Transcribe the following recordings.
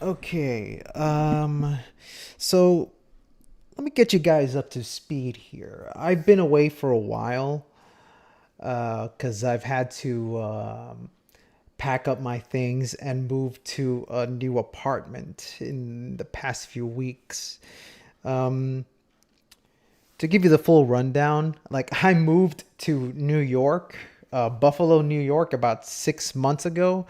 Okay. So let me get you guys up to speed here. I've been away for a while because I've had to pack up my things and move to a new apartment in the past few weeks. Um, to give you the full rundown, like I moved to New York, Buffalo, New York, about 6 months ago,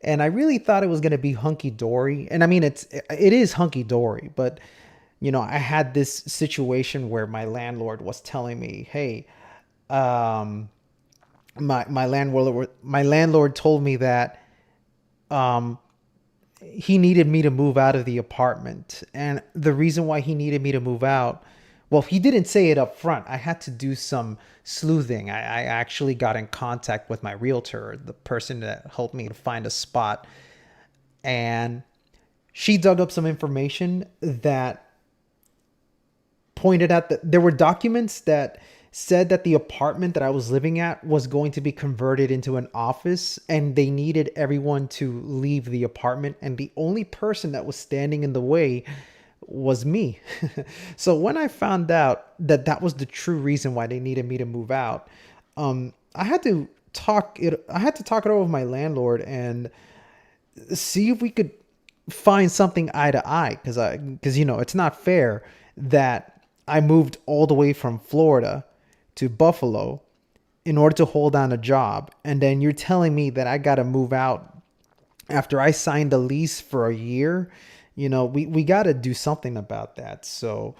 and I really thought it was gonna be hunky dory. And I mean, it is hunky dory, but I had this situation where my landlord was telling me, "Hey, um, my landlord told me that um, he needed me to move out of the apartment. And the reason why he needed me to move out, well, he didn't say it up front. I had to do some sleuthing. I actually got in contact with my realtor, the person that helped me to find a spot. And she dug up some information that pointed out that there were documents that said that the apartment that I was living at was going to be converted into an office, and they needed everyone to leave the apartment, and the only person that was standing in the way was me. So when I found out that that was the true reason why they needed me to move out, I had to talk it over with my landlord and see if we could find something eye to eye, because it's not fair that I moved all the way from Florida to Buffalo in order to hold down a job, and then you're telling me that I got to move out after I signed a lease for a year. We got to do something about that. So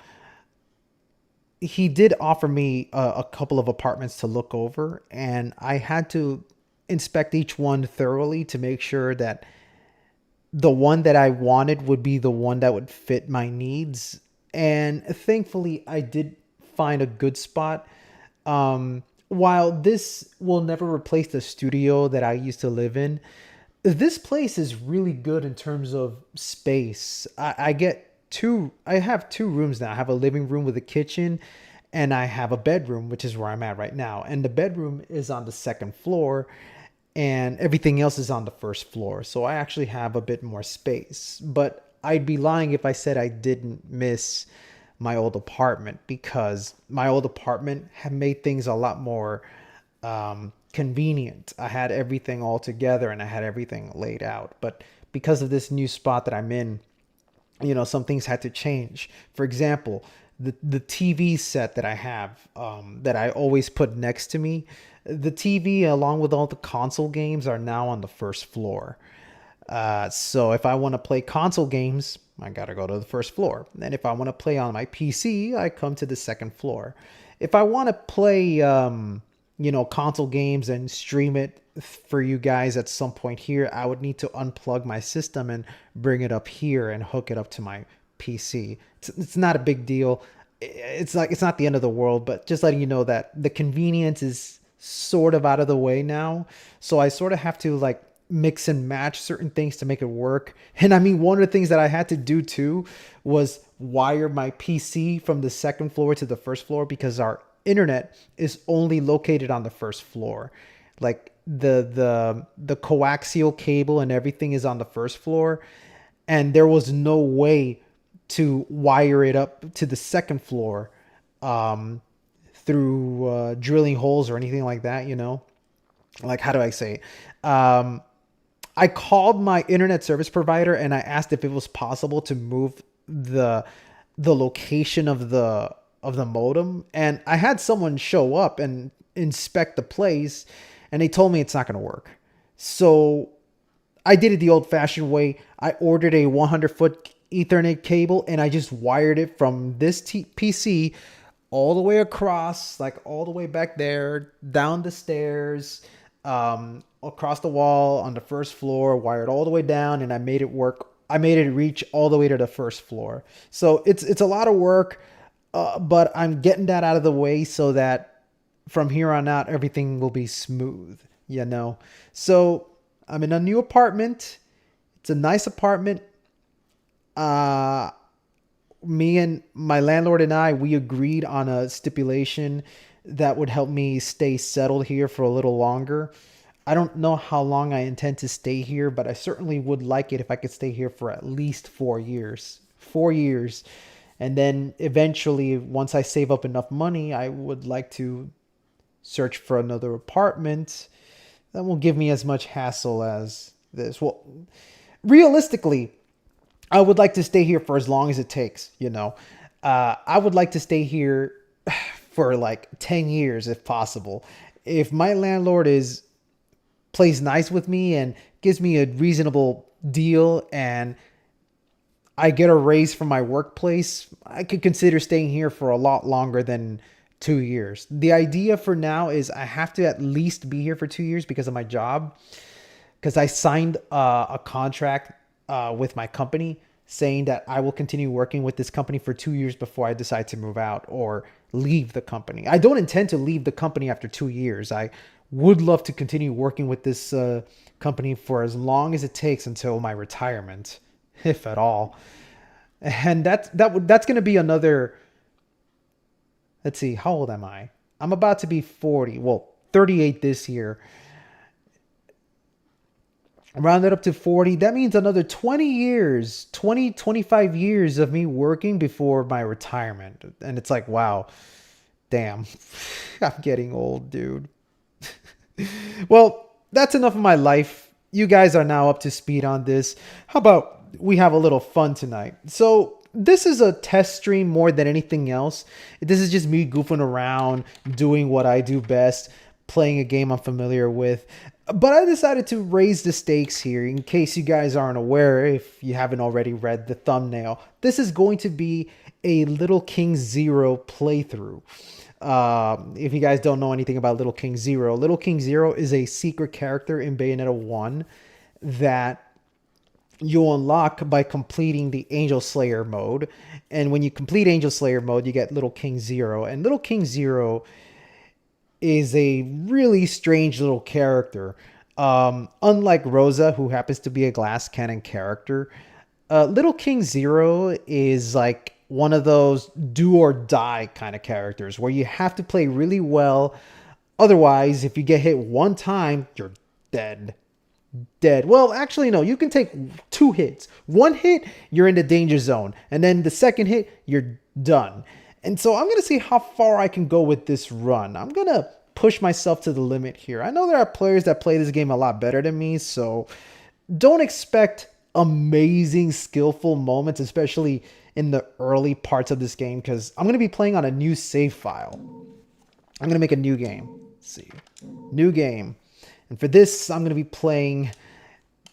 he did offer me a couple of apartments to look over, and I had to inspect each one thoroughly to make sure that the one that I wanted would be the one that would fit my needs. And thankfully, I did find a good spot. While this will never replace the studio that I used to live in, this place is really good in terms of space. I have two rooms now. I have a living room with a kitchen, and I have a bedroom, which is where I'm at right now. And the bedroom is on the second floor, and everything else is on the first floor. So I actually have a bit more space. But I'd be lying if I said I didn't miss my old apartment, because my old apartment had made things a lot more convenient. I had everything all together and I had everything laid out. But because of this new spot that I'm in, some things had to change. For example, the TV set that I have, that I always put next to me, the TV along with all the console games are now on the first floor. So if I want to play console games, I gotta go to the first floor. And if I want to play on my PC, I come to the second floor. If I want to play, console games and stream it for you guys at some point here, I would need to unplug my system and bring it up here and hook it up to my PC. It's not a big deal. It's not the end of the world, but just letting you know that the convenience is sort of out of the way now. So I sort of have to like mix and match certain things to make it work. And I mean, one of the things that I had to do too was wire my PC from the second floor to the first floor, because our internet is only located on the first floor. Like the coaxial cable and everything is on the first floor, and there was no way to wire it up to the second floor um, through drilling holes or anything like that. Like, how do I say it? I called my internet service provider and I asked if it was possible to move the the location of the modem, and I had someone show up and inspect the place, and they told me it's not going to work. So I did it the old fashioned way. I ordered a 100-foot Ethernet cable and I just wired it from this PC all the way across, like all the way back there, down the stairs, across the wall on the first floor, wired all the way down, and I made it work. I made it reach all the way to the first floor. So it's a lot of work, but I'm getting that out of the way so that from here on out everything will be smooth. So I'm in a new apartment. It's a nice apartment. Uh, Me and my landlord and we agreed on a stipulation that would help me stay settled here for a little longer. I don't know how long I intend to stay here, but I certainly would like it if I could stay here for at least 4 years. 4 years. And then eventually, once I save up enough money, I would like to search for another apartment that won't give me as much hassle as this. Well, realistically, I would like to stay here for as long as it takes, you know. I would like to stay here for like 10 years if possible. If my landlord plays nice with me and gives me a reasonable deal and I get a raise from my workplace, I could consider staying here for a lot longer than 2 years. The idea for now is I have to at least be here for 2 years because of my job. Because I signed a contract with my company saying that I will continue working with this company for 2 years before I decide to move out or leave the company. I don't intend to leave the company after 2 years. I would love to continue working with this company for as long as it takes until my retirement, if at all. And that's going to be another. Let's see, how old am I? I'm about to be 40. Well, 38 this year. Round it up to 40. That means another 20 years, 25 years of me working before my retirement. And it's like, wow, damn, I'm getting old, dude. Well, that's enough of my life. You guys are now up to speed on this. How about we have a little fun tonight? So this is a test stream more than anything else. This is just me goofing around, doing what I do best, playing a game I'm familiar with. But I decided to raise the stakes here in case you guys aren't aware, if you haven't already read the thumbnail. This is going to be a Little King Zero playthrough. If you guys don't know anything about Little King Zero is a secret character in Bayonetta 1 that you unlock by completing the Angel Slayer mode. And when you complete Angel Slayer mode, you get Little King Zero. And Little King Zero is a really strange little character. Unlike Rosa, who happens to be a glass cannon character, Little King Zero is like one of those do or die kind of characters where you have to play really well. Otherwise, if you get hit one time, you're dead. Well, actually, no, you can take 2 hits. 1 hit, you're in the danger zone. And then the second hit, you're done. And so I'm going to see how far I can go with this run. I'm going to push myself to the limit here. I know there are players that play this game a lot better than me, so don't expect amazing, skillful moments, especially in the early parts of this game, because I'm going to be playing on a new save file. I'm going to make a new game. Let's see. New game. And for this, I'm going to be playing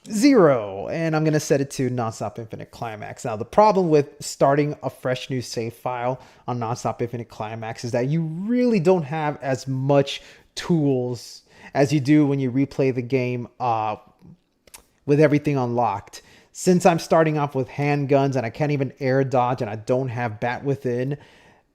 Zero, and I'm going to set it to Nonstop Infinite Climax. Now, the problem with starting a fresh new save file on Nonstop Infinite Climax is that you really don't have as much tools as you do when you replay the game with everything unlocked. Since I'm starting off with handguns and I can't even air dodge and I don't have bat within,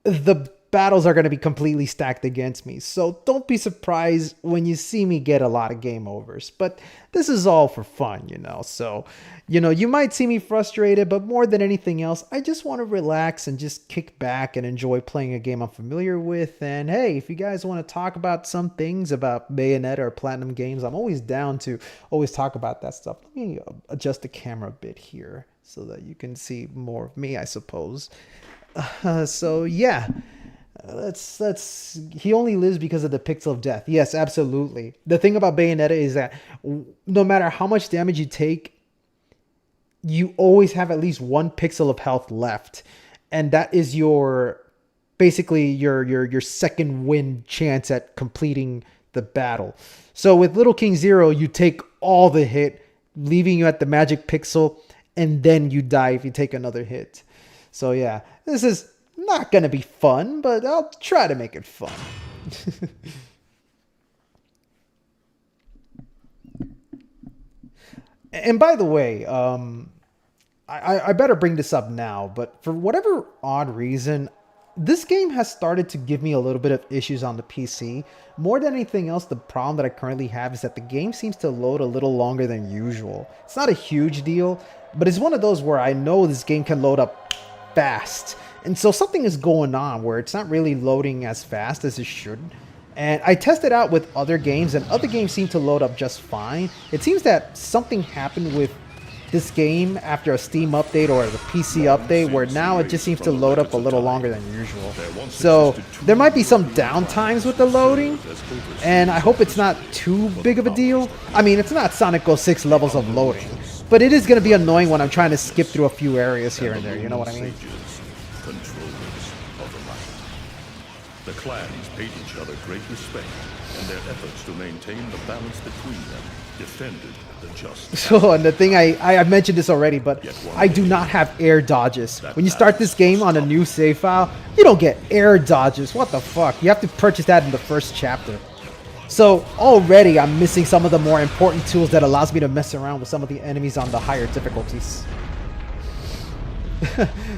the battles are going to be completely stacked against me. So don't be surprised when you see me get a lot of game overs. But this is all for fun, you know. So, you know, you might see me frustrated, but more than anything else, I just want to relax and just kick back and enjoy playing a game I'm familiar with. And hey, if you guys want to talk about some things about Bayonetta or Platinum Games, I'm always down to always talk about that stuff. Let me adjust the camera a bit here so that you can see more of me, I suppose. So yeah. He only lives because of the pixel of death. Yes, absolutely. The thing about Bayonetta is that no matter how much damage you take, you always have at least 1 pixel of health left. And that is basically your second win chance at completing the battle. So with Little King Zero, you take all the hit, leaving you at the magic pixel, and then you die if you take another hit. So yeah, this is not going to be fun, but I'll try to make it fun. And by the way, I better bring this up now, but for whatever odd reason, this game has started to give me a little bit of issues on the PC. More than anything else, the problem that I currently have is that the game seems to load a little longer than usual. It's not a huge deal, but it's one of those where I know this game can load up fast. And so something is going on where it's not really loading as fast as it should. And I tested out with other games, and other games seem to load up just fine. It seems that something happened with this game after a Steam update or the PC update, where now it just seems to load up a little longer than usual. So there might be some downtimes with the loading, and I hope it's not too big of a deal. I mean, it's not Sonic 06 levels of loading, but it is going to be annoying when I'm trying to skip through a few areas here and there, you know what I mean? The clans paid each other great respect, and their efforts to maintain the balance between them defended the just. So, and the thing, I mentioned this already, but I do not have air dodges. When you start this game on a new save file, you don't get air dodges. What the fuck? You have to purchase that in the first chapter. So already I'm missing some of the more important tools that allows me to mess around with some of the enemies on the higher difficulties.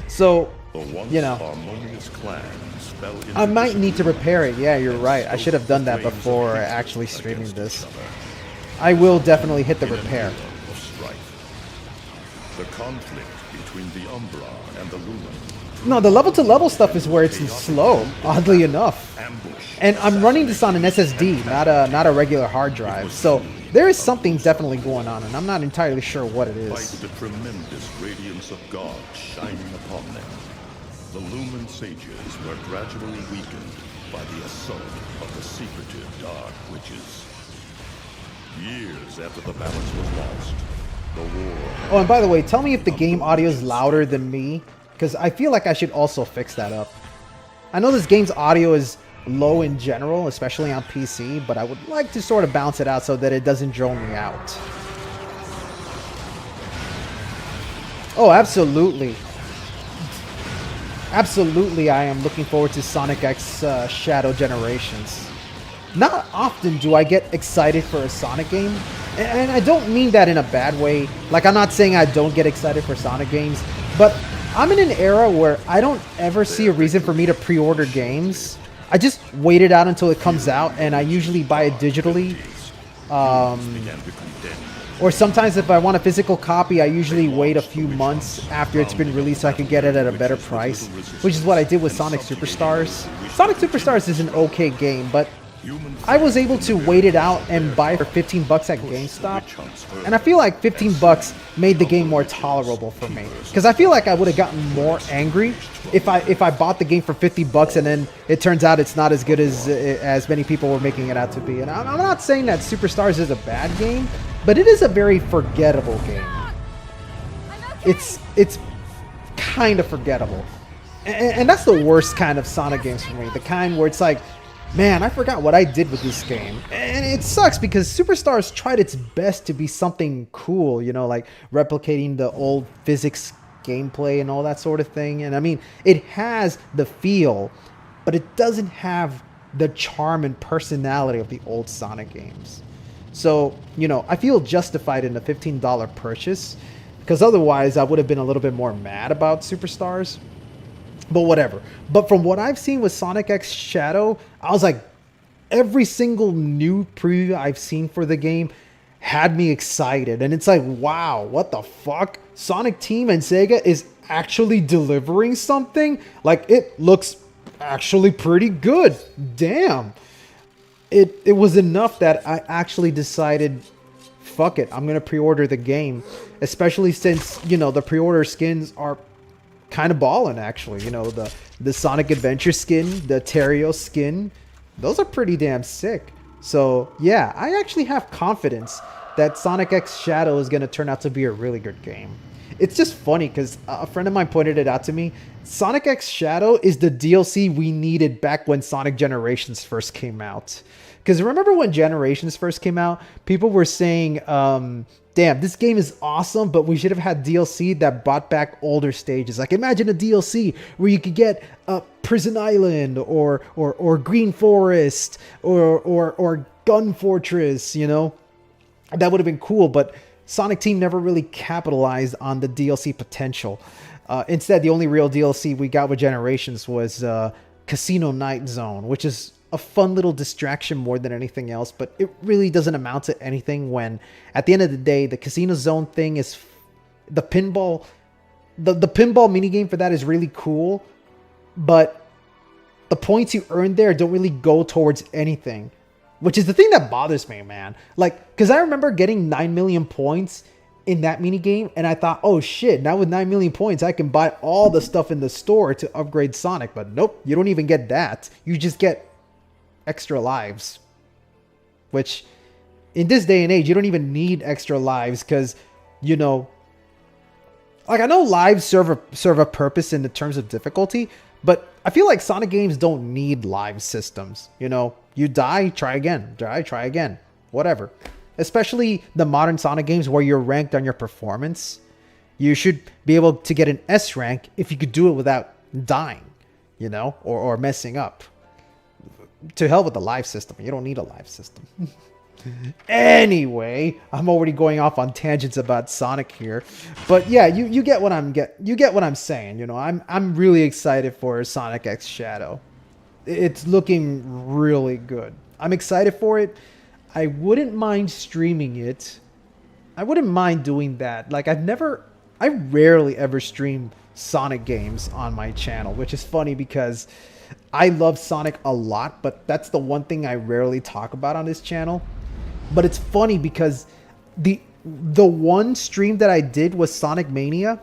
So, you know, I might need to repair it. Yeah, you're right. I should have done that before actually streaming this. I will definitely hit the repair. The conflict between the Umbra and the Lumen. No, the level-to-level stuff is where it's slow, oddly enough. And I'm running this on an SSD, not a regular hard drive. So there is something definitely going on, and I'm not entirely sure what it is. The tremendous radiance of God shining upon them. The Lumen sages were gradually weakened by the assault of the secretive Dark Witches. Years after the balance was lost, the war... Oh, and by the way, tell me if the game audio is louder than me, because I feel like I should also fix that up. I know this game's audio is low in general, especially on PC, but I would like to sort of balance it out so that it doesn't drone me out. Oh, absolutely. Absolutely, I am looking forward to Sonic X Shadow Generations. Not often do I get excited for a Sonic game, and I don't mean that in a bad way. Like, I'm not saying I don't get excited for Sonic games, but I'm in an era where I don't ever see a reason for me to pre-order games. I just wait it out until it comes out, and I usually buy it digitally. Or sometimes if I want a physical copy, I usually wait a few months after it's been released so I can get it at a better price, which is what I did with Sonic Superstars. Sonic Superstars is an okay game, but I was able to wait it out and buy it for 15 bucks at GameStop, and I feel like 15 bucks made the game more tolerable for me, because I feel like I would have gotten more angry if I bought the game for 50 bucks and then it turns out it's not as good as many people were making it out to be. And I'm not saying that Superstars is a bad game, but it is a very forgettable game. It's kind of forgettable, and that's the worst kind of Sonic games for me. The kind where it's like, man, I forgot what I did with this game. And it sucks because Superstars tried its best to be something cool, you know, like replicating the old physics gameplay and all that sort of thing. And I mean, it has the feel, but it doesn't have the charm and personality of the old Sonic games. So, you know, I feel justified in a $15 purchase, because otherwise I would have been a little bit more mad about Superstars. But whatever. But from what I've seen with Sonic X Shadow, I was like, every single new preview I've seen for the game had me excited. And it's like, wow, what the fuck? Sonic Team and Sega is actually delivering something? Like, it looks actually pretty good. Damn. It was enough that I actually decided, fuck it, I'm going to pre-order the game. Especially since, you know, the pre-order skins are kind of ballin', actually. You know, the Sonic Adventure skin, the Terrio skin, those are pretty damn sick. So yeah, I actually have confidence that Sonic X Shadow is going to turn out to be a really good game. It's just funny because a friend of mine pointed it out to me. Sonic X Shadow is the DLC we needed back when Sonic Generations first came out. Because remember when Generations first came out, people were saying, damn, this game is awesome, but we should have had DLC that brought back older stages. Like, imagine a DLC where you could get Prison Island or Green Forest or Gun Fortress, you know? That would have been cool, but Sonic Team never really capitalized on the DLC potential. Instead, the only real DLC we got with Generations was Casino Night Zone, which is a fun little distraction more than anything else, but it really doesn't amount to anything when, at the end of the day, the Casino Zone thing is the pinball. The pinball minigame for that is really cool, but the points you earn there don't really go towards anything, which is the thing that bothers me, man. Like, because I remember getting 9 million points in that mini game, and I thought, oh shit, now with 9 million points, I can buy all the stuff in the store to upgrade Sonic. But nope, you don't even get that. You just get extra lives, which in this day and age, you don't even need extra lives because, you know, like I know lives serve a purpose in the terms of difficulty, but I feel like Sonic games don't need live systems. You know, you die, try again, try again, whatever. Especially the modern Sonic games where you're ranked on your performance. You should be able to get an S rank if you could do it without dying, you know, or messing up. To hell with the live system. You don't need a live system. Anyway, I'm already going off on tangents about Sonic here, but yeah, you get what I'm saying. You know, I'm really excited for Sonic X Shadow. It's looking really good. I'm excited for it. I wouldn't mind streaming it. I wouldn't mind doing that. Like I rarely ever stream Sonic games on my channel, which is funny because I love Sonic a lot, but that's the one thing I rarely talk about on this channel. But it's funny because the one stream that I did was Sonic Mania,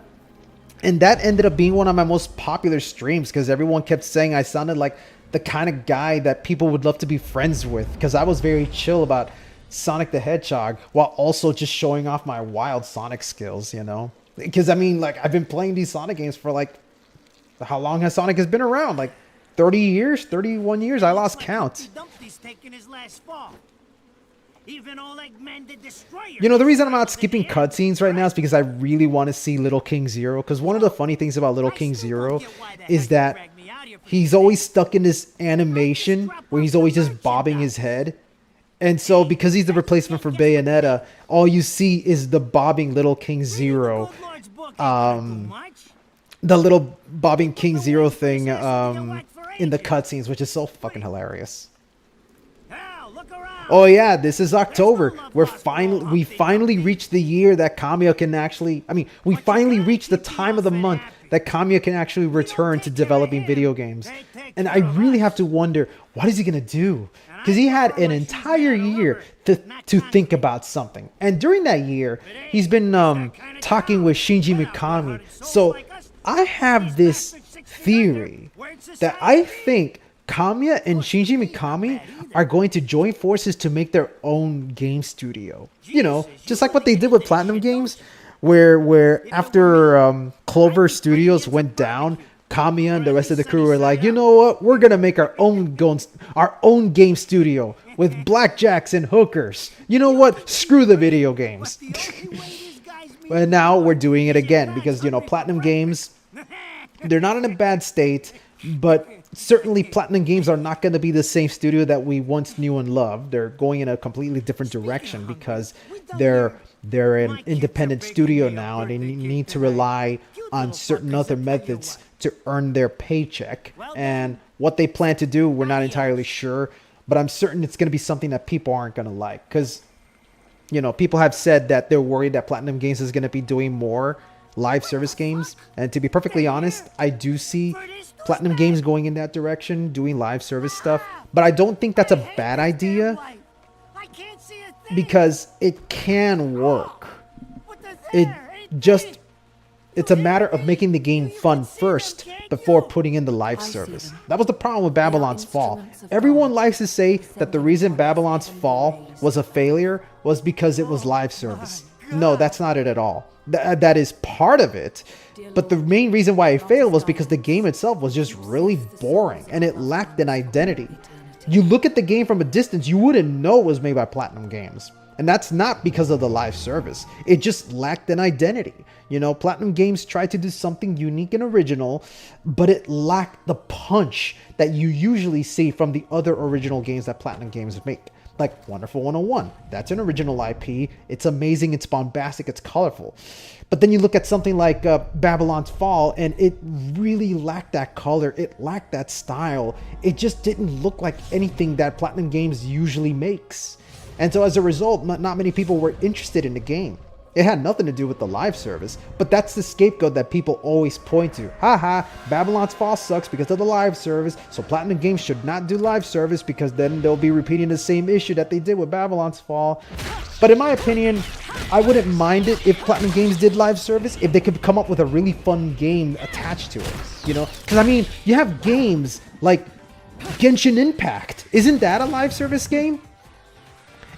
and that ended up being one of my most popular streams because everyone kept saying I sounded like the kind of guy that people would love to be friends with, because I was very chill about Sonic the Hedgehog while also just showing off my wild Sonic skills, you know? Because I mean, like, I've been playing these Sonic games for like, how long has Sonic been around? Like 30 years, 31 years? I lost count. You know, the reason I'm not skipping cutscenes right now is because I really want to see Little King Zero. Because one of the funny things about Little King Zero is that he's always stuck in this animation where he's always just bobbing his head. And so because he's the replacement for Bayonetta, all you see is the bobbing Little King Zero. The little bobbing King Zero thing in the cutscenes, which is so fucking hilarious. Oh yeah, this is October. We finally reached the year that Kamiya can actually, we finally reached the time of the month that Kamiya can actually return to developing video games. And I really have to wonder, what is he going to do? Because he had an entire year to think about something. And during that year, he's been talking with Shinji Mikami. So I have this theory that I think Kamiya and Shinji Mikami are going to join forces to make their own game studio. You know, just like what they did with Platinum Games, where after Clover Studios went down, Kamiya and the rest of the crew were like, you know what, we're gonna make our own game studio with blackjacks and hookers. You know what? Screw the video games. And now we're doing it again because, you know, Platinum Games, they're not in a bad state, but certainly Platinum Games are not going to be the same studio that we once knew and loved. They're going in a completely different direction because they're an independent studio now, and they need to rely on certain other methods to earn their paycheck. And what they plan to do, we're not entirely sure, but I'm certain it's going to be something that people aren't going to like because, you know, people have said that they're worried that Platinum Games is going to be doing more live service games. And to be perfectly honest, I do see Platinum Games going in that direction, doing live service stuff. But I don't think that's a bad idea because it can work. It's a matter of making the game fun first before putting in the live service. That was the problem with Babylon's Fall. Everyone likes to say that the reason Babylon's Fall was a failure was because it was live service. No, that's not it at all. That is part of it. But the main reason why it failed was because the game itself was just really boring and it lacked an identity. You look at the game from a distance, you wouldn't know it was made by Platinum Games. And that's not because of the live service. It just lacked an identity. You know, Platinum Games tried to do something unique and original, but it lacked the punch that you usually see from the other original games that Platinum Games make. Like Wonderful 101. That's an original IP. It's amazing, it's bombastic, it's colorful. But then you look at something like Babylon's Fall, and it really lacked that color. It lacked that style. It just didn't look like anything that Platinum Games usually makes. And so as a result, not many people were interested in the game. It had nothing to do with the live service, but that's the scapegoat that people always point to. Haha, Babylon's Fall sucks because of the live service, so Platinum Games should not do live service because then they'll be repeating the same issue that they did with Babylon's Fall. But in my opinion, I wouldn't mind it if Platinum Games did live service if they could come up with a really fun game attached to it, you know? Because I mean, you have games like Genshin Impact. Isn't that a live service game?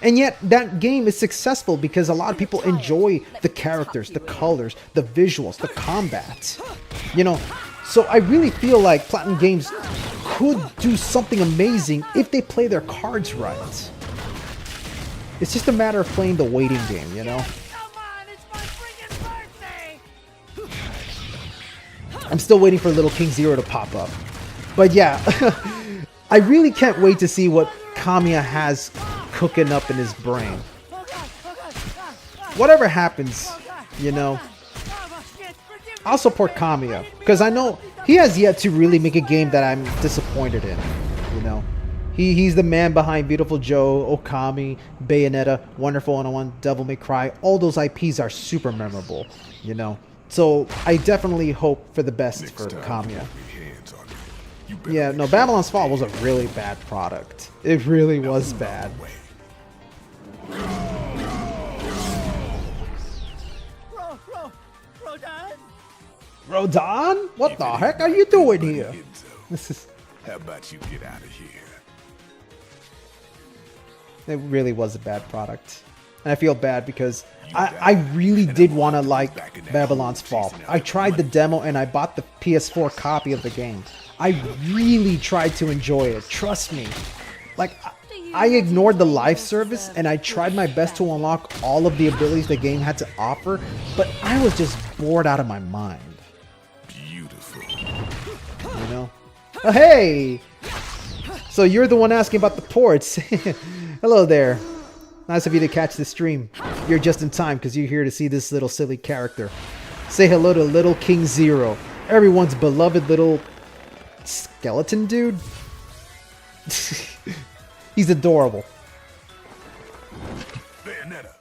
And yet that game is successful because a lot of people enjoy the characters, the colors, the visuals, the combat. You know, so I really feel like Platinum Games could do something amazing if they play their cards right. It's just a matter of playing the waiting game, you know? I'm still waiting for Little King Zero to pop up. But yeah, I really can't wait to see what Kamiya has cooking up in his brain. Whatever happens, you know, I'll support Kamiya because I know he has yet to really make a game that I'm disappointed in, you know. He's the man behind Beautiful Joe, Okami, Bayonetta, Wonderful 101, Devil May Cry. All those IPs are super memorable, you know. So I definitely hope for the best for Kamiya. Yeah, no, Babylon's Fall was a really bad product. It really was bad. Rodon? What the heck are you doing here? How about you get out of here? It really was a bad product. And I feel bad because I really did want to like Babylon's Fall. I tried the demo and I bought the PS4 copy of the game. I really tried to enjoy it. Trust me. Like, I ignored the live service and I tried my best to unlock all of the abilities the game had to offer, but I was just bored out of my mind. Beautiful. You know? Oh, hey! So you're the one asking about the ports. Hello there. Nice of you to catch the stream. You're just in time because you're here to see this little silly character. Say hello to Little King Zero. Everyone's beloved little skeleton dude. He's adorable. Bayonetta.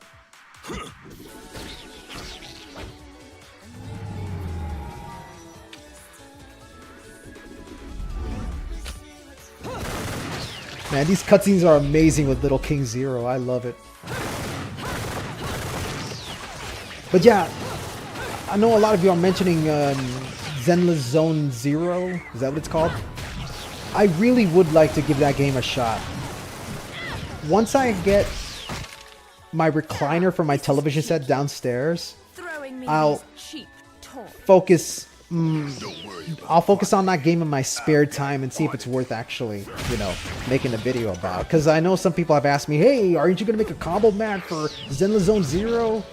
Man, these cutscenes are amazing with Little King Zero. I love it. But yeah, I know a lot of you are mentioning Zenless Zone Zero. Is that what it's called? I really would like to give that game a shot. Once I get my recliner for my television set downstairs, I'll focus. I'll focus on that game in my spare time and see if it's worth actually, you know, making a video about. Because I know some people have asked me, hey, aren't you going to make a combo match for Zenless Zone Zero?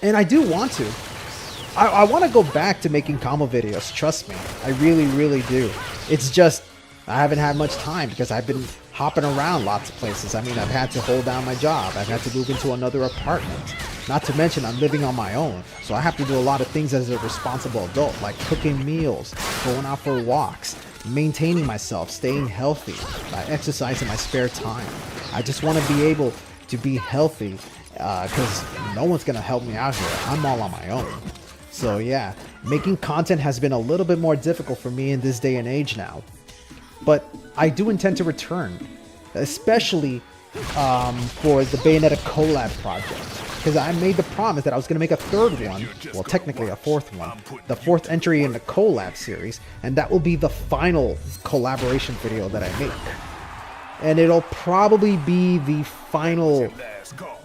And I do want to. I want to go back to making combo videos, trust me. I really, really do. It's just, I haven't had much time because I've been hopping around lots of places. I mean, I've had to hold down my job. I've had to move into another apartment. Not to mention, I'm living on my own. So I have to do a lot of things as a responsible adult, like cooking meals, going out for walks, maintaining myself, staying healthy, exercising my spare time. I just want to be able to be healthy because no one's going to help me out here. I'm all on my own. So yeah, making content has been a little bit more difficult for me in this day and age now. But I do intend to return, especially for the Bayonetta collab project. Because I made the promise that I was going to make a third one, well technically a fourth one, the fourth entry in the collab series, and that will be the final collaboration video that I make. And it'll probably be the final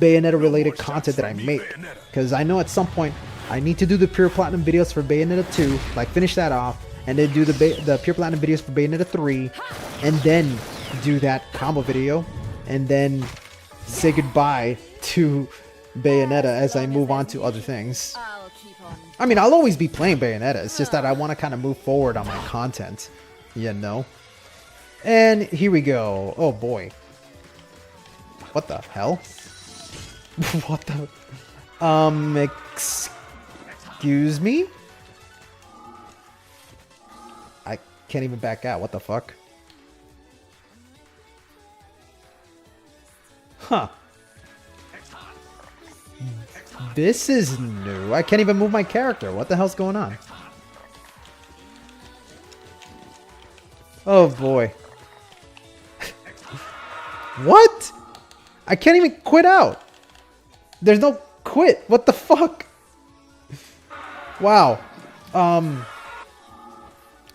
Bayonetta related content that I make. Because I know at some point I need to do the Pure Platinum videos for Bayonetta 2, like finish that off, and then do the Pure Platinum videos for Bayonetta 3, and then do that combo video, and then say goodbye to Bayonetta as I move on to other things. I mean, I'll always be playing Bayonetta, it's just that I want to kind of move forward on my content, you know? And here we go. Oh boy. What the hell? What the... Excuse me? I can't even back out. What the fuck? Huh. This is new. I can't even move my character. What the hell's going on? Oh boy. What? I can't even quit out. There's no quit. What the fuck? Wow.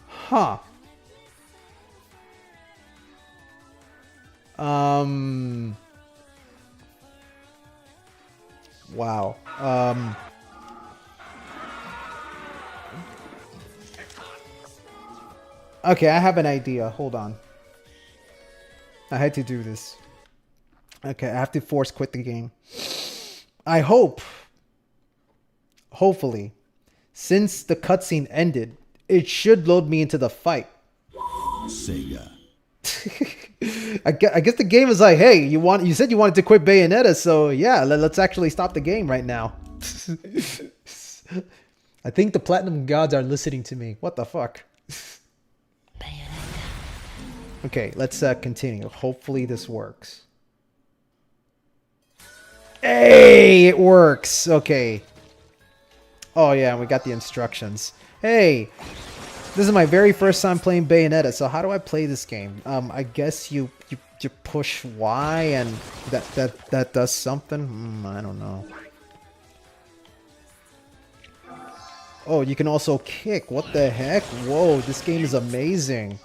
Huh. Wow. Okay, I have an idea. Hold on. I had to do this. Okay, I have to force quit the game. I hope, hopefully, since the cutscene ended, it should load me into the fight. Sega. I guess the game is like, hey, you said you wanted to quit Bayonetta, so yeah, let's actually stop the game right now. I think the Platinum gods are listening to me. What the fuck? Okay, let's continue. Hopefully this works. Hey, it works. Okay. Oh yeah, we got the instructions. Hey, this is my very first time playing Bayonetta, so how do I play this game? I guess you push Y and that does something. I don't know. Oh, you can also kick. What the heck? Whoa, this game is amazing.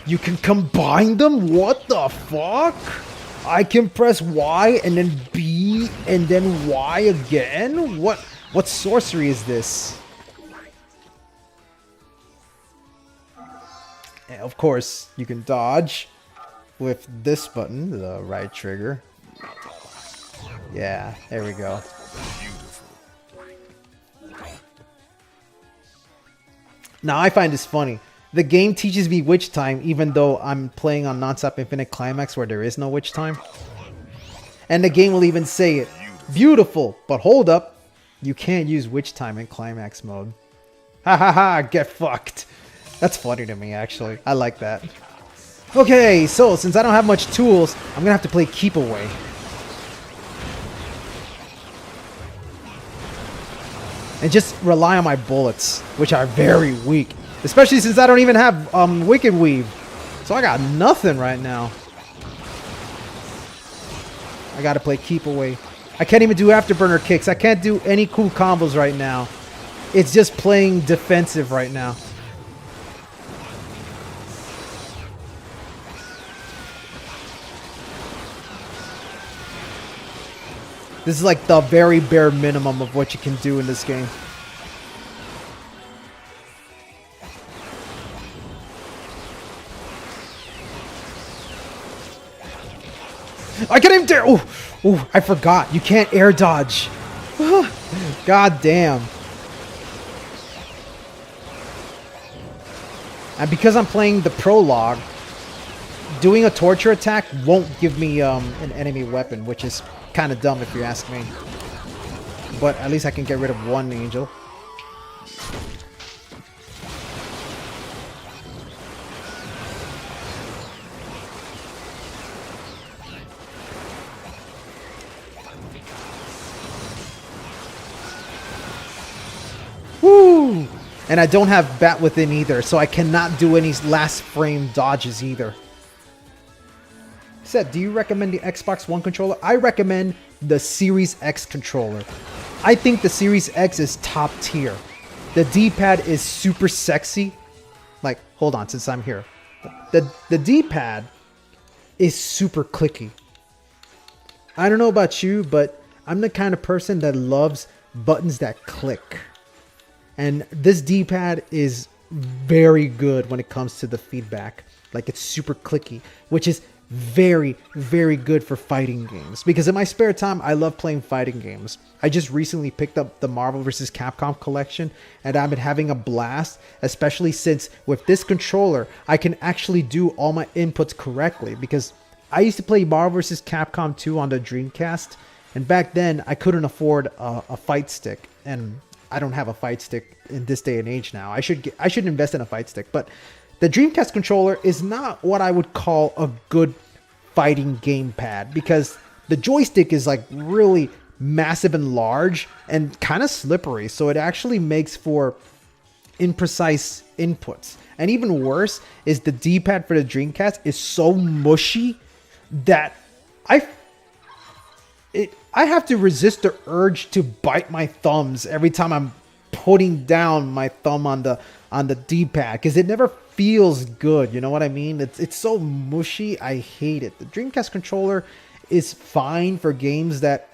You can combine them? What the fuck? I can press Y and then B and then Y again? What sorcery is this? And of course, you can dodge with this button, the right trigger. Yeah, there we go. Now, I find this funny. The game teaches me witch time, even though I'm playing on Non-Stop Infinite Climax where there is no witch time. And the game will even say it. Beautiful, but hold up. You can't use witch time in Climax mode. Ha ha ha, get fucked. That's funny to me, actually. I like that. Okay, so since I don't have much tools, I'm gonna have to play Keep Away. And just rely on my bullets, which are very weak. Especially since I don't even have Wicked Weave. So I got nothing right now. I gotta play Keep Away. I can't even do Afterburner kicks. I can't do any cool combos right now. It's just playing defensive right now. This is like the very bare minimum of what you can do in this game. I can't even dare. Oh, I forgot. You can't air dodge. God damn. And because I'm playing the prologue, doing a torture attack won't give me an enemy weapon, which is kind of dumb if you ask me. But at least I can get rid of one angel. Woo! And I don't have Bat Within either, so I cannot do any last frame dodges either. Seth, do you recommend the Xbox One controller? I recommend the Series X controller. I think the Series X is top tier. The D-pad is super sexy. Like, hold on, since I'm here. The D-pad is super clicky. I don't know about you, but I'm the kind of person that loves buttons that click. And this D-pad is very good when it comes to the feedback. Like, it's super clicky, which is very, very good for fighting games. Because in my spare time, I love playing fighting games. I just recently picked up the Marvel vs. Capcom collection, and I've been having a blast, especially since with this controller, I can actually do all my inputs correctly. Because I used to play Marvel vs. Capcom 2 on the Dreamcast, and back then, I couldn't afford a fight stick. And I don't have a fight stick in this day and age now. I should invest in a fight stick, but the Dreamcast controller is not what I would call a good fighting gamepad because the joystick is like really massive and large and kind of slippery. So it actually makes for imprecise inputs. And even worse is the D-pad for the Dreamcast is so mushy that I have to resist the urge to bite my thumbs every time I'm putting down my thumb on the D-pad, because it never feels good. You know what I mean? It's so mushy. I hate it. The Dreamcast controller is fine for games that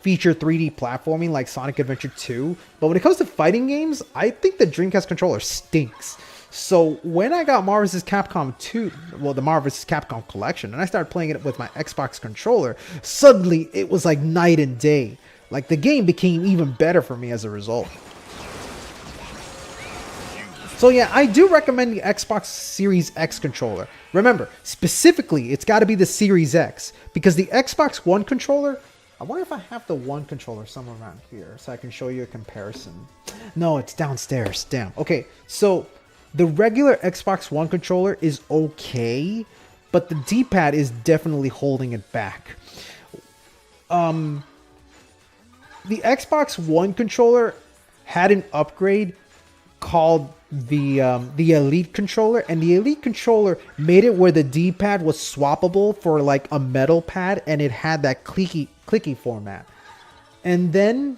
feature 3D platforming like Sonic Adventure 2, but when it comes to fighting games, I think the Dreamcast controller stinks. So when I got Marvel vs. Capcom 2, well, the Marvel vs. Capcom collection, and I started playing it with my Xbox controller, suddenly it was like night and day. Like, the game became even better for me as a result. So yeah, I do recommend the Xbox Series X controller. Remember, specifically, it's got to be the Series X, because the Xbox One controller, I wonder if I have the One controller somewhere around here so I can show you a comparison. No, it's downstairs. Damn. Okay, so the regular Xbox One controller is okay, but the D-pad is definitely holding it back. The Xbox One controller had an upgrade called the Elite controller, and the Elite controller made it where the D-pad was swappable for like a metal pad, and it had that clicky format. And then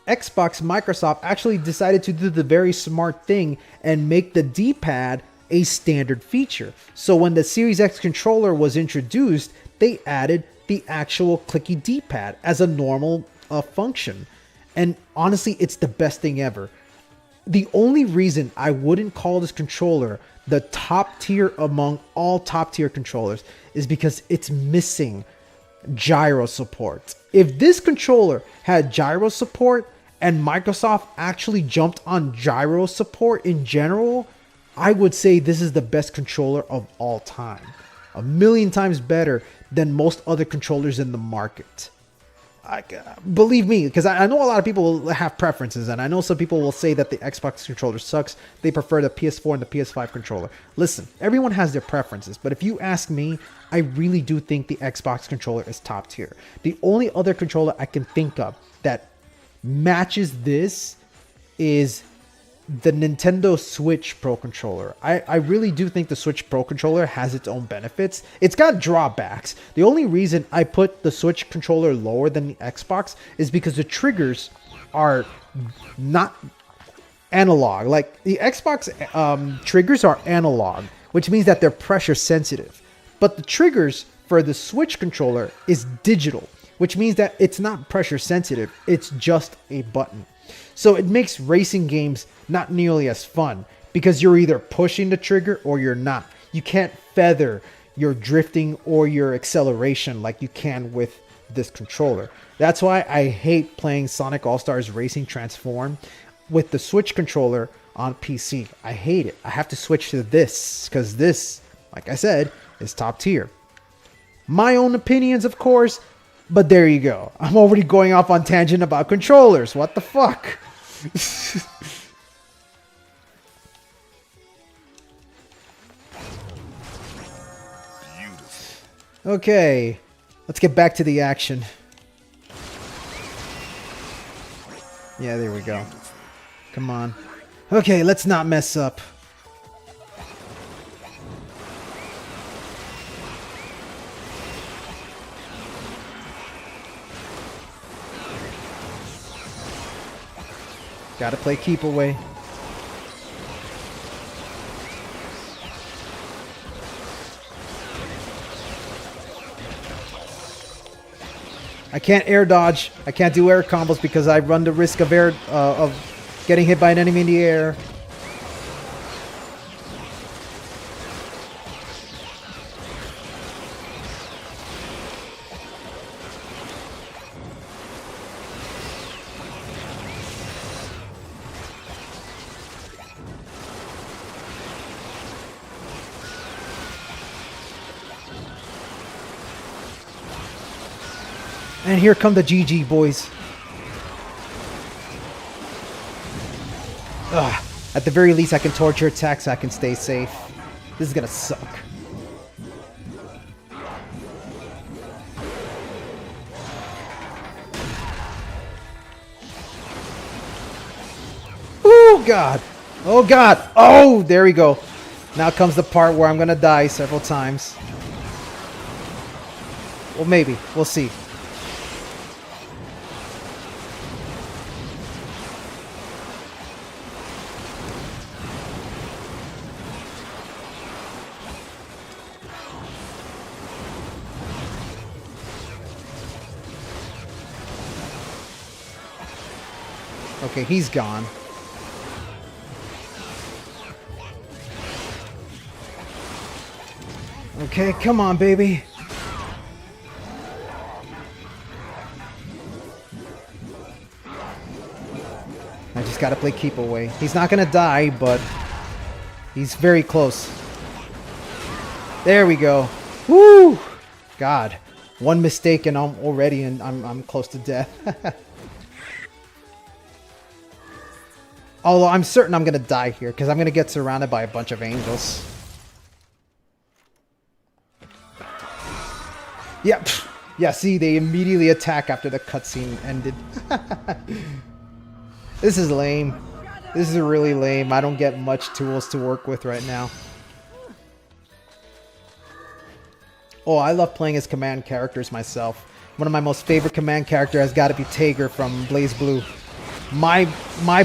Microsoft actually decided to do the very smart thing and make the D-pad a standard feature. So when the Series X controller was introduced, they added the actual clicky D-pad as a normal function. And honestly, it's the best thing ever. The only reason I wouldn't call this controller the top tier among all top tier controllers is because it's missing gyro support. If this controller had gyro support and Microsoft actually jumped on gyro support in general, I would say this is the best controller of all time. 1,000,000 times better than most other controllers in the market. Believe me, because I know a lot of people will have preferences, and I know some people will say that the Xbox controller sucks. They prefer the PS4 and the PS5 controller. Listen, everyone has their preferences, but if you ask me, I really do think the Xbox controller is top tier. The only other controller I can think of that matches this is the Nintendo Switch Pro controller. I really do think the Switch Pro controller has its own benefits. It's got drawbacks. The only reason I put the Switch controller lower than the Xbox is because the triggers are not analog. Like, the Xbox triggers are analog, which means that they're pressure sensitive. But the triggers for the Switch controller is digital, which means that it's not pressure sensitive. It's just a button. So it makes racing games not nearly as fun because you're either pushing the trigger or you're not. You can't feather your drifting or your acceleration like you can with this controller. That's why I hate playing Sonic All-Stars Racing Transform with the Switch controller on PC. I hate it. I have to switch to this because this, like I said, is top tier. My own opinions, of course, but there you go. I'm already going off on tangent about controllers. What the fuck? Okay, let's get back to the action. Yeah, there we go. Come on. Okay, let's not mess up. Gotta play keep away. I can't air dodge. I can't do air combos because I run the risk of getting hit by an enemy in the air. And here come the GG boys. Ugh. At the very least, I can torture attack so I can stay safe. This is gonna suck. God. Oh God. Oh, there we go. Now comes the part where I'm gonna die several times. Well, maybe. We'll see. Okay, he's gone. Okay, come on, baby. I just gotta play keep away. He's not gonna die, but he's very close. There we go. Woo! God, one mistake and I'm already I'm close to death. Although I'm certain I'm gonna die here because I'm gonna get surrounded by a bunch of angels. Yep. Yeah, see, they immediately attack after the cutscene ended. This is lame. This is really lame. I don't get much tools to work with right now. Oh, I love playing as command characters myself. One of my most favorite command character has got to be Tager from Blaze Blue. My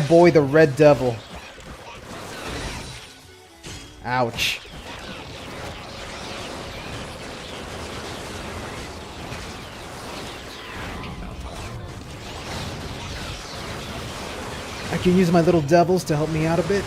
boy, the Red Devil. Ouch. I can use my little devils to help me out a bit.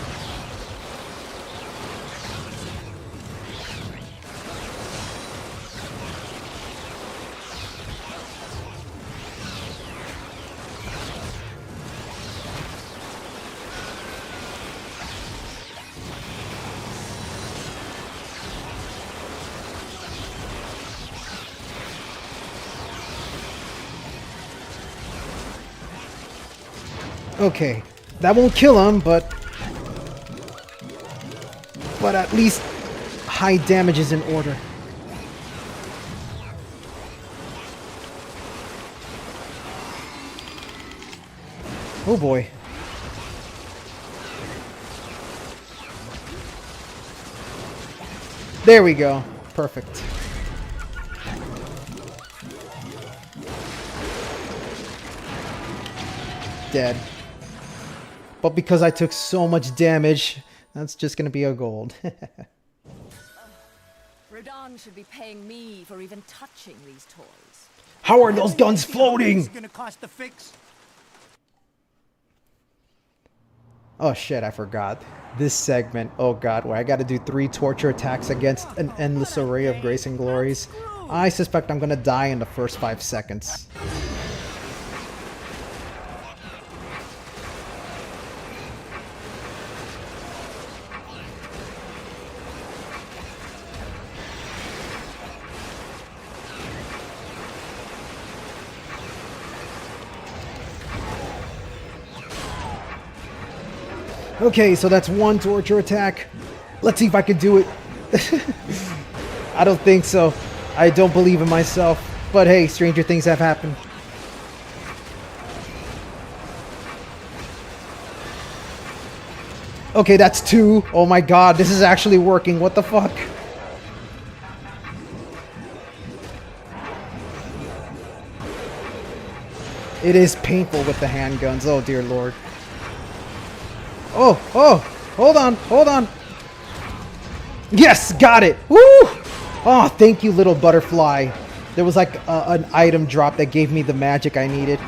Okay, that won't kill him, but at least high damage is in order. Oh boy. There we go. Perfect. Dead. But because I took so much damage, that's just gonna be a gold. Rodan should be paying me for even touching these toys. How are those guns floating? It's gonna cost a fix. Oh shit, I forgot. This segment, oh god, where I gotta do 3 torture attacks against an endless array of grace and glories. I suspect I'm gonna die in the first 5 seconds. Okay, so that's 1 torture attack. Let's see if I can do it. I don't think so. I don't believe in myself. But hey, stranger things have happened. Okay, that's 2. Oh my god, this is actually working. What the fuck? It is painful with the handguns. Oh dear lord. Oh, hold on. Yes, got it. Woo! Oh, thank you, little butterfly. There was like an item drop that gave me the magic I needed.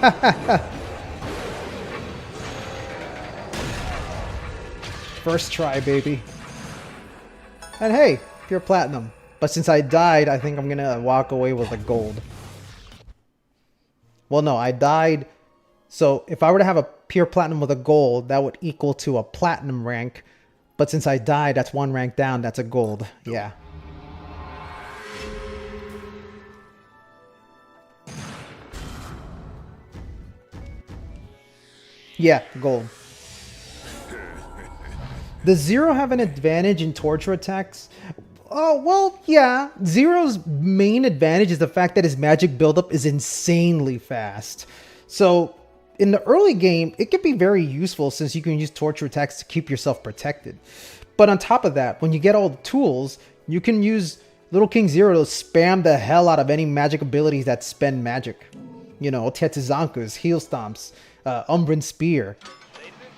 First try, baby. And hey, pure platinum. But since I died, I think I'm gonna walk away with a gold. Well, no, I died. So if I were to have a pure platinum with a gold, that would equal to a platinum rank. But since I died, that's 1 rank down. That's a gold. Yeah. Yeah, gold. Does Zero have an advantage in torture attacks? Oh, well, yeah. Zero's main advantage is the fact that his magic buildup is insanely fast. So in the early game, it can be very useful since you can use torture attacks to keep yourself protected. But on top of that, when you get all the tools, you can use Little King Zero to spam the hell out of any magic abilities that spend magic. You know, Tetizankus, Heel Stomps, Umbran Spear.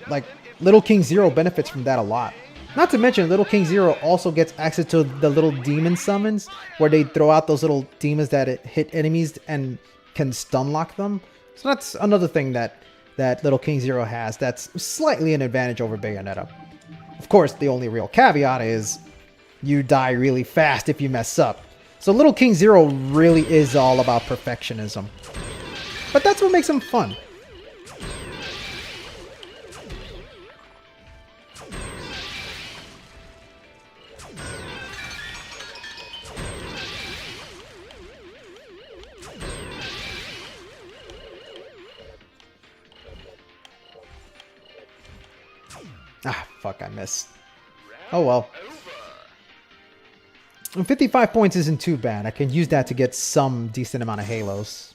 Like, Little King Zero benefits from that a lot. Not to mention, Little King Zero also gets access to the little demon summons, where they throw out those little demons that hit enemies and can stun lock them. So that's another thing that Little King Zero has that's slightly an advantage over Bayonetta. Of course, the only real caveat is you die really fast if you mess up. So Little King Zero really is all about perfectionism. But that's what makes him fun. Ah, fuck, I missed. Oh well. And 55 points isn't too bad. I can use that to get some decent amount of halos.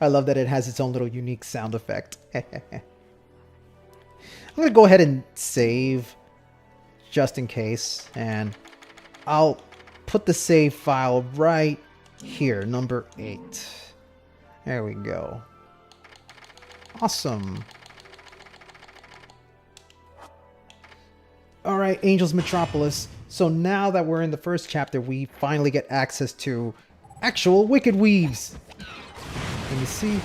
I love that it has its own little unique sound effect. I'm going to go ahead and save just in case. And I'll put the save file right here, number 8. There we go. Awesome. Alright, Angel's Metropolis. So now that we're in the first chapter, we finally get access to actual Wicked Weaves. Let me see.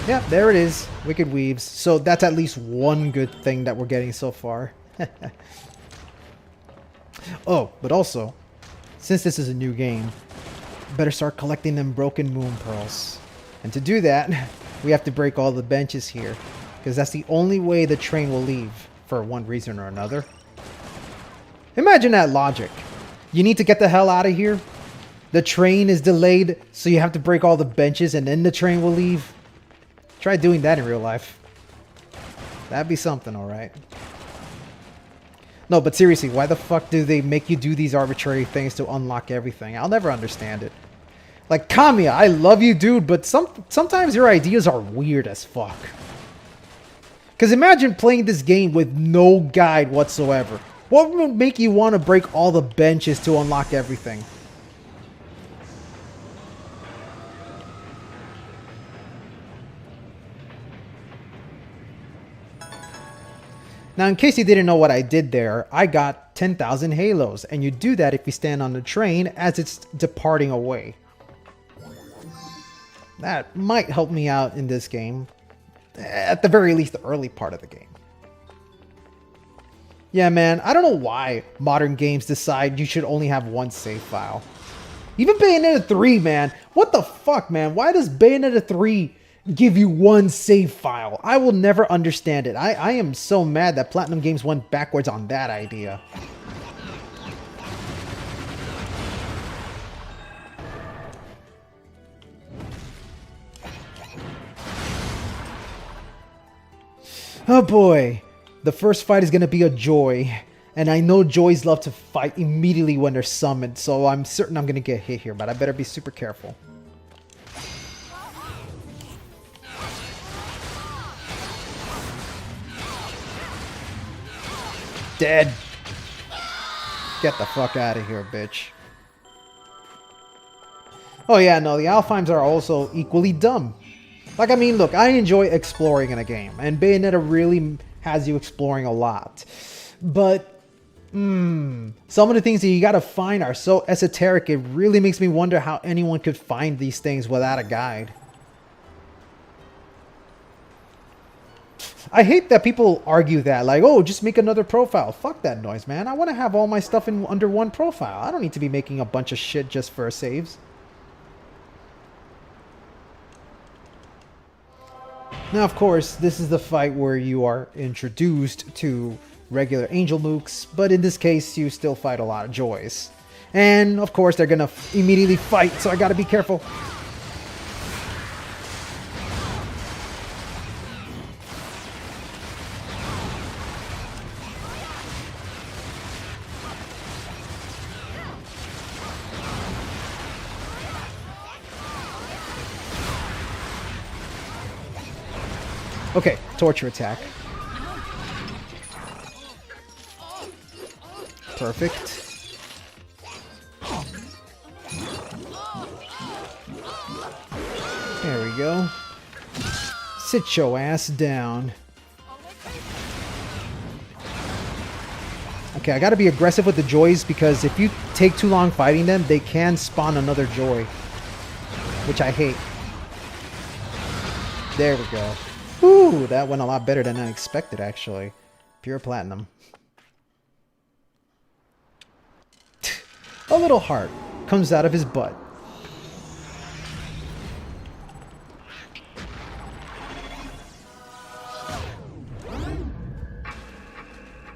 Yeah, there it is. Wicked Weaves. So that's at least one good thing that we're getting so far. Oh, but also, since this is a new game, better start collecting them Broken Moon Pearls. And to do that, we have to break all the benches here, because that's the only way the train will leave, for one reason or another. Imagine that logic. You need to get the hell out of here. The train is delayed, so you have to break all the benches and then the train will leave. Try doing that in real life. That'd be something, alright. No, but seriously, why the fuck do they make you do these arbitrary things to unlock everything? I'll never understand it. Like, Kamiya, I love you, dude, but sometimes your ideas are weird as fuck. Because imagine playing this game with no guide whatsoever. What would make you want to break all the benches to unlock everything? Now, in case you didn't know what I did there, I got 10,000 halos, and you do that if you stand on the train as it's departing away. That might help me out in this game. At the very least, the early part of the game. Yeah, man, I don't know why modern games decide you should only have one save file. Even Bayonetta 3, man. What the fuck, man? Why does Bayonetta 3 give you one save file? I will never understand it. I am so mad that Platinum Games went backwards on that idea. Oh boy, the first fight is going to be a Joy, and I know Joys love to fight immediately when they're summoned, so I'm certain I'm going to get hit here, but I better be super careful. Dead. Get the fuck out of here, bitch. Oh yeah, no, the Alpheims are also equally dumb. Like, I mean, look, I enjoy exploring in a game, and Bayonetta really has you exploring a lot. But, some of the things that you gotta find are so esoteric, it really makes me wonder how anyone could find these things without a guide. I hate that people argue that, like, oh, just make another profile. Fuck that noise, man. I want to have all my stuff in under one profile. I don't need to be making a bunch of shit just for saves. Now, of course, this is the fight where you are introduced to regular Angel Mooks, but in this case, you still fight a lot of Joys. And, of course, they're gonna immediately fight, so I gotta be careful. Okay, torture attack. Perfect. There we go. Sit your ass down. Okay, I gotta be aggressive with the joys because if you take too long fighting them, they can spawn another joy. Which I hate. There we go. Whew, that went a lot better than I expected, actually. Pure platinum. A little heart comes out of his butt.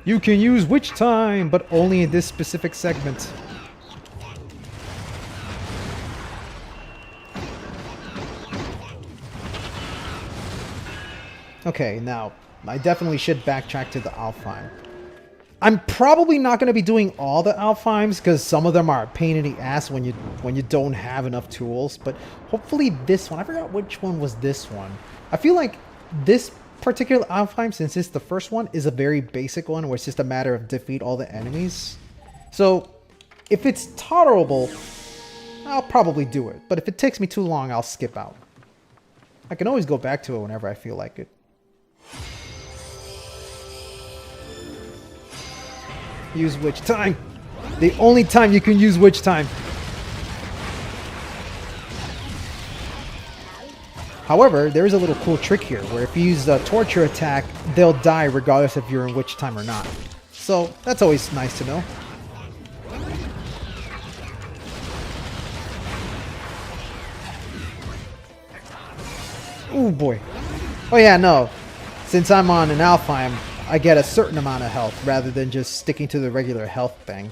You can use witch time, but only in this specific segment. Okay, now, I definitely should backtrack to the Alfheim. I'm probably not going to be doing all the Alfheims because some of them are a pain in the ass when you don't have enough tools, but hopefully this one, I forgot which one was this one. I feel like this particular Alfheim, since it's the first one, is a very basic one where it's just a matter of defeat all the enemies. So, if it's tolerable, I'll probably do it, but if it takes me too long, I'll skip out. I can always go back to it whenever I feel like it. Use witch time. The only time you can use witch time. However, there is a little cool trick here where if you use the torture attack, they'll die regardless if you're in witch time or not. So that's always nice to know. Oh boy. Oh yeah, no. Since I'm on an Alfheim, I get a certain amount of health rather than just sticking to the regular health thing.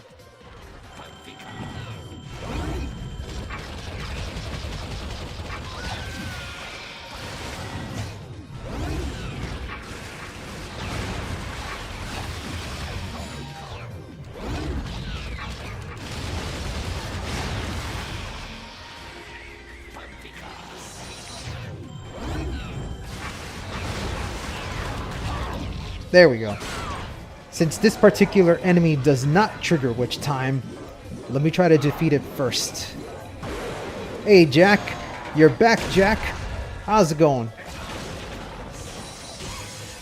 There we go. Since this particular enemy does not trigger witch time, let me try to defeat it first. Hey Jack, you're back, Jack. How's it going?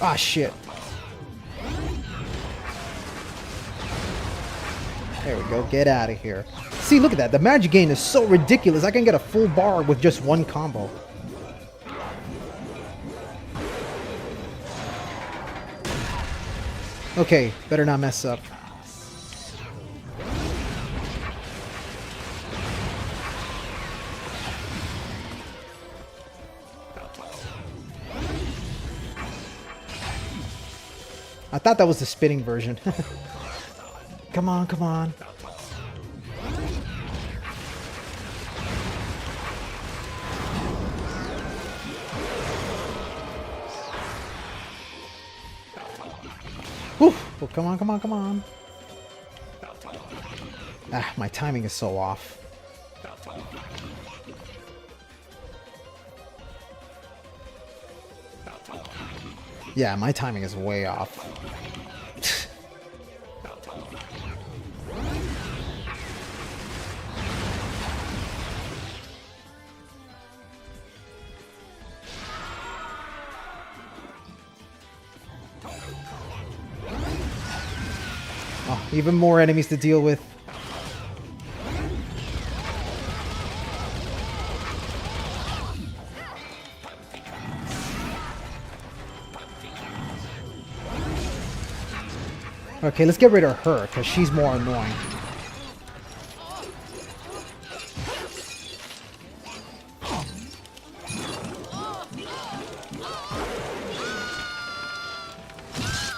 Ah shit. There we go, get out of here. See, look at that, the magic gain is so ridiculous, I can get a full bar with just one combo. Okay, better not mess up. I thought that was the spitting version. Come on, come on. Whew. Oh, come on, come on, come on. Ah, my timing is so off. Yeah, my timing is way off. Oh, even more enemies to deal with. Okay, let's get rid of her, because she's more annoying.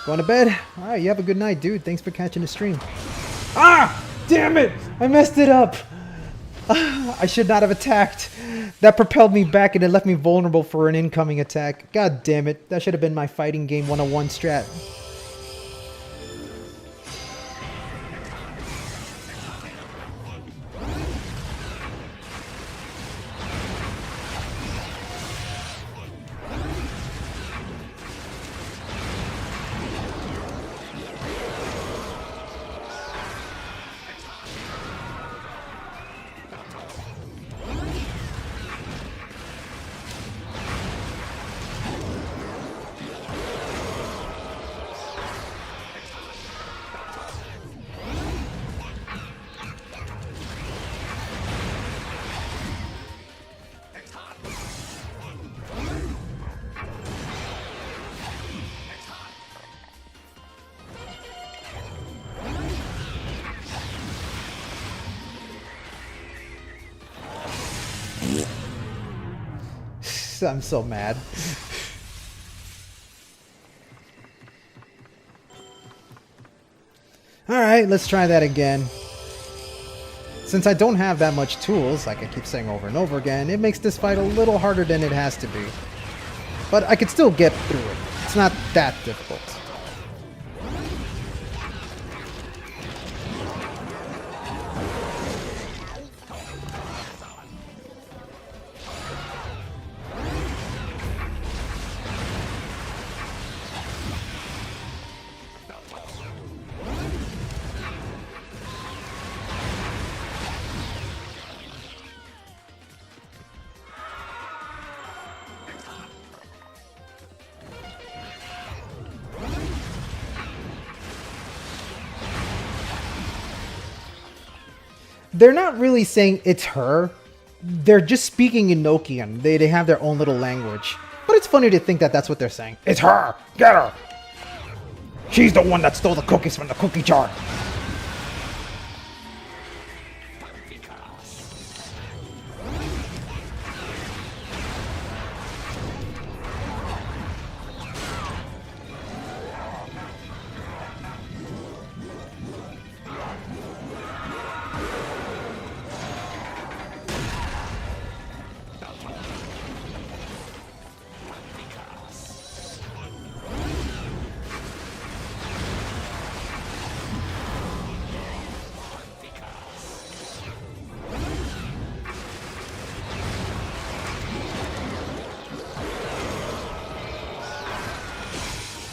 Going to bed? Alright, you have a good night, dude. Thanks for catching the stream. Ah! Damn it! I messed it up! I should not have attacked. That propelled me back and it left me vulnerable for an incoming attack. God damn it. That should have been my fighting game 101 strat. I'm so mad. Alright, let's try that again. Since I don't have that much tools, like I keep saying over and over again, it makes this fight a little harder than it has to be. But I could still get through it. It's not that difficult. They're not really saying it's her. They're just speaking in Nokian. They have their own little language. But it's funny to think that that's what they're saying. It's her! Get her! She's the one that stole the cookies from the cookie jar.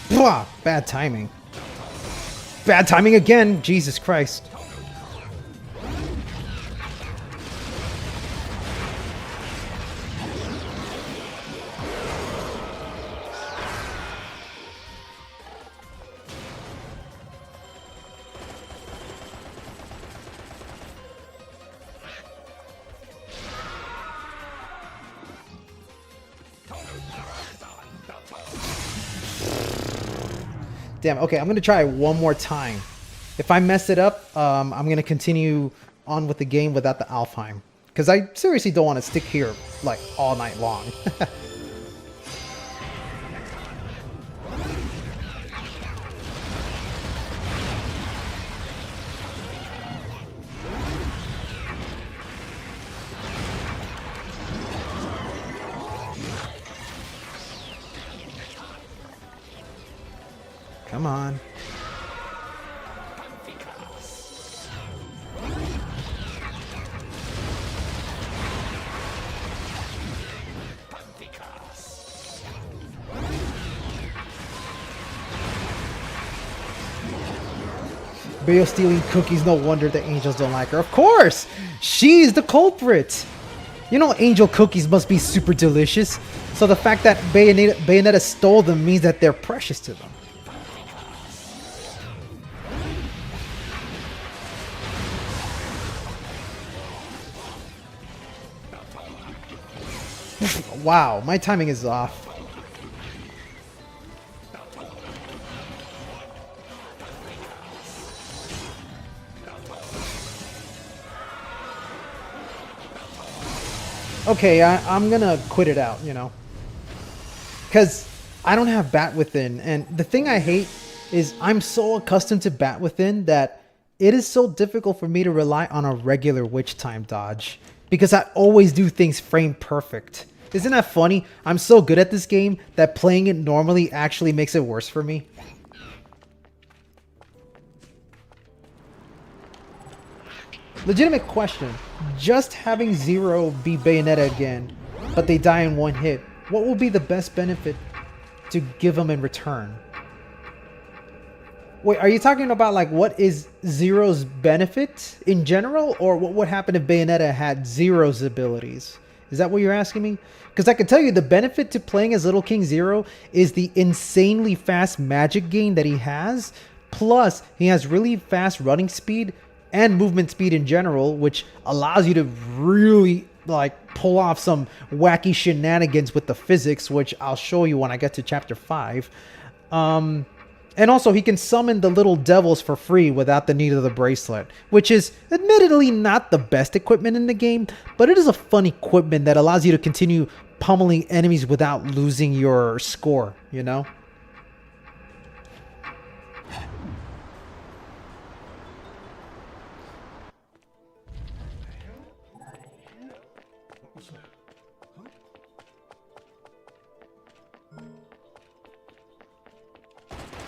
Blah, bad timing. Bad timing again. Jesus Christ. Damn, okay, I'm going to try one more time. If I mess it up, I'm going to continue on with the game without the Alfheim. Because I seriously don't want to stick here, like, all night long. Come on. Bayo stealing cookies, no wonder the angels don't like her. Of course! She's the culprit! You know angel cookies must be super delicious. So the fact that Bayonetta stole them means that they're precious to them. Wow, my timing is off. Okay, I'm gonna quit it out, you know. Because I don't have Bat Within, and the thing I hate is I'm so accustomed to Bat Within that it is so difficult for me to rely on a regular witch time dodge. Because I always do things frame perfect. Isn't that funny? I'm so good at this game that playing it normally actually makes it worse for me. Legitimate question. Just having Zero be Bayonetta again, but they die in one hit, what will be the best benefit to give them in return? Wait, are you talking about like what is Zero's benefit in general? Or what would happen if Bayonetta had Zero's abilities? Is that what you're asking me? Because I can tell you the benefit to playing as Little King Zero is the insanely fast magic gain that he has. Plus, he has really fast running speed and movement speed in general, which allows you to really like pull off some wacky shenanigans with the physics, which I'll show you when I get to chapter 5. And also he can summon the little devils for free without the need of the bracelet, which is admittedly not the best equipment in the game, but it is a fun equipment that allows you to continue pummeling enemies without losing your score, you know?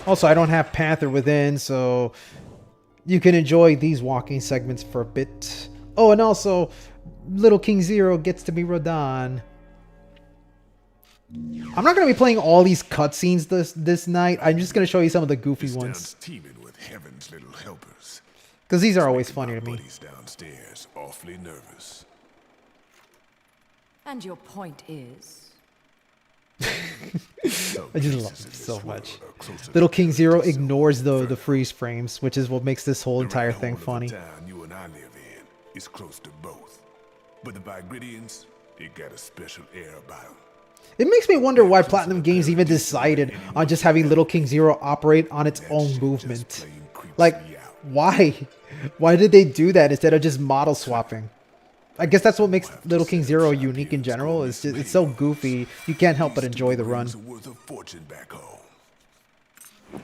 Also, I don't have Panther within, so you can enjoy these walking segments for a bit. Oh, and also, Little King Zero gets to be Rodan. I'm not going to be playing all these cutscenes this night. I'm just going to show you some of the goofy ones. Teeming with heaven's little helpers. Because these are always funny to me. Buddies downstairs, awfully nervous. And your point is? I just love it so much. Little King Zero ignores the freeze frames, which is what makes this whole entire thing funny. The town you and I live in is close to both. But the Vigridians, they got a special air about them. It makes me wonder why Platinum Games even decided on just having Little King Zero operate on its own movement. Like, why? Why did they do that instead of just model swapping? I guess that's what makes Little King Zero unique in general. It's so goofy, you can't help but enjoy the run. Worth a fortune back home.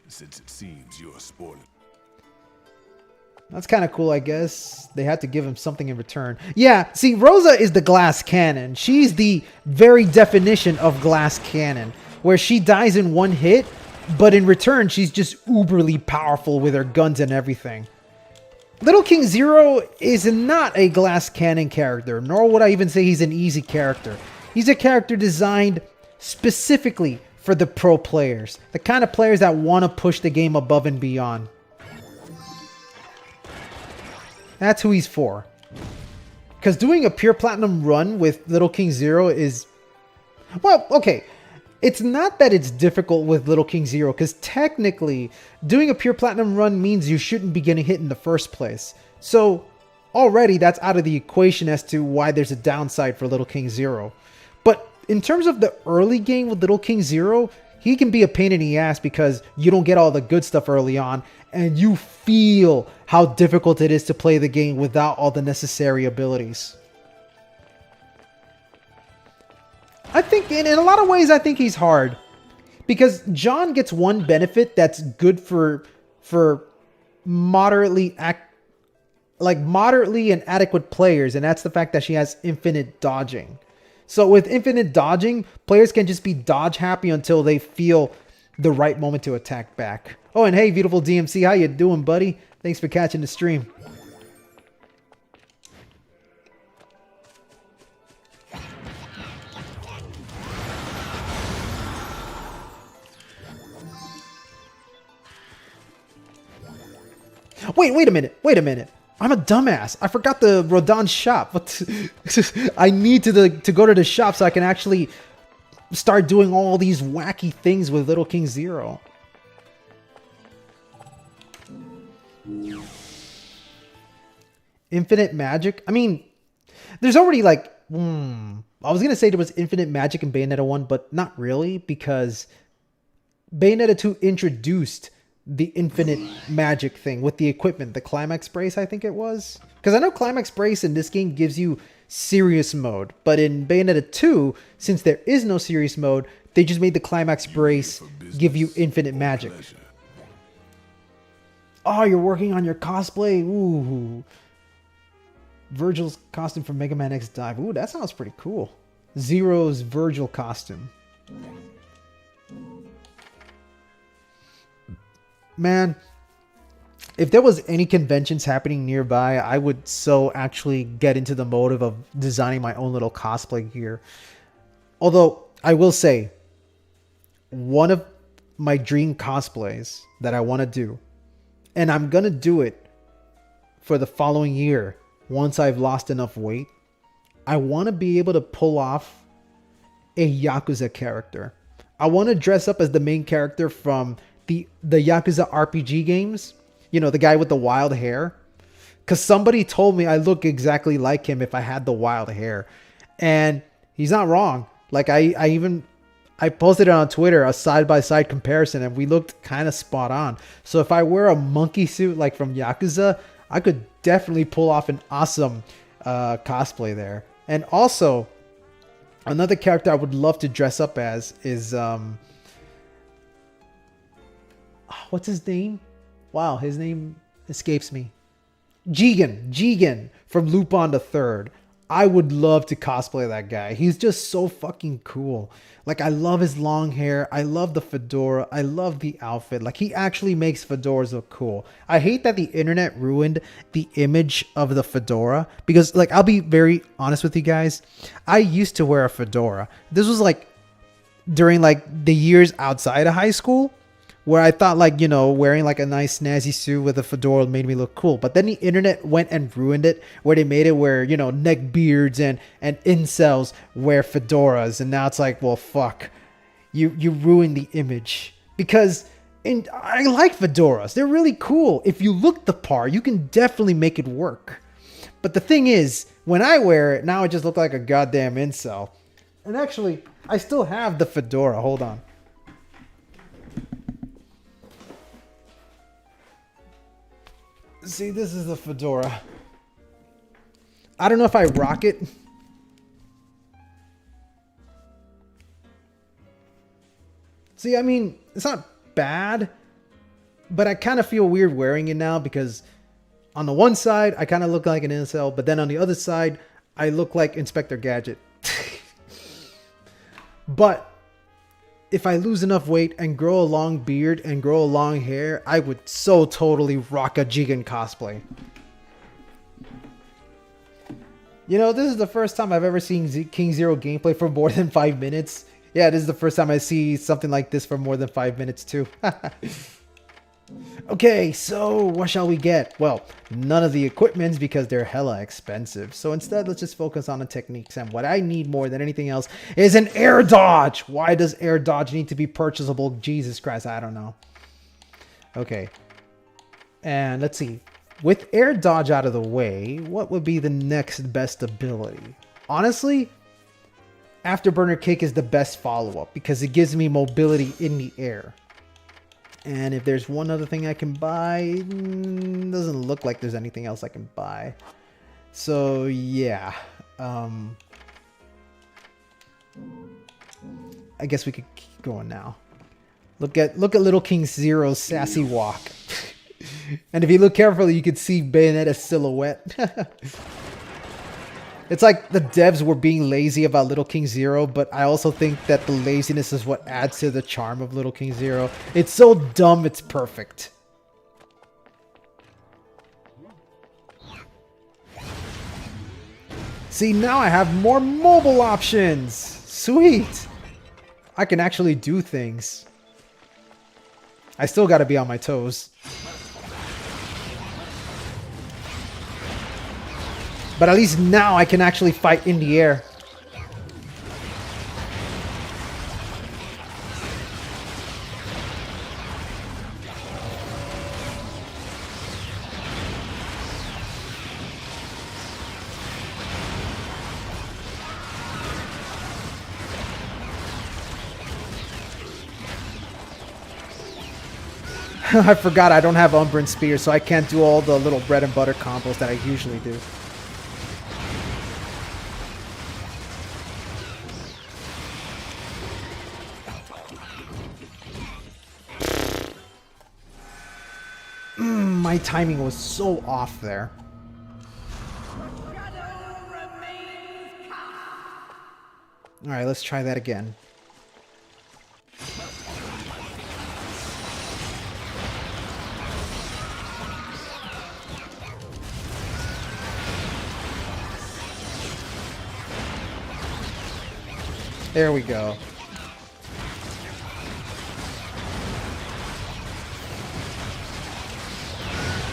Since it seems you're spoiling. That's kind of cool, I guess. They had to give him something in return. Yeah, see, Rosa is the glass cannon. She's the very definition of glass cannon, where she dies in one hit, but in return, she's just uberly powerful with her guns and everything. Little King Zero is not a glass cannon character, nor would I even say he's an easy character. He's a character designed specifically for the pro players, the kind of players that want to push the game above and beyond. That's who he's for. Because doing a pure platinum run with Little King Zero is... Well, okay. It's not that it's difficult with Little King Zero, because technically, doing a pure platinum run means you shouldn't be getting hit in the first place. So, already that's out of the equation as to why there's a downside for Little King Zero. But in terms of the early game with Little King Zero, he can be a pain in the ass because you don't get all the good stuff early on, and you feel how difficult it is to play the game without all the necessary abilities. I think in a lot of ways, I think he's hard. Because John gets one benefit that's good for moderately and adequate players, and that's the fact that she has infinite dodging. So with infinite dodging, players can just be dodge happy until they feel the right moment to attack back. Oh, and hey, beautiful DMC, how you doing, buddy? Thanks for catching the stream. Wait a minute. I'm a dumbass. I forgot the Rodan shop. But I need to go to the shop so I can actually start doing all these wacky things with Little King Zero. Infinite magic? I mean, there's already like... I was going to say there was infinite magic in Bayonetta 1, but not really, because Bayonetta 2 introduced the infinite magic thing with the equipment, the Climax Brace, I think it was. Because I know Climax Brace in this game gives you serious mode, but in Bayonetta 2, since there is no serious mode, they just made the Climax Brace give you infinite magic. Oh, you're working on your cosplay? Ooh. Virgil's costume from Mega Man X Dive. Ooh, that sounds pretty cool. Zero's Virgil costume. Man, if there was any conventions happening nearby, I would so actually get into the motive of designing my own little cosplay gear. Although, I will say, one of my dream cosplays that I want to do, and I'm going to do it for the following year once I've lost enough weight, I want to be able to pull off a Yakuza character. I want to dress up as the main character from the Yakuza RPG games. You know, the guy with the wild hair. Because somebody told me I look exactly like him if I had the wild hair. And he's not wrong. Like, I posted it on Twitter, a side-by-side comparison, and we looked kind of spot on. So if I wear a monkey suit like from Yakuza, I could definitely pull off an awesome cosplay there. And also, Another character I would love to dress up as is what's his name? Wow, his name escapes me. Jigen from Lupin the Third. I would love to cosplay that guy. He's just so fucking cool. Like, I love his long hair. I love the fedora. I love the outfit. Like, he actually makes fedoras look cool. I hate that the internet ruined the image of the fedora because, like, I'll be very honest with you guys. I used to wear a fedora. This was like during like the years outside of high school, where I thought, like, you know, wearing like a nice snazzy suit with a fedora made me look cool. But then the internet went and ruined it, where they made it where, you know, neckbeards and incels wear fedoras. And now it's like, well, fuck. You ruined the image. Because I like fedoras. They're really cool. If you look the part, you can definitely make it work. But the thing is, when I wear it, now I just look like a goddamn incel. And actually, I still have the fedora. Hold on. See, this is the fedora. I don't know if I rock it. See, I mean, it's not bad, but I kind of feel weird wearing it now because on the one side, I kind of look like an incel, but then on the other side, I look like Inspector Gadget. But if I lose enough weight and grow a long beard and grow a long hair, I would so totally rock a Jigen cosplay. You know, this is the first time I've ever seen King Zero gameplay for more than 5 minutes. Yeah, this is the first time I see something like this for more than 5 minutes too. Okay, so what shall we get? Well, none of the equipments because they're hella expensive. So instead, let's just focus on the techniques. And what I need more than anything else is an air dodge. Why does air dodge need to be purchasable? Jesus Christ, I don't know. Okay. And let's see. With air dodge out of the way, what would be the next best ability? Honestly, Afterburner Kick is the best follow-up because it gives me mobility in the air. And if there's one other thing I can buy, doesn't look like there's anything else I can buy. So yeah, I guess we could keep going now. Look at Little King Zero's sassy walk. And if you look carefully, you can see Bayonetta's silhouette. It's like the devs were being lazy about Little King Zero, but I also think that the laziness is what adds to the charm of Little King Zero. It's so dumb, it's perfect. See, now I have more mobile options. Sweet. I can actually do things. I still gotta be on my toes. But at least now I can actually fight in the air. I forgot I don't have Umbran Spear, so I can't do all the little bread and butter combos that I usually do. My timing was so off there. Alright, let's try that again. There we go.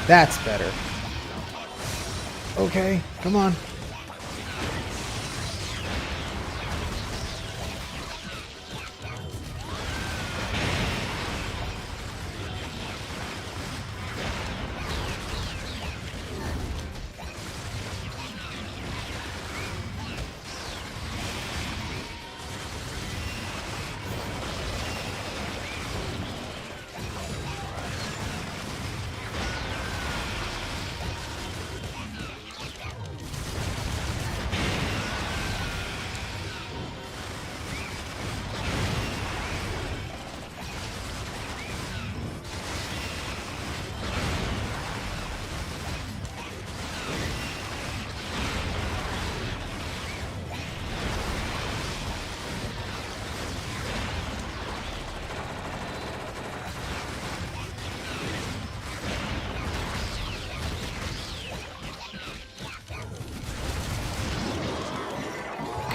That's better. Okay, come on.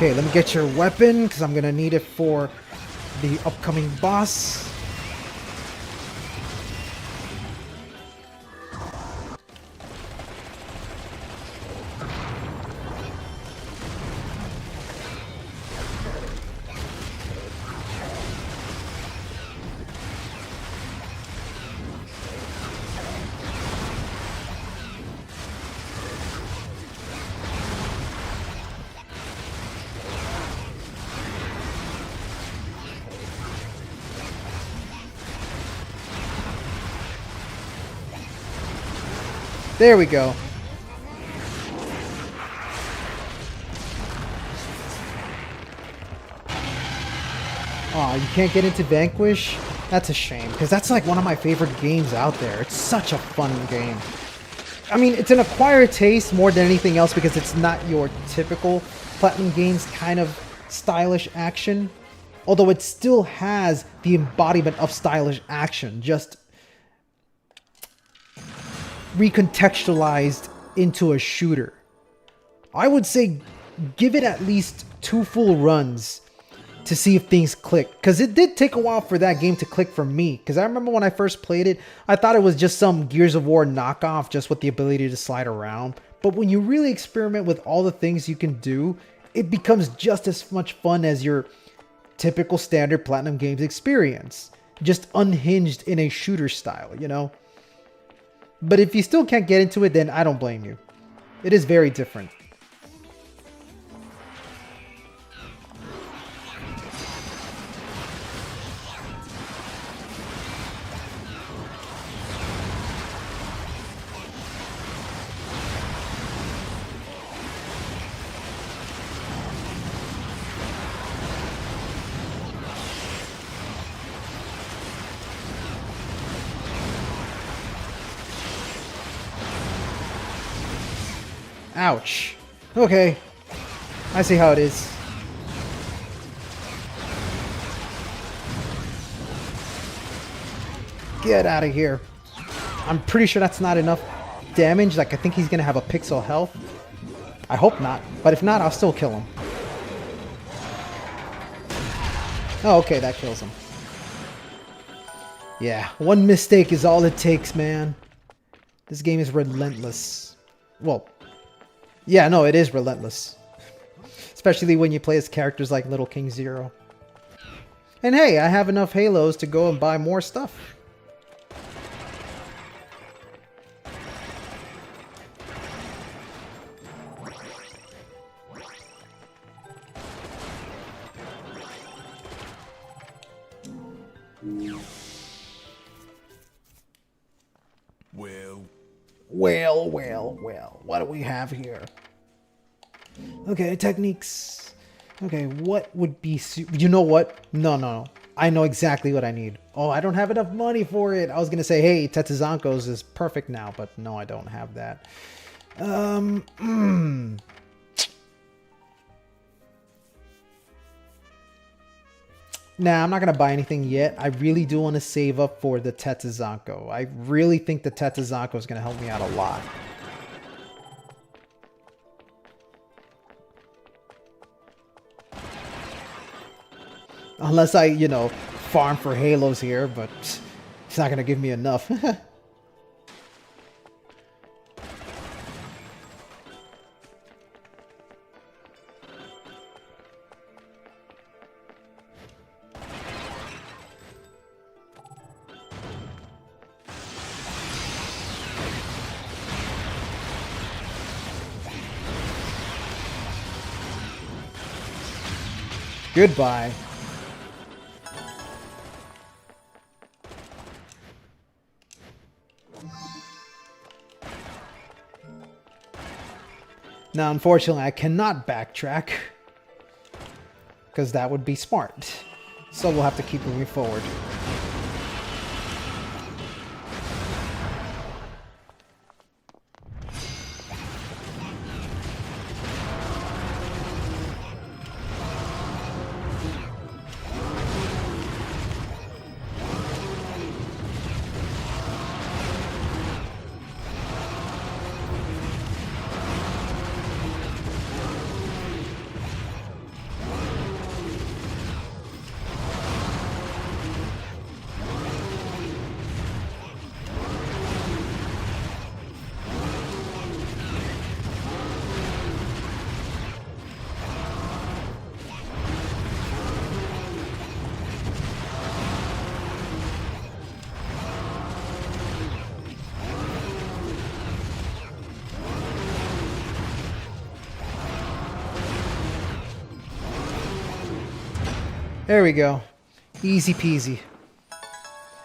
Okay, let me get your weapon, because I'm going to need it for the upcoming boss. There we go. Aw, you can't get into Vanquish? That's a shame, because that's like one of my favorite games out there. It's such a fun game. I mean, it's an acquired taste more than anything else because it's not your typical Platinum Games kind of stylish action. Although it still has the embodiment of stylish action, just recontextualized into a shooter. I would say give it at least 2 full runs to see if things click, because it did take a while for that game to click for me, because I remember when I first played it, I thought it was just some Gears of War knockoff just with the ability to slide around. But when you really experiment with all the things you can do, it becomes just as much fun as your typical standard Platinum Games experience, just unhinged in a shooter style, you know? But if you still can't get into it, then I don't blame you. It is very different. Ouch. Okay. I see how it is. Get out of here. I'm pretty sure that's not enough damage. Like, I think he's gonna have a pixel health. I hope not. But if not, I'll still kill him. Oh, okay. That kills him. Yeah. One mistake is all it takes, man. This game is relentless. Well... yeah, no, it is relentless. Especially when you play as characters like Little King Zero. And hey, I have enough Halos to go and buy more stuff. Well, what do we have here? Okay, techniques. Okay, what would be... you know what? No. I know exactly what I need. Oh, I don't have enough money for it. I was going to say, hey, Tetsuzankos is perfect now, but no, I don't have that. Nah, I'm not going to buy anything yet. I really do want to save up for the Tetsuzankos. I really think the Tetsuzankos is going to help me out a lot. Unless I, you know, farm for Halos here, but it's not going to give me enough. Goodbye. Now, unfortunately, I cannot backtrack, because that would be smart. So we'll have to keep moving forward. There we go. Easy peasy.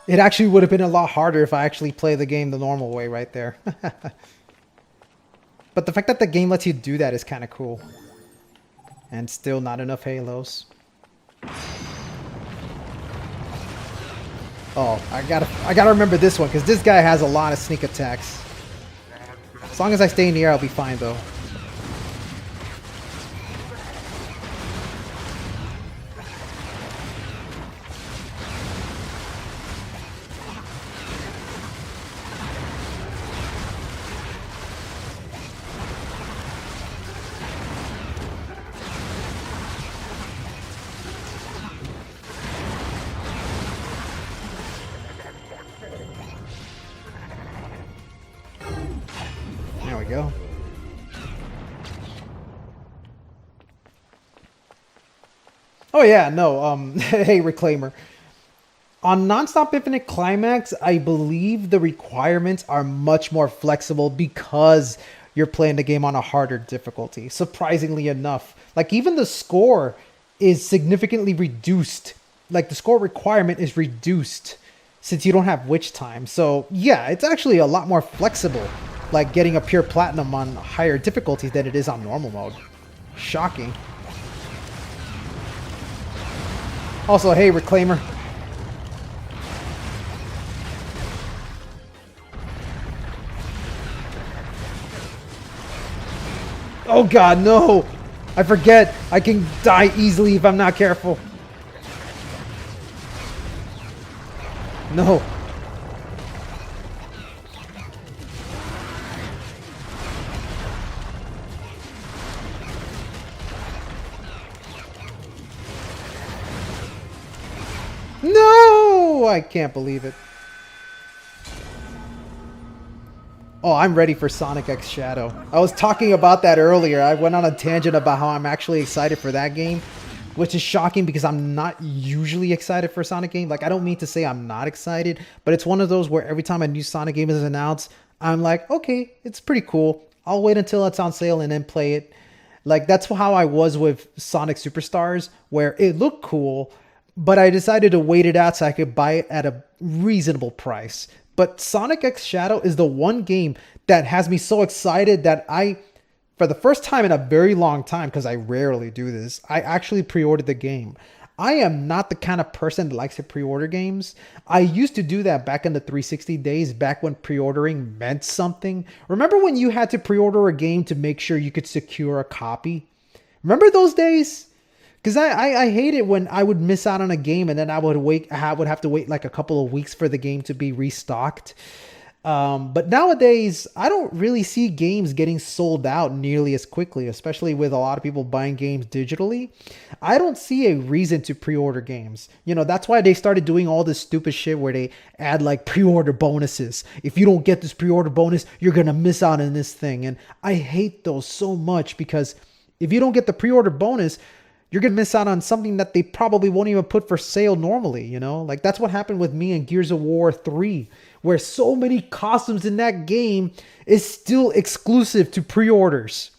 It actually would have been a lot harder if I actually play the game the normal way right there. But the fact that the game lets you do that is kind of cool. And still not enough halos. Oh, I gotta remember this one, because this guy has a lot of sneak attacks. As long as I stay in the air, I'll be fine though. There we go. Oh yeah, no, hey Reclaimer. On Nonstop Infinite Climax, I believe the requirements are much more flexible because you're playing the game on a harder difficulty. Surprisingly enough. Like even the score is significantly reduced. Like the score requirement is reduced since you don't have witch time. So yeah, it's actually a lot more flexible. Like getting a pure platinum on higher difficulties than it is on normal mode. Shocking. Also, hey Reclaimer. Oh god, no! I forget, I can die easily if I'm not careful. No. No! I can't believe it. Oh, I'm ready for Sonic X Shadow. I was talking about that earlier. I went on a tangent about how I'm actually excited for that game, which is shocking because I'm not usually excited for a Sonic game. Like, I don't mean to say I'm not excited, but it's one of those where every time a new Sonic game is announced, I'm like, okay, it's pretty cool. I'll wait until it's on sale and then play it. Like, that's how I was with Sonic Superstars, where it looked cool, but I decided to wait it out so I could buy it at a reasonable price. But Sonic X Shadow is the one game that has me so excited that I, for the first time in a very long time, because I rarely do this, I actually pre-ordered the game. I am not the kind of person that likes to pre-order games. I used to do that back in the 360 days, back when pre-ordering meant something. Remember when you had to pre-order a game to make sure you could secure a copy? Remember those days? Because I hate it when I would miss out on a game and then I would have to wait like a couple of weeks for the game to be restocked. But nowadays, I don't really see games getting sold out nearly as quickly, especially with a lot of people buying games digitally. I don't see a reason to pre-order games. You know, that's why they started doing all this stupid shit where they add like pre-order bonuses. If you don't get this pre-order bonus, you're going to miss out on this thing. And I hate those so much because if you don't get the pre-order bonus, you're going to miss out on something that they probably won't even put for sale normally, you know? Like, that's what happened with me in Gears of War 3, where so many costumes in that game is still exclusive to pre-orders.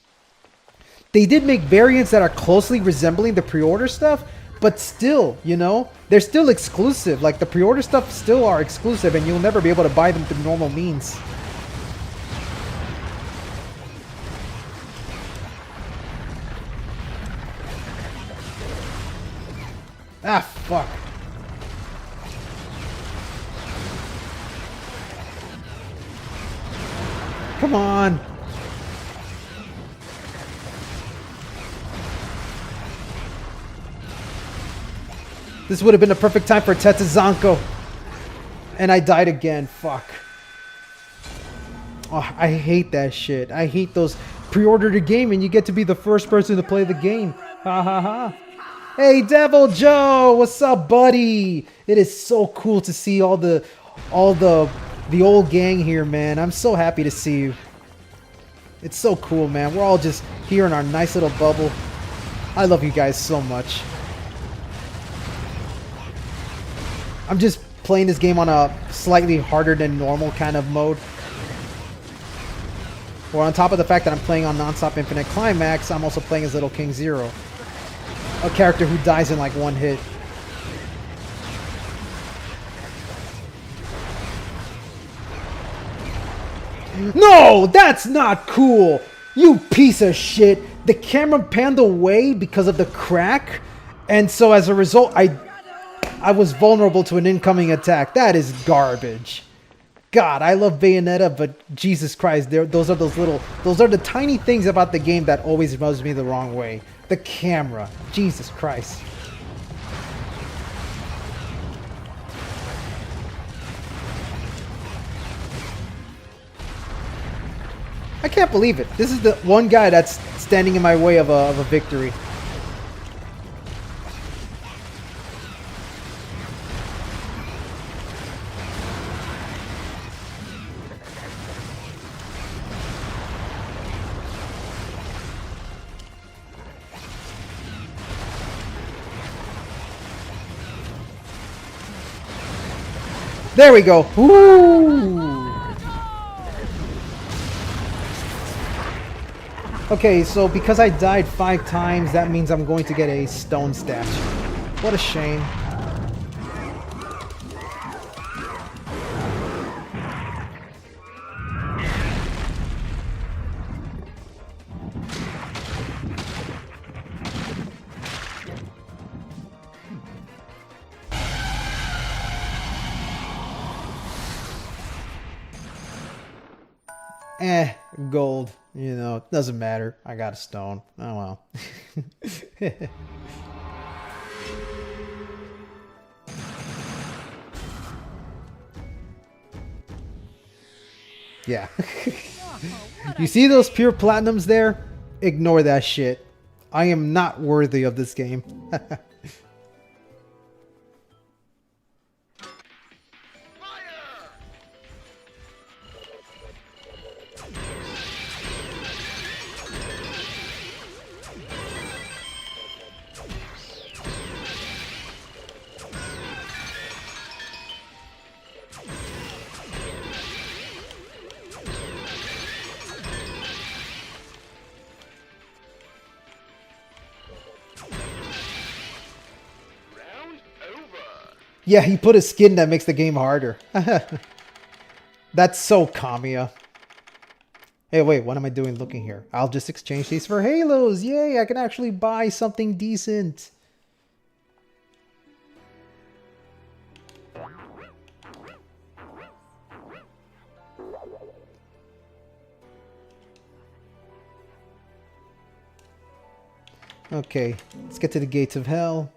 They did make variants that are closely resembling the pre-order stuff, but still, you know, they're still exclusive. Like, the pre-order stuff still are exclusive, and you'll never be able to buy them through normal means. Ah, fuck. Come on. This would have been the perfect time for Tetezanko. And I died again. Fuck. Oh, I hate that shit. I hate those pre-order the game and you get to be the first person to play the game. Ha ha ha. Hey, Devil Joe, what's up, buddy? It is so cool to see all the old gang here, man. I'm so happy to see you. It's so cool, man. We're all just here in our nice little bubble. I love you guys so much. I'm just playing this game on a slightly harder than normal kind of mode. Or on top of the fact that I'm playing on Nonstop Infinite Climax, I'm also playing as Little King Zero. A character who dies in like one hit. No, that's not cool. You piece of shit. The camera panned away because of the crack. And so as a result, I was vulnerable to an incoming attack. That is garbage. God, I love Bayonetta, but Jesus Christ, those are the tiny things about the game that always rubs me the wrong way. The camera. Jesus Christ. I can't believe it. This is the one guy that's standing in my way of a victory. There we go. Woo! Okay, so because I died 5 times, that means I'm going to get a stone statue. What a shame. Gold. You know, doesn't matter. I got a stone. Oh well. Yeah. You see those pure platinums there? Ignore that shit. I am not worthy of this game. Yeah, he put a skin that makes the game harder. That's so Kamiya. Hey, wait, what am I doing looking here? I'll just exchange these for Halos. Yay, I can actually buy something decent. Okay, let's get to the gates of hell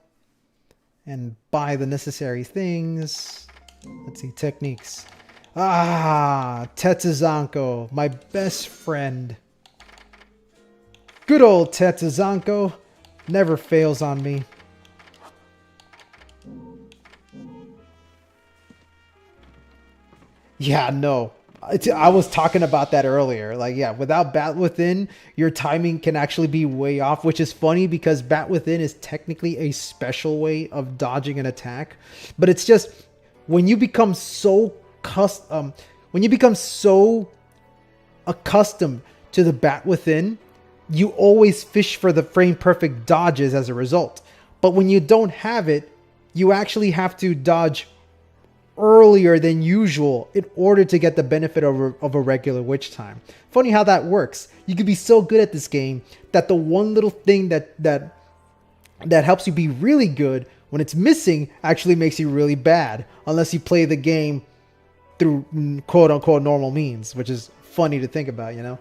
and buy the necessary things. Let's see, techniques. Ah, Tetsuzanko, my best friend. Good old Tetsuzanko, never fails on me. Yeah, no. I was talking about that earlier. Like, yeah, without Bat Within, your timing can actually be way off, which is funny because Bat Within is technically a special way of dodging an attack. But it's just when you become so accustomed to the Bat Within, you always fish for the frame perfect dodges as a result. But when you don't have it, you actually have to dodge earlier than usual in order to get the benefit of a regular witch time. Funny how that works. You could be so good at this game that the one little thing that helps you be really good, when it's missing, actually makes you really bad, unless you play the game through quote unquote normal means, which is funny to think about, you know?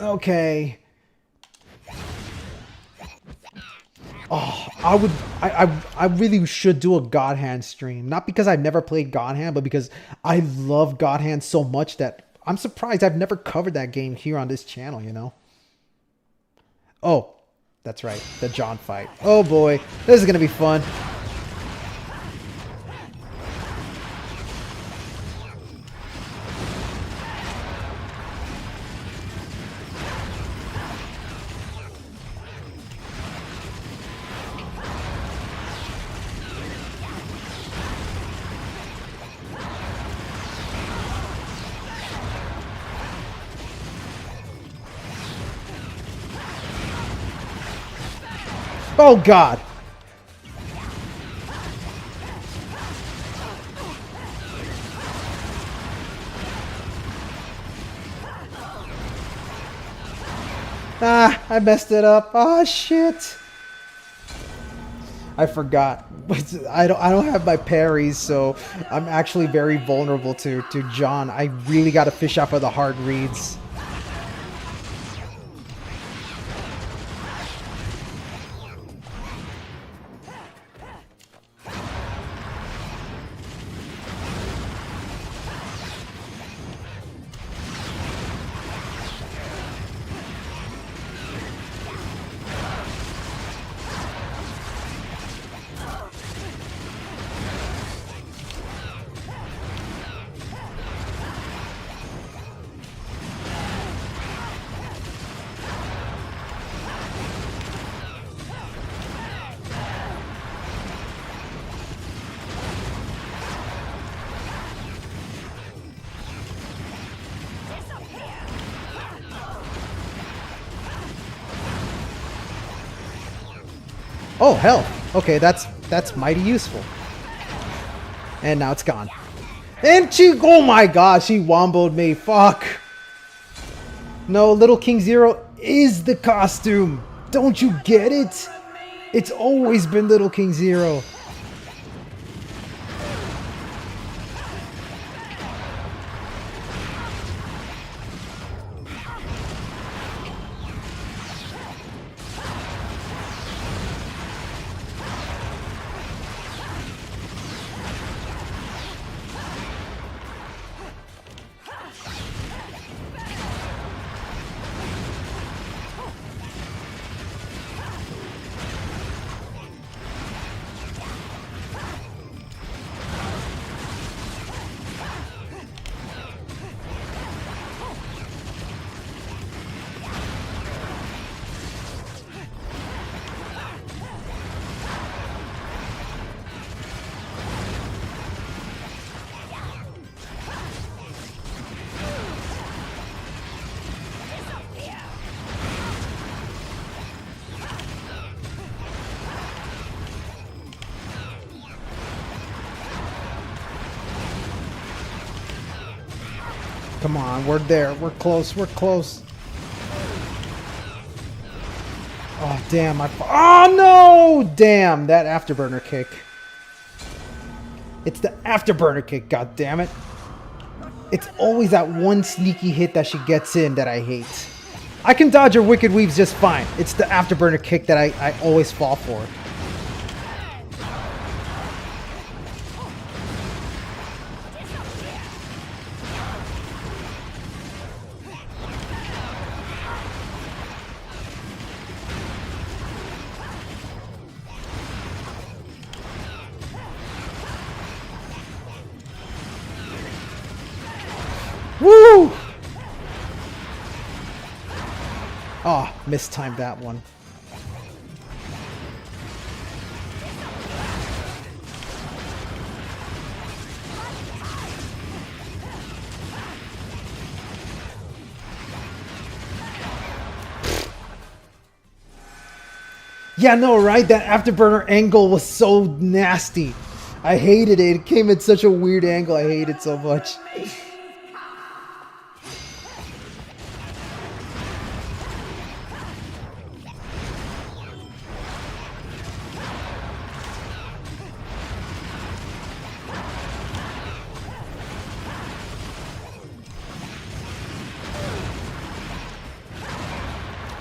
Okay. Oh, I really should do a God Hand stream. Not because I've never played God Hand, but because I love God Hand so much that I'm surprised I've never covered that game here on this channel, you know? Oh, that's right. The John fight. Oh boy, this is going to be fun. Oh god. Ah, I messed it up. Oh shit. I forgot. I don't have my parries, so I'm actually very vulnerable to John. I really got to fish out for the hard reads. Oh, hell. Okay, that's mighty useful. And now it's gone. And she... Oh my god, she womboed me. Fuck. No, Little King Zero is the costume. Don't you get it? It's always been Little King Zero. Come on, we're there. We're close. We're close. Oh, damn. Oh, no! Damn, that afterburner kick. It's the afterburner kick, god damn it. It's always that one sneaky hit that she gets in that I hate. I can dodge her Wicked Weaves just fine. It's the afterburner kick that I always fall for. Woo! Oh, mistimed that one. Yeah, no, right? That afterburner angle was so nasty. I hated it. It came at such a weird angle. I hate it so much.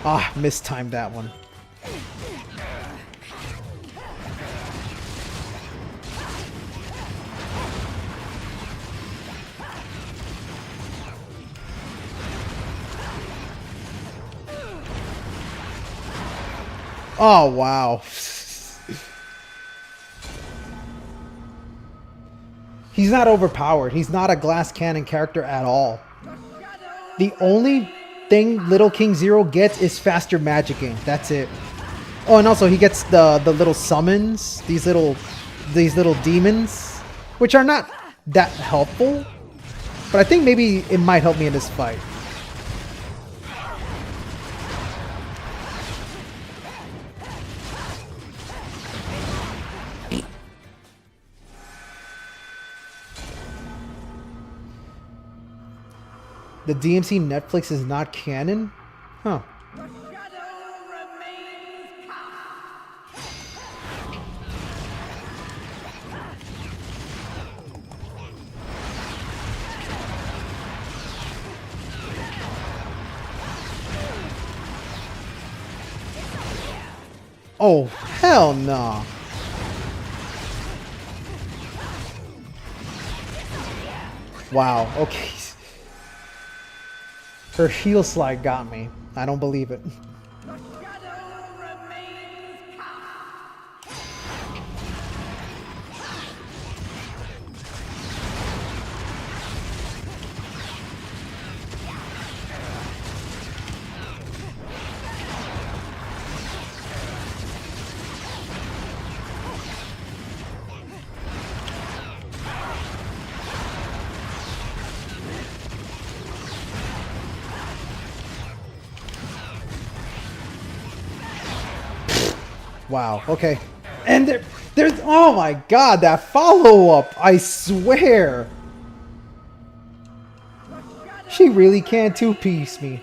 Ah, mistimed that one. Oh, wow. He's not overpowered. He's not a glass cannon character at all. The only thing Little King Zero gets is faster magicking. That's it. Oh, and also he gets the little summons, these little demons, which are not that helpful, but I think maybe it might help me in this fight. The DMC Netflix is not canon? Huh. Oh, hell no. Wow, okay. Her heel slide got me. I don't believe it. Wow, okay. And there's, oh my god, that follow-up, I swear. She really can two-piece me.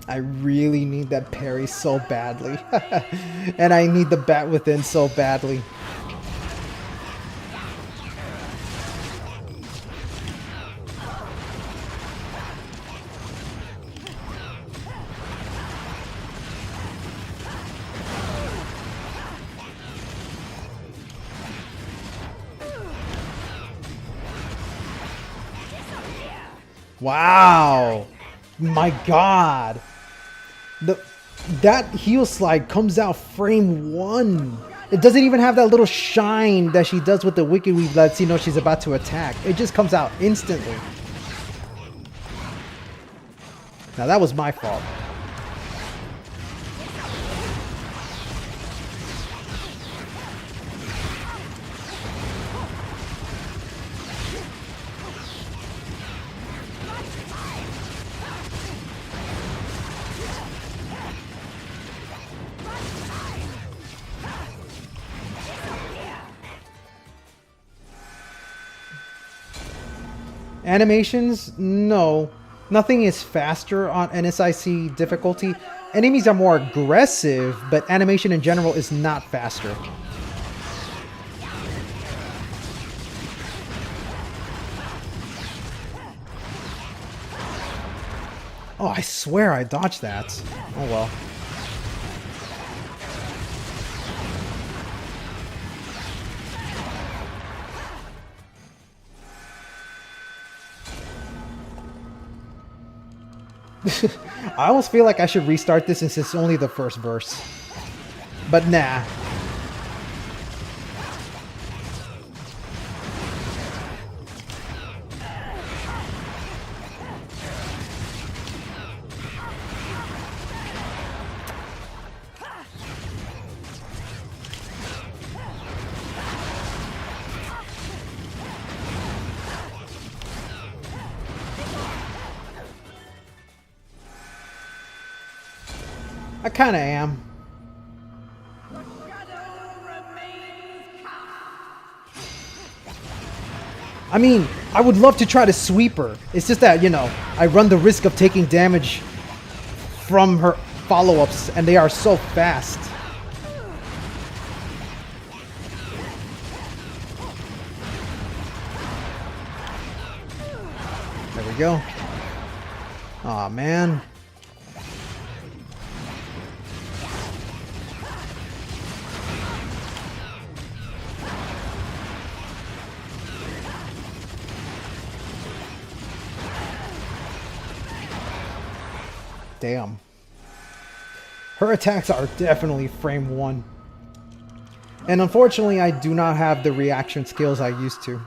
I really need that parry so badly. And I need the bat within so badly. Wow. My god. That heel slide comes out frame 1. It doesn't even have that little shine that she does with the Wicked Weave lets you know she's about to attack. It just comes out instantly. Now that was my fault. Animations? No. Nothing is faster on NSIC difficulty. Enemies are more aggressive, but animation in general is not faster. Oh, I swear I dodged that. Oh well. I almost feel like I should restart this since it's only the first verse. But nah. I kinda am. I mean, I would love to try to sweep her. It's just that, you know, I run the risk of taking damage from her follow-ups, and they are so fast. There we go. Aw, man. Damn. Her attacks are definitely frame 1. And unfortunately, I do not have the reaction skills I used to.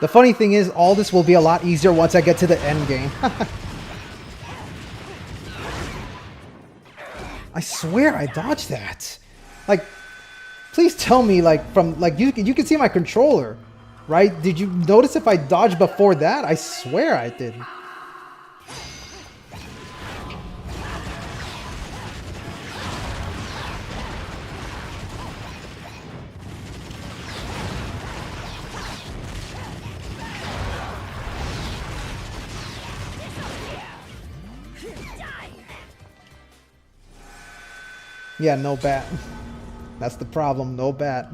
The funny thing is, all this will be a lot easier once I get to the end game. I swear I dodged that. Like, please tell me, like, from, like, you can see my controller, right? Did you notice if I dodged before that? I swear I did. Yeah, no bat. That's the problem, no bat.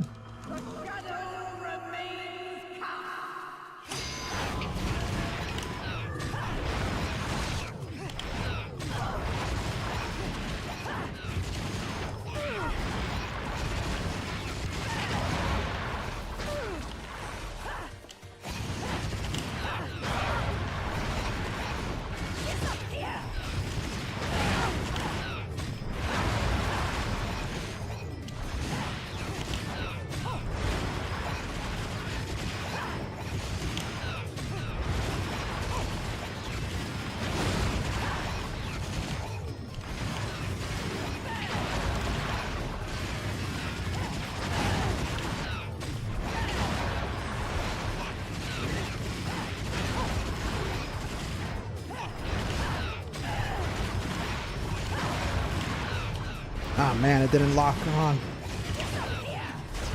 Ah, man, it didn't lock on.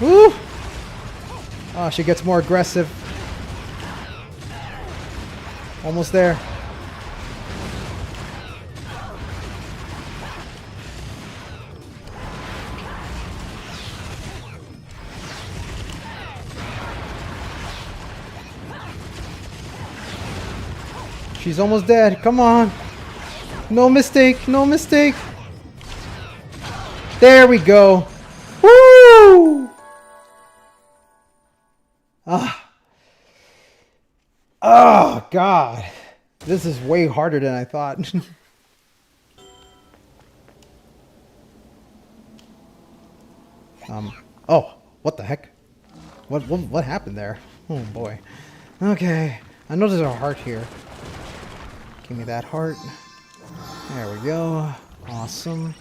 Woo! Oh, she gets more aggressive. Almost there. She's almost dead. Come on. No mistake. No mistake. There we go. Woo! Ah. Oh, God. This is way harder than I thought. Oh, what the heck? What happened there? Oh, boy. Okay. I know there's a heart here. Give me that heart. There we go. Awesome.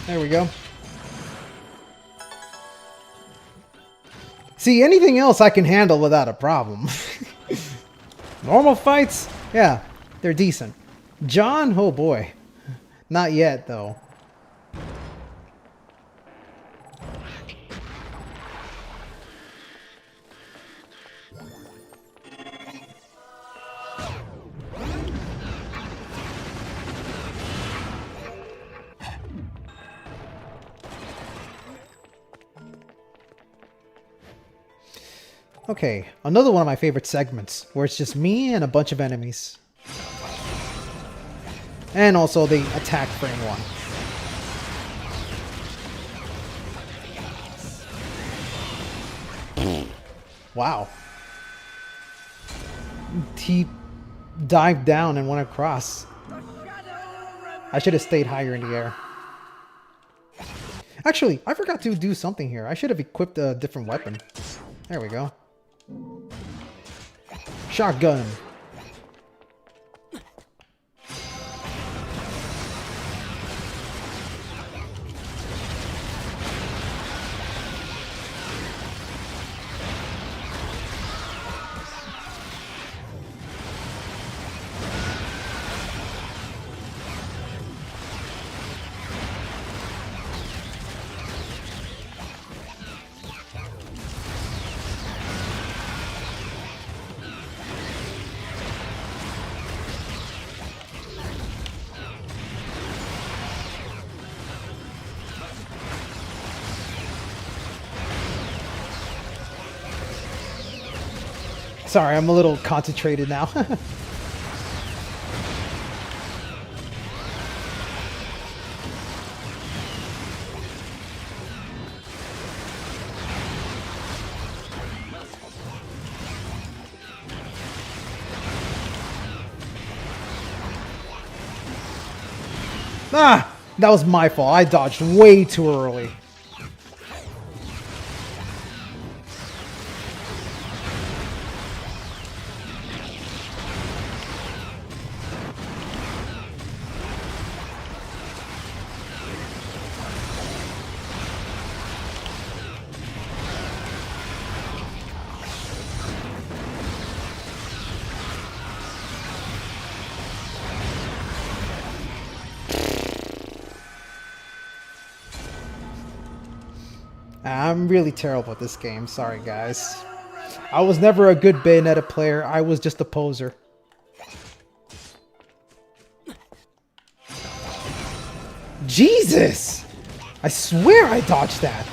There we go. See, anything else I can handle without a problem. Normal fights, yeah, they're decent. John, oh boy. Not yet, though. Okay, another one of my favorite segments, where it's just me and a bunch of enemies. And also the attack frame one. Wow. He dived down and went across. I should have stayed higher in the air. Actually, I forgot to do something here. I should have equipped a different weapon. There we go. Shotgun. Sorry, I'm a little concentrated now. Ah! That was my fault. I dodged way too early. I'm really terrible at this game. Sorry, guys. I was never a good Bayonetta player. I was just a poser. Jesus! I swear I dodged that.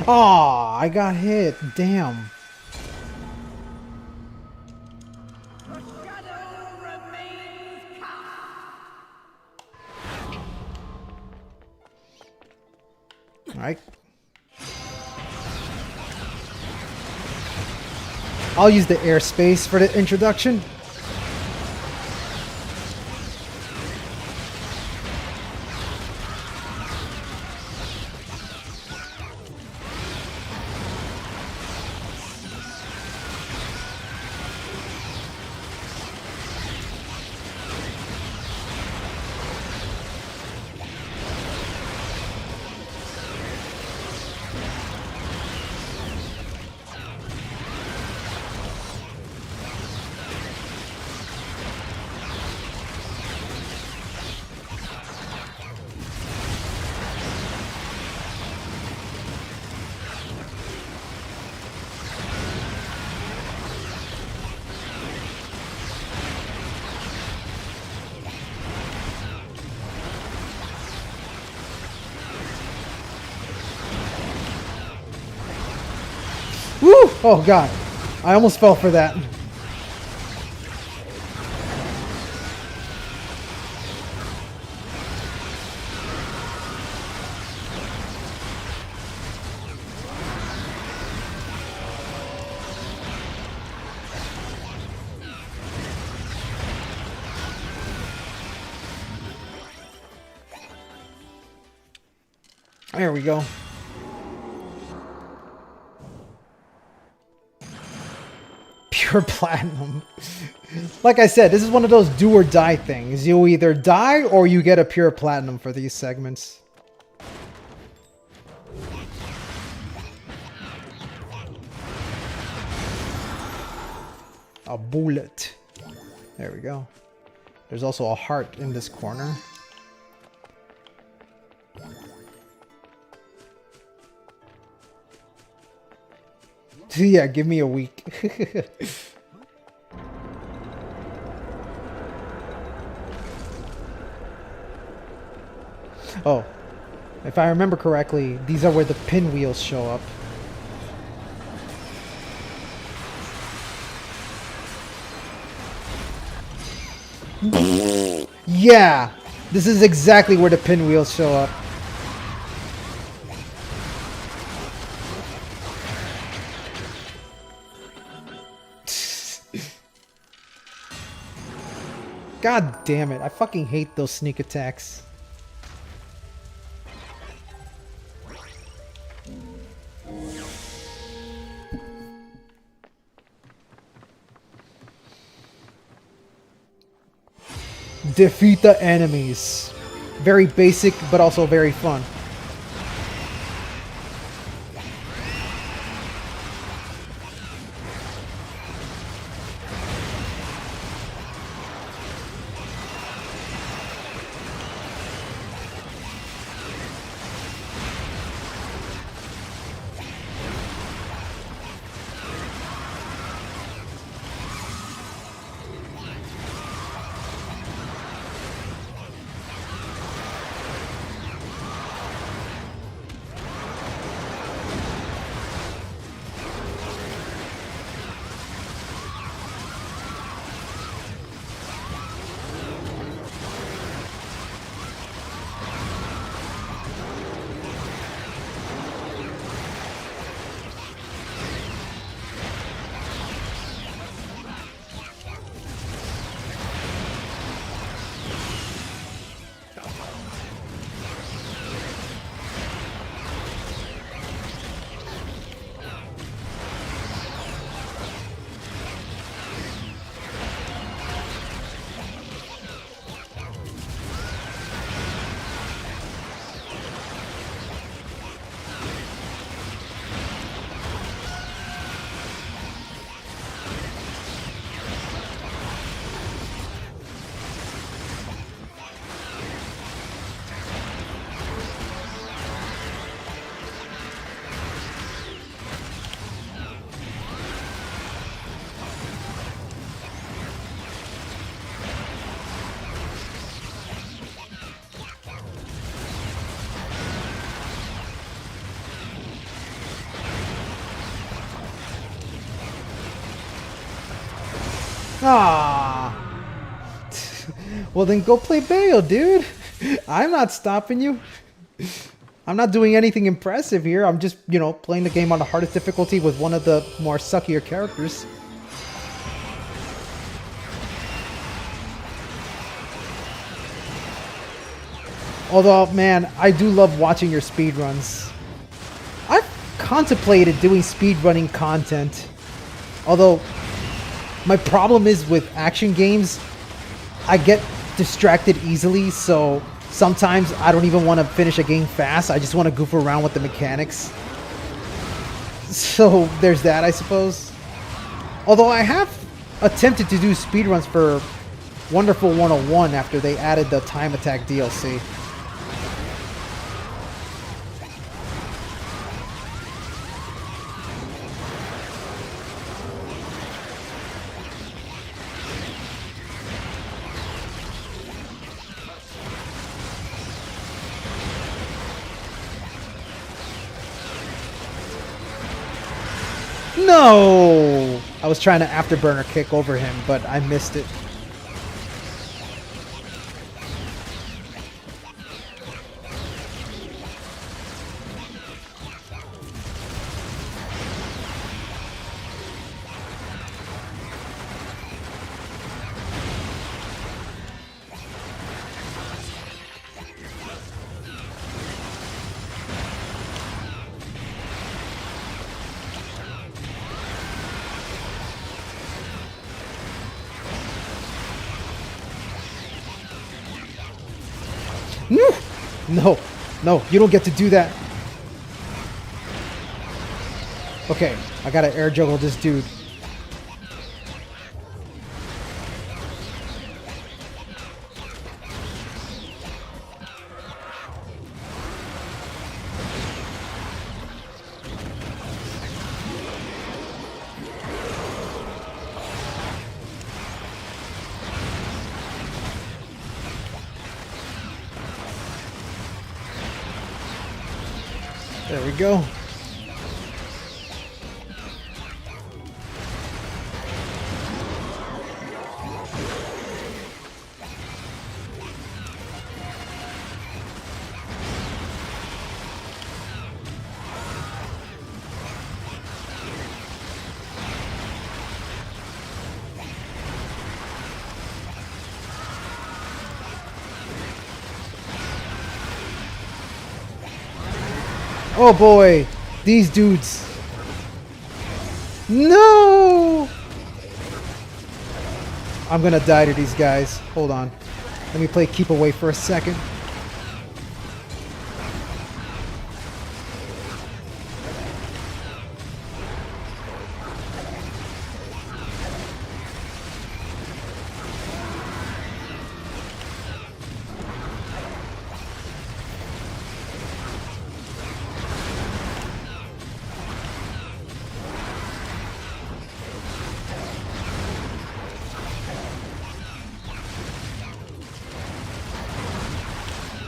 Aw, I got hit. Damn. Alright. I'll use the airspace for the introduction. Woo! Oh god. I almost fell for that. There we go. Pure platinum. Like I said, this is one of those do or die things. You either die or you get a pure platinum for these segments. A bullet. There we go. There's also a heart in this corner. Yeah, give me a week. Oh, if I remember correctly, these are where the pinwheels show up. Yeah, this is exactly where the pinwheels show up. God damn it, I fucking hate those sneak attacks. Defeat the enemies. Very basic, but also very fun. Ah. Well, then go play Bayo, dude. I'm not stopping you. I'm not doing anything impressive here. I'm just, you know, playing the game on the hardest difficulty with one of the more suckier characters. Although, man, I do love watching your speedruns. I've contemplated doing speedrunning content. Although, my problem is with action games, I get distracted easily, so sometimes I don't even want to finish a game fast. I just want to goof around with the mechanics. So there's that, I suppose. Although I have attempted to do speedruns for Wonderful 101 after they added the Time Attack DLC. No! I was trying to afterburner kick over him, but I missed it. No, no, you don't get to do that. Okay, I gotta air juggle this dude. There we go. Oh boy, these dudes. No! I'm gonna die to these guys. Hold on. Let me play keep away for a second.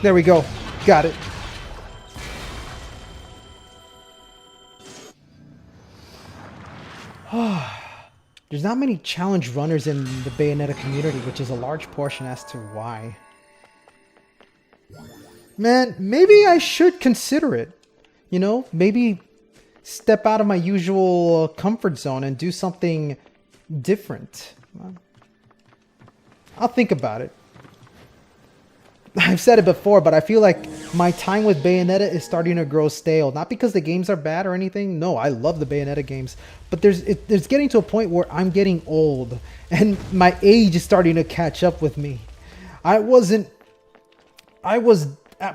There we go. Got it. There's not many challenge runners in the Bayonetta community, which is a large portion as to why. Man, maybe I should consider it. You know, maybe step out of my usual comfort zone and do something different. I'll think about it. I've said it before, but I feel like my time with Bayonetta is starting to grow stale. Not because the games are bad or anything. No, I love the Bayonetta games. But there's getting to a point where I'm getting old. And my age is starting to catch up with me. I was at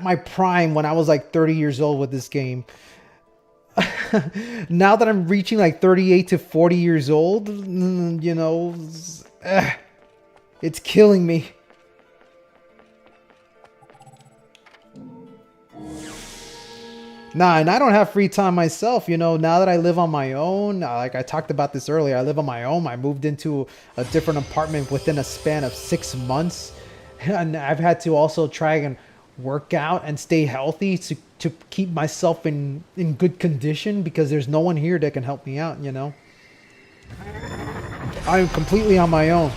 my prime when I was like 30 years old with this game. Now that I'm reaching like 38 to 40 years old, you know, it's killing me. Nah, and I don't have free time myself, you know, now that I live on my own, like I talked about this earlier, I live on my own. I moved into a different apartment within a span of 6 months. And I've had to also try and work out and stay healthy to keep myself in good condition because there's no one here that can help me out, you know. I'm completely on my own.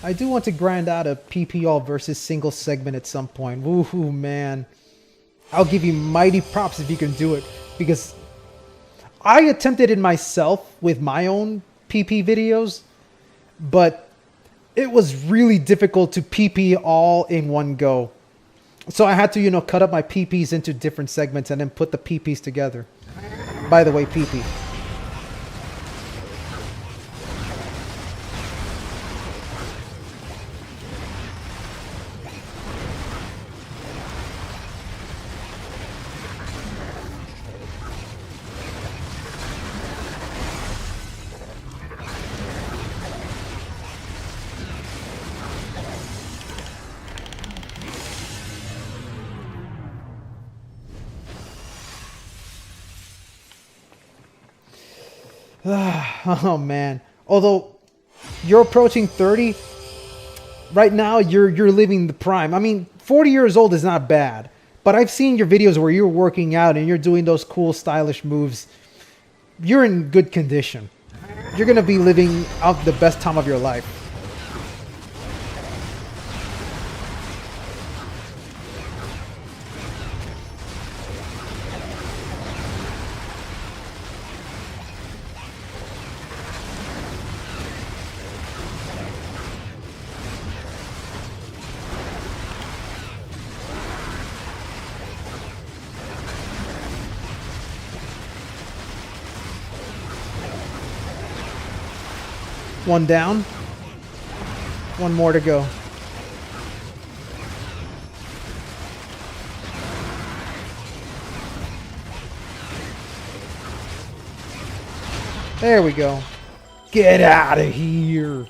I do want to grind out a PPL versus single segment at some point. Woohoo, man. I'll give you mighty props if you can do it. Because I attempted it myself with my own PP videos. But it was really difficult to PP all in one go. So I had to, you know, cut up my PPs into different segments and then put the PPs together. By the way, PP. Oh man. Although you're approaching 30, right now you're living the prime. I mean, 40 years old is not bad. But I've seen your videos where you're working out and you're doing those cool stylish moves. You're in good condition. You're going to be living out the best time of your life. One down. One more to go. There we go. Get out of here.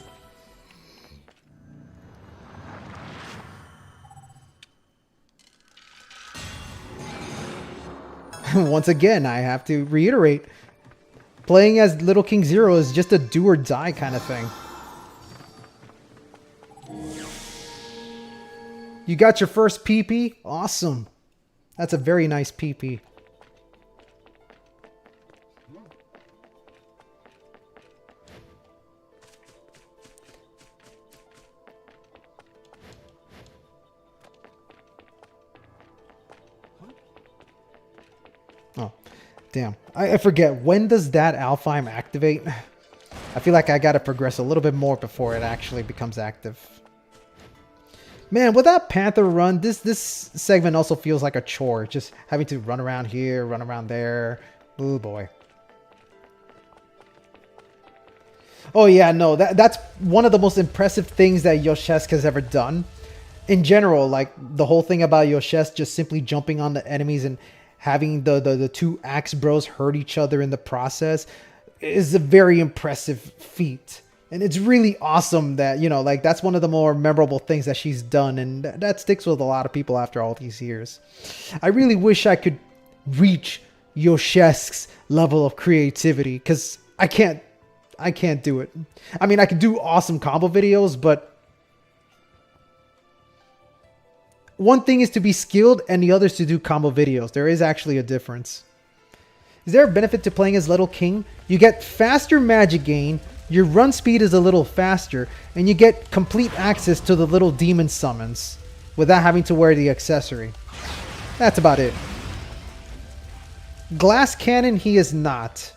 Once again, I have to reiterate. Playing as Little King Zero is just a do or die kind of thing. You got your first PP? Awesome. That's a very nice PP. Oh, damn. I forget. When does that Alfheim activate? I feel like I gotta progress a little bit more before it actually becomes active. Man, with that Panther run, this segment also feels like a chore. Just having to run around here, run around there. Oh boy. Oh yeah, no, that's one of the most impressive things that Yoshesk has ever done. In general, like the whole thing about Yoshesk just simply jumping on the enemies and having the two axe bros hurt each other in the process is a very impressive feat. And it's really awesome that, you know, like that's one of the more memorable things that she's done. And that sticks with a lot of people after all these years. I really wish I could reach Yoshesk's level of creativity because I can't do it. I mean, I can do awesome combo videos, but one thing is to be skilled and the other is to do combo videos. There is actually a difference. Is there a benefit to playing as Little King? You get faster magic gain, your run speed is a little faster, and you get complete access to the little demon summons without having to wear the accessory. That's about it. Glass Cannon, he is not.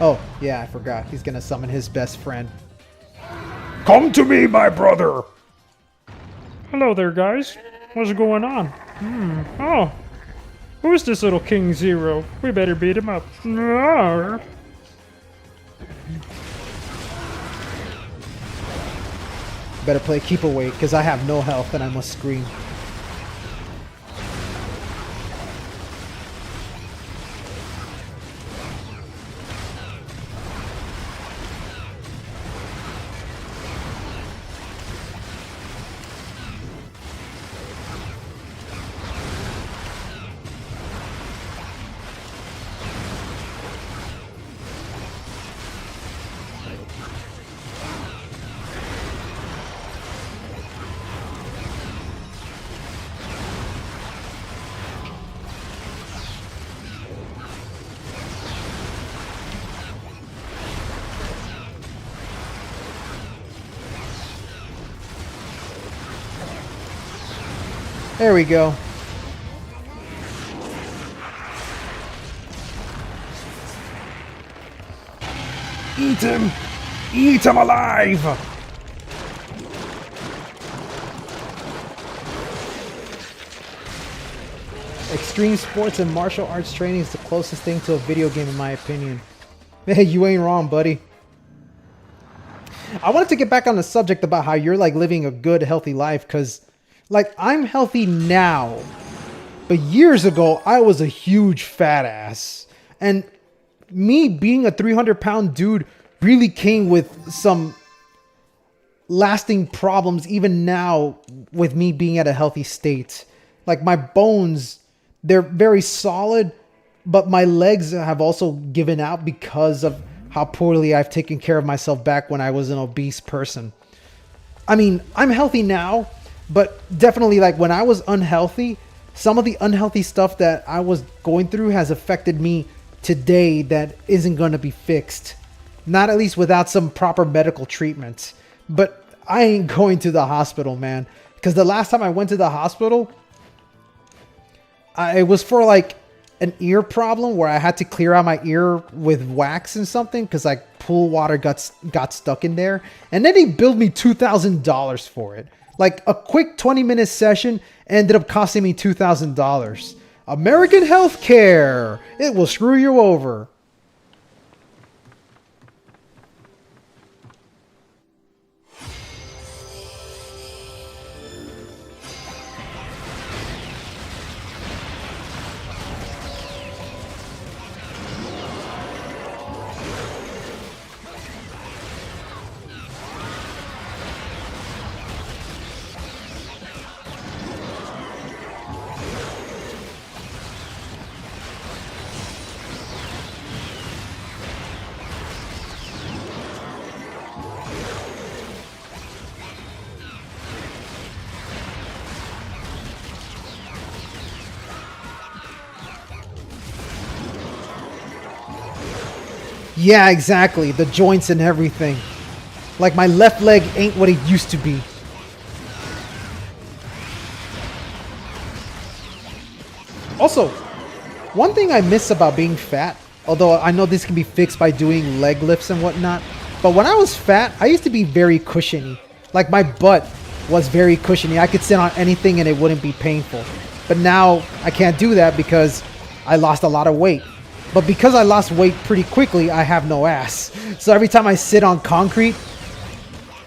Oh, yeah, I forgot. He's gonna summon his best friend. Come to me, my brother! Hello there, guys. What's going on? Oh. Who's this little King Zero? We better beat him up. Arr. Better play keep away, because I have no health and I must scream. There we go. Eat him! Eat him alive! Extreme sports and martial arts training is the closest thing to a video game in my opinion. Hey, you ain't wrong, buddy. I wanted to get back on the subject about how you're like living a good, healthy life because like I'm healthy now, but years ago I was a huge fat ass. And me being a 300-pound dude really came with some lasting problems even now with me being at a healthy state. Like my bones, they're very solid, but my legs have also given out because of how poorly I've taken care of myself back when I was an obese person. I mean, I'm healthy now, but definitely like when I was unhealthy, some of the unhealthy stuff that I was going through has affected me today that isn't going to be fixed. Not at least without some proper medical treatment. But I ain't going to the hospital, man. Because the last time I went to the hospital, it was for like an ear problem where I had to clear out my ear with wax and something because like pool water got stuck in there. And then they billed me $2,000 for it. Like a quick 20-minute session ended up costing me $2,000. American healthcare. It will screw you over. Yeah, exactly. The joints and everything. Like my left leg ain't what it used to be. Also, one thing I miss about being fat, although I know this can be fixed by doing leg lifts and whatnot, but when I was fat, I used to be very cushiony. Like my butt was very cushiony. I could sit on anything and it wouldn't be painful. But now I can't do that because I lost a lot of weight. But because I lost weight pretty quickly, I have no ass. So every time I sit on concrete,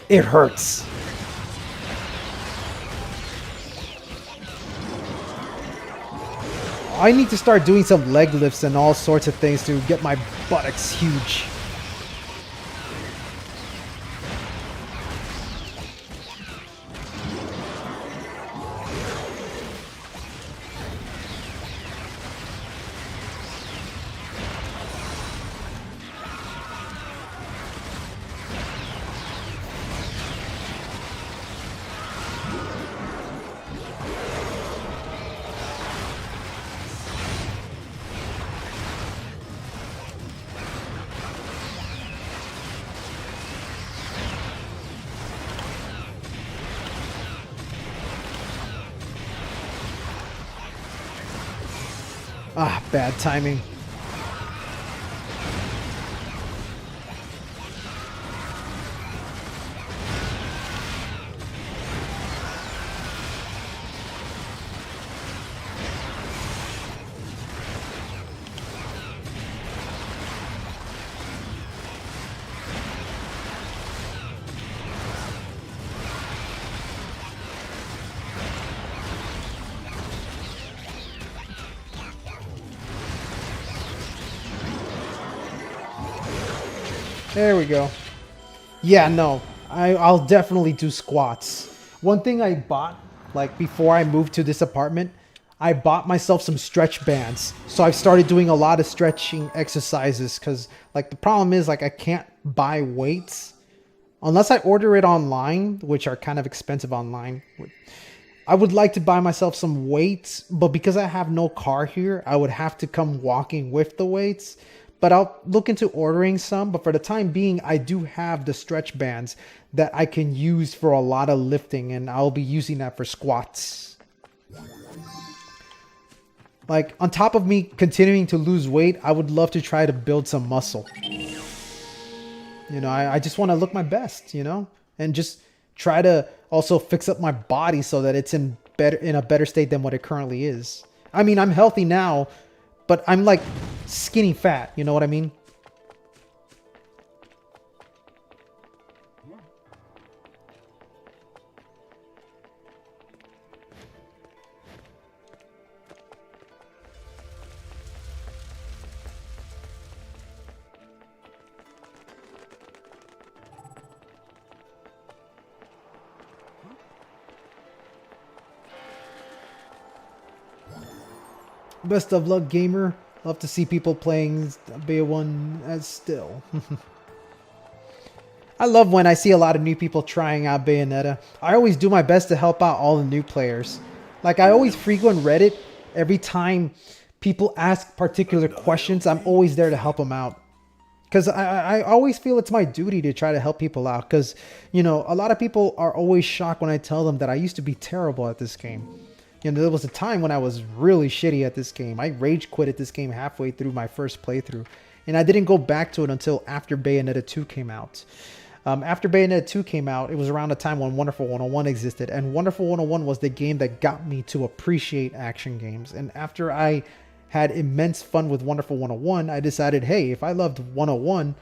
it hurts. I need to start doing some leg lifts and all sorts of things to get my buttocks huge. Ah, bad timing. There we go. Yeah, no, I'll definitely do squats. One thing I bought, like before I moved to this apartment, I bought myself some stretch bands. So I've started doing a lot of stretching exercises because like the problem is like I can't buy weights unless I order it online, which are kind of expensive online. I would like to buy myself some weights, but because I have no car here, I would have to come walking with the weights. But I'll look into ordering some. But for the time being, I do have the stretch bands that I can use for a lot of lifting, and I'll be using that for squats. Like, on top of me continuing to lose weight, I would love to try to build some muscle. You know, I just want to look my best, you know? And just try to also fix up my body so that it's in a better state than what it currently is. I mean, I'm healthy now, but I'm like skinny fat, you know what I mean? Best of luck, gamer. Love to see people playing Bayonetta as still. I love when I see a lot of new people trying out Bayonetta. I always do my best to help out all the new players. Like, I always frequent Reddit. Every time people ask particular questions, I'm always there to help them out. Because I always feel it's my duty to try to help people out. Because, you know, a lot of people are always shocked when I tell them that I used to be terrible at this game. You know, there was a time when I was really shitty at this game. I rage quit at this game halfway through my first playthrough. And I didn't go back to it until after Bayonetta 2 came out. After Bayonetta 2 came out, it was around the time when Wonderful 101 existed. And Wonderful 101 was the game that got me to appreciate action games. And after I had immense fun with Wonderful 101, I decided, hey, if I loved 101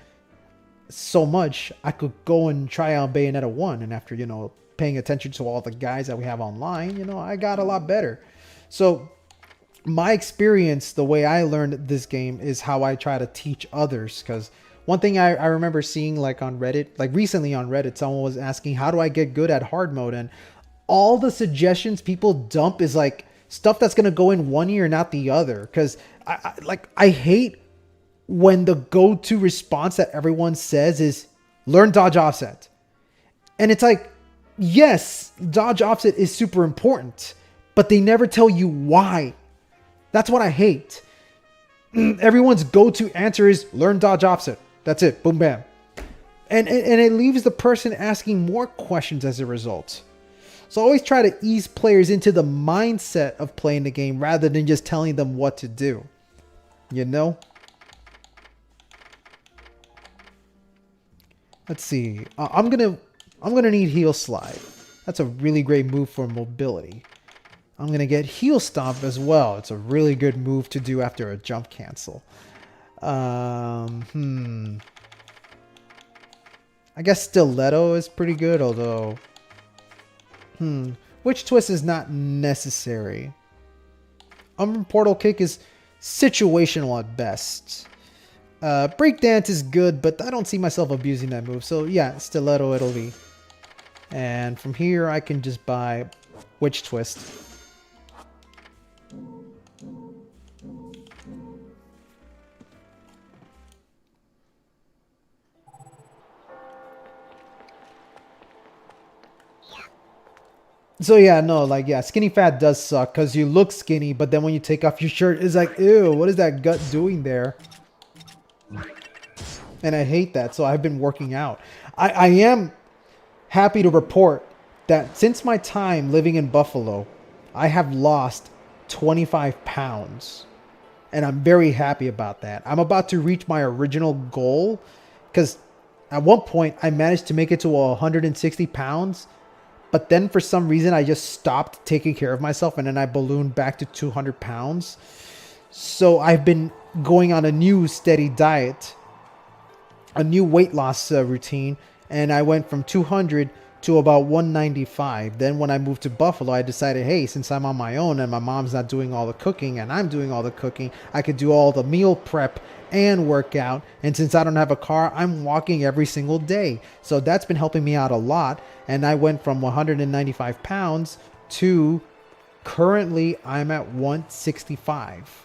so much, I could go and try out Bayonetta 1. And after, you know, paying attention to all the guys that we have online, you know, I got a lot better. So my experience, the way I learned this game is how I try to teach others. Because one thing I remember seeing like on Reddit, like recently on Reddit, someone was asking, how do I get good at hard mode? And all the suggestions people dump is like stuff that's going to go in one ear, not the other. Because I hate when the go-to response that everyone says is learn dodge offset. And it's like, yes, dodge offset is super important, but they never tell you why. That's what I hate. Everyone's go-to answer is learn dodge offset. That's it. Boom, bam. And it leaves the person asking more questions as a result. So always try to ease players into the mindset of playing the game rather than just telling them what to do. You know? Let's see. I'm gonna need Heel Slide. That's a really great move for mobility. I'm gonna get Heel Stomp as well. It's a really good move to do after a jump cancel. I guess Stiletto is pretty good, although Witch Twist is not necessary. Portal Kick is situational at best. Breakdance is good, but I don't see myself abusing that move. So yeah, Stiletto it'll be. And from here I can just buy Witch Twist. So yeah, no, like, yeah, skinny fat does suck because you look skinny, but then when you take off your shirt, it's like, ew, what is that gut doing there? And I hate that, so I've been working out. I am happy to report that since my time living in Buffalo, I have lost 25 pounds. And I'm very happy about that. I'm about to reach my original goal because at one point I managed to make it to 160 pounds. But then for some reason, I just stopped taking care of myself and then I ballooned back to 200 pounds. So I've been going on a new steady diet, a new weight loss routine. And I went from 200 to about 195. Then when I moved to Buffalo, I decided, hey, since I'm on my own and my mom's not doing all the cooking and I'm doing all the cooking, I could do all the meal prep and work out. And since I don't have a car, I'm walking every single day. So that's been helping me out a lot. And I went from 195 pounds to currently I'm at 165.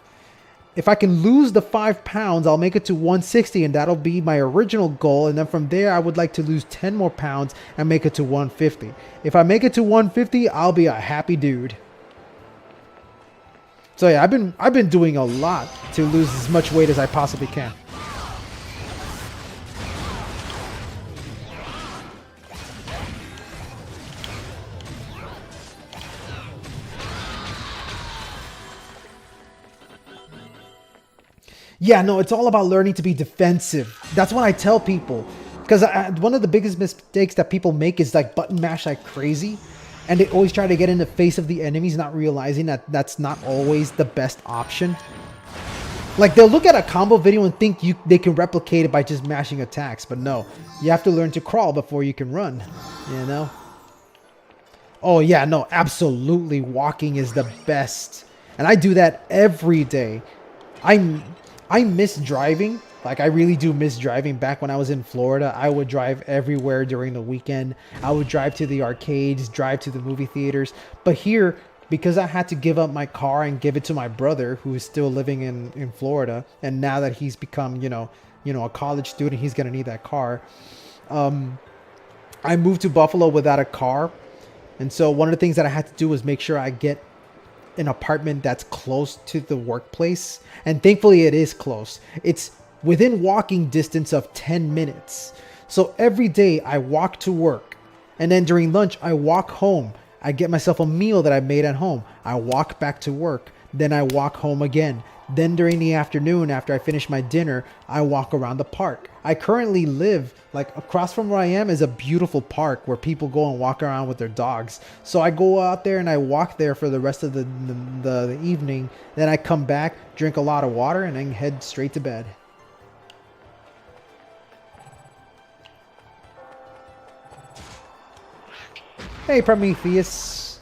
If I can lose the 5 pounds, I'll make it to 160 and that'll be my original goal. And then from there, I would like to lose 10 more pounds and make it to 150. If I make it to 150, I'll be a happy dude. So yeah, I've been doing a lot to lose as much weight as I possibly can. Yeah, no, it's all about learning to be defensive. That's what I tell people. Because one of the biggest mistakes that people make is like button mash like crazy. And they always try to get in the face of the enemies, not realizing that that's not always the best option. Like, they'll look at a combo video and think they can replicate it by just mashing attacks. But no, you have to learn to crawl before you can run, you know? Oh, yeah, no, absolutely. Walking is the best. And I do that every day. I miss driving. Like, I really do miss driving. Back when I was in Florida, I would drive everywhere during the weekend. I would drive to the arcades, drive to the movie theaters. But here, because I had to give up my car and give it to my brother, who is still living in Florida, and now that he's become, you know, a college student, he's going to need that car. I moved to Buffalo without a car. And so one of the things that I had to do was make sure I get an apartment that's close to the workplace. And thankfully it is close. It's within walking distance of 10 minutes. So every day I walk to work, and then during lunch I walk home. I get myself a meal that I made at home. I walk back to work, then I walk home again. Then during the afternoon, after I finish my dinner, I walk around the park. I currently live, like, across from where I am is a beautiful park where people go and walk around with their dogs. So I go out there and I walk there for the rest of the evening. Then I come back, drink a lot of water, and then head straight to bed. Hey, Prometheus.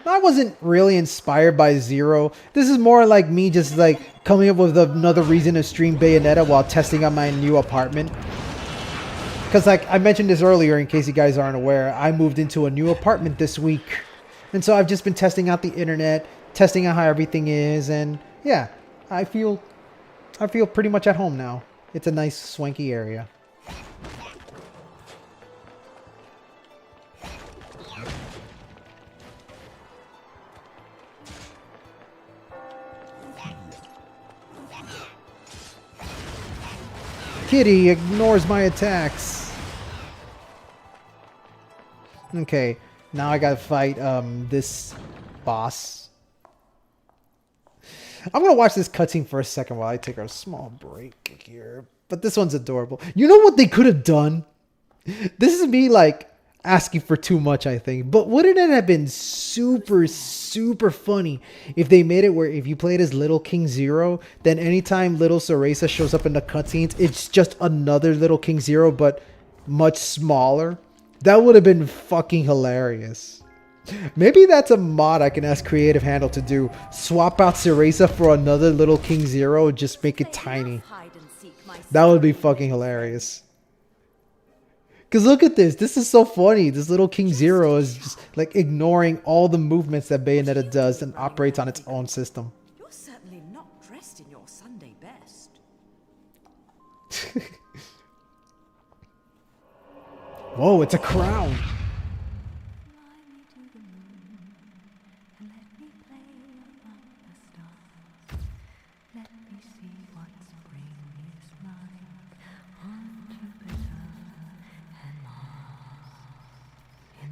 I wasn't really inspired by Zero. This is more like me just like coming up with another reason to stream Bayonetta while testing out my new apartment. Because like I mentioned this earlier, in case you guys aren't aware, I moved into a new apartment this week. And so I've just been testing out the internet, testing out how everything is, and yeah, I feel pretty much at home now. It's a nice swanky area. Kitty ignores my attacks. Okay, now I gotta fight this boss. I'm gonna watch this cutscene for a second while I take a small break here. But this one's adorable. You know what they could have done? This is me like asking for too much, I think. But wouldn't it have been super, super funny if they made it where if you played as Little King Zero, then anytime Little CUHRAYZEE shows up in the cutscenes, it's just another Little King Zero, but much smaller? That would have been fucking hilarious. Maybe that's a mod I can ask Creative Handle to do. Swap out CUHRAYZEE for another Little King Zero, just make it tiny. That would be fucking hilarious. Because look at this. This is so funny. This Little King Zero is just like ignoring all the movements that Bayonetta does and operates on its own system. You're certainly not dressed in your Sunday best. Whoa, it's a crown.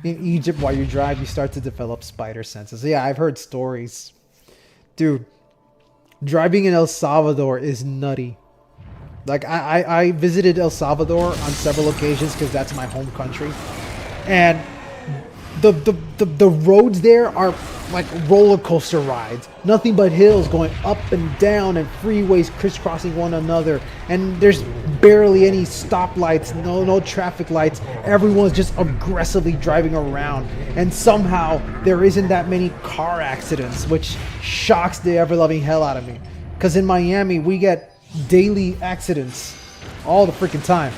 In Egypt, while you drive, you start to develop spider senses. Yeah, I've heard stories. Dude, driving in El Salvador is nutty. Like, I visited El Salvador on several occasions because that's my home country. And the roads there are like roller coaster rides. Nothing but hills going up and down and freeways crisscrossing one another. And there's barely any stoplights, no traffic lights. Everyone's just aggressively driving around. And somehow there isn't that many car accidents, which shocks the ever-loving hell out of me. Because in Miami, we get daily accidents all the freaking time.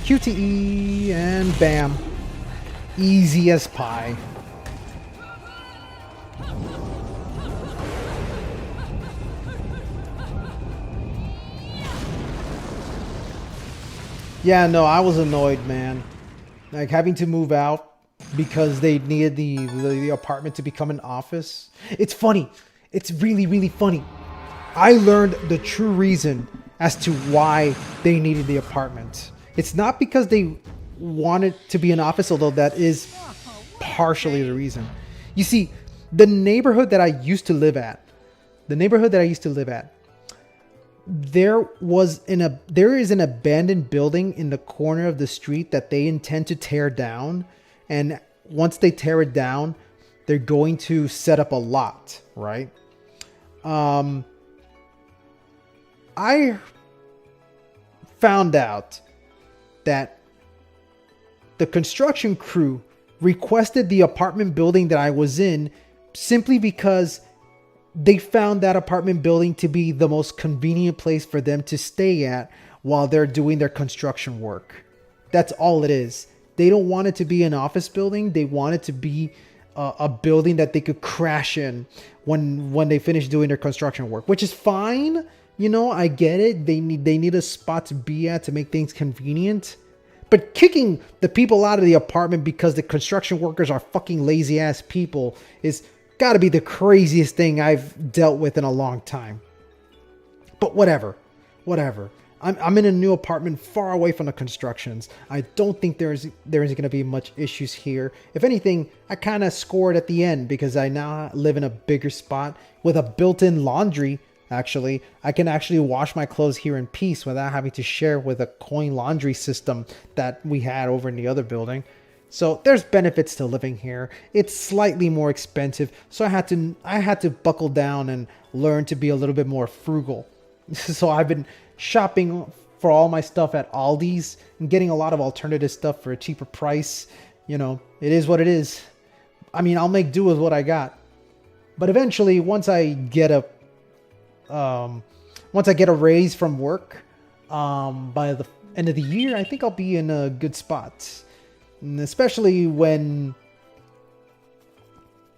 QTE and bam. Easy as pie. Yeah, no, I was annoyed, man. Like having to move out because they needed the apartment to become an office. It's funny. It's really, really funny. I learned the true reason as to why they needed the apartment. It's not because they wanted to be an office, although that is partially the reason. You see, the neighborhood that I used to live at, there is an abandoned building in the corner of the street that they intend to tear down. And once they tear it down, they're going to set up a lot, right? I found out that the construction crew requested the apartment building that I was in simply because they found that apartment building to be the most convenient place for them to stay at while they're doing their construction work. That's all it is. They don't want it to be an office building. They want it to be a building that they could crash in when they finish doing their construction work, which is fine. You know, I get it. They need a spot to be at to make things convenient. But kicking the people out of the apartment because the construction workers are fucking lazy ass people is gotta be the craziest thing I've dealt with in a long time. But whatever. I'm in a new apartment far away from the constructions. I don't think there isn't going to be much issues here. If anything, I kind of scored at the end because I now live in a bigger spot with a built-in laundry. Actually, I can actually wash my clothes here in peace without having to share with a coin laundry system that we had over in the other building. So there's benefits to living here. It's slightly more expensive, so I had to buckle down and learn to be a little bit more frugal. So I've been shopping for all my stuff at Aldi's and getting a lot of alternative stuff for a cheaper price. You know, it is what it is. I mean, I'll make do with what I got. But eventually, once I get a raise from work, by the end of the year, I think I'll be in a good spot. And especially when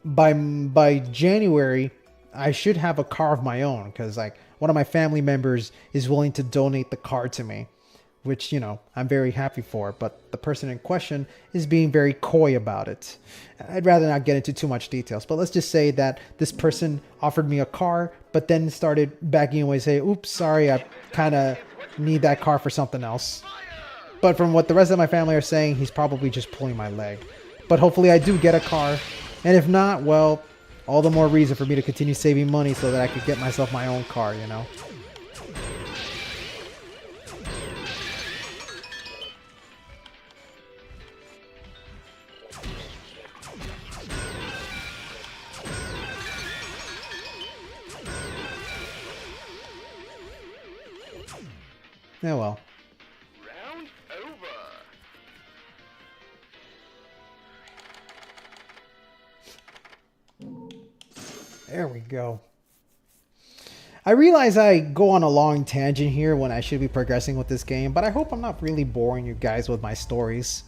by January, I should have a car of my own, because like one of my family members is willing to donate the car to me, which, you know, I'm very happy for, but the person in question is being very coy about it. I'd rather not get into too much details, but let's just say that this person offered me a car, but then started backing away, say, oops, sorry, I kind of need that car for something else. But from what the rest of my family are saying, he's probably just pulling my leg. But hopefully I do get a car, and if not, well, all the more reason for me to continue saving money so that I could get myself my own car, you know? Yeah, well. Round over. There we go. I realize I go on a long tangent here when I should be progressing with this game, but I hope I'm not really boring you guys with my stories.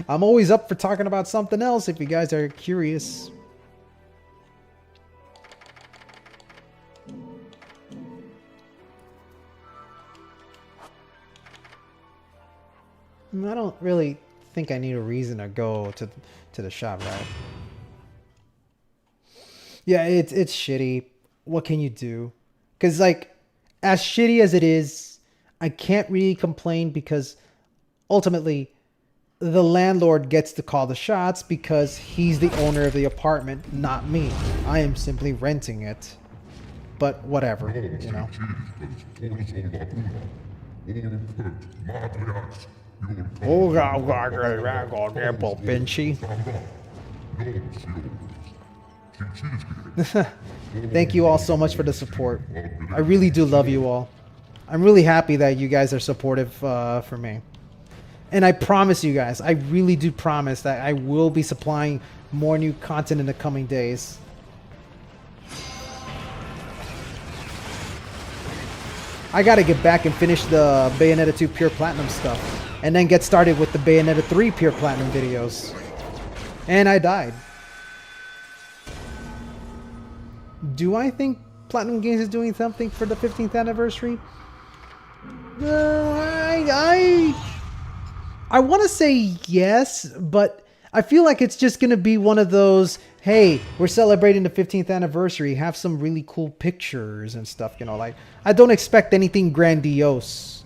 I'm always up for talking about something else if you guys are curious. I don't really think I need a reason to go to the shop, right? Yeah, it's shitty. What can you do? Because, like, as shitty as it is, I can't really complain because ultimately the landlord gets to call the shots because he's the owner of the apartment, not me. I am simply renting it. But whatever, you know. Oh, God, Benchy. Thank you all so much for the support. I really do love you all. I'm really happy that you guys are supportive for me. And I promise you guys, I really do promise that I will be supplying more new content in the coming days. I gotta get back and finish the Bayonetta 2 Pure Platinum stuff. And then get started with the Bayonetta 3 Pure Platinum videos. And I died. Do I think Platinum Games is doing something for the 15th anniversary? I want to say yes, but I feel like it's just going to be one of those, hey, we're celebrating the 15th anniversary, have some really cool pictures and stuff, you know, like, I don't expect anything grandiose,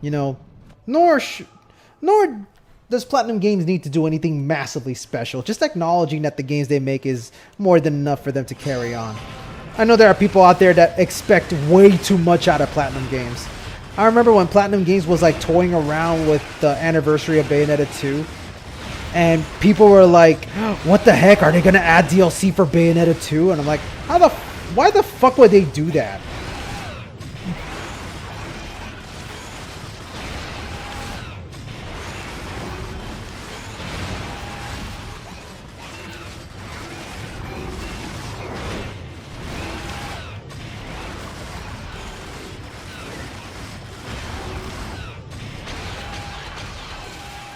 you know, nor does Platinum Games need to do anything massively special. Just acknowledging that the games they make is more than enough for them to carry on. I know there are people out there that expect way too much out of Platinum Games. I remember when Platinum Games was like toying around with the anniversary of Bayonetta 2. And people were like, what the heck? Are they going to add DLC for Bayonetta 2? And I'm like, why the fuck would they do that?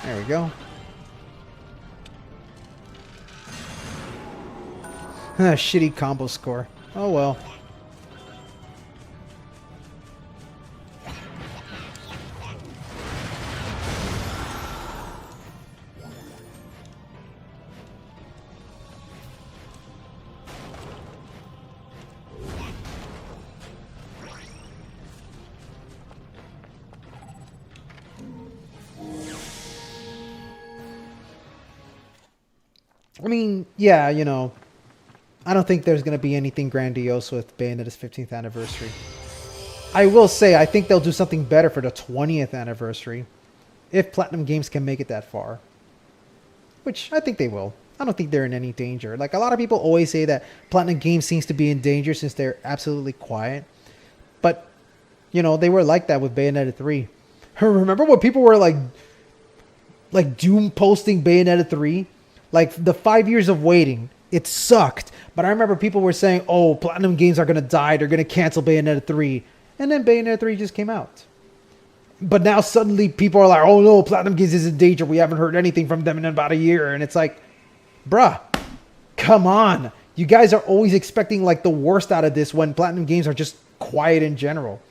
There we go. Shitty combo score. Oh well. I mean, yeah, you know, I don't think there's going to be anything grandiose with Bayonetta's 15th anniversary. I will say, I think they'll do something better for the 20th anniversary. If Platinum Games can make it that far. Which I think they will. I don't think they're in any danger. Like, a lot of people always say that Platinum Games seems to be in danger since they're absolutely quiet. But, you know, they were like that with Bayonetta 3. Remember when people were like doom posting Bayonetta 3? Like, the 5 years of waiting, it sucked. But I remember people were saying, oh, Platinum Games are going to die. They're going to cancel Bayonetta 3. And then Bayonetta 3 just came out. But now suddenly people are like, oh no, Platinum Games is in danger. We haven't heard anything from them in about a year. And it's like, bruh, come on. You guys are always expecting like the worst out of this when Platinum Games are just quiet in general.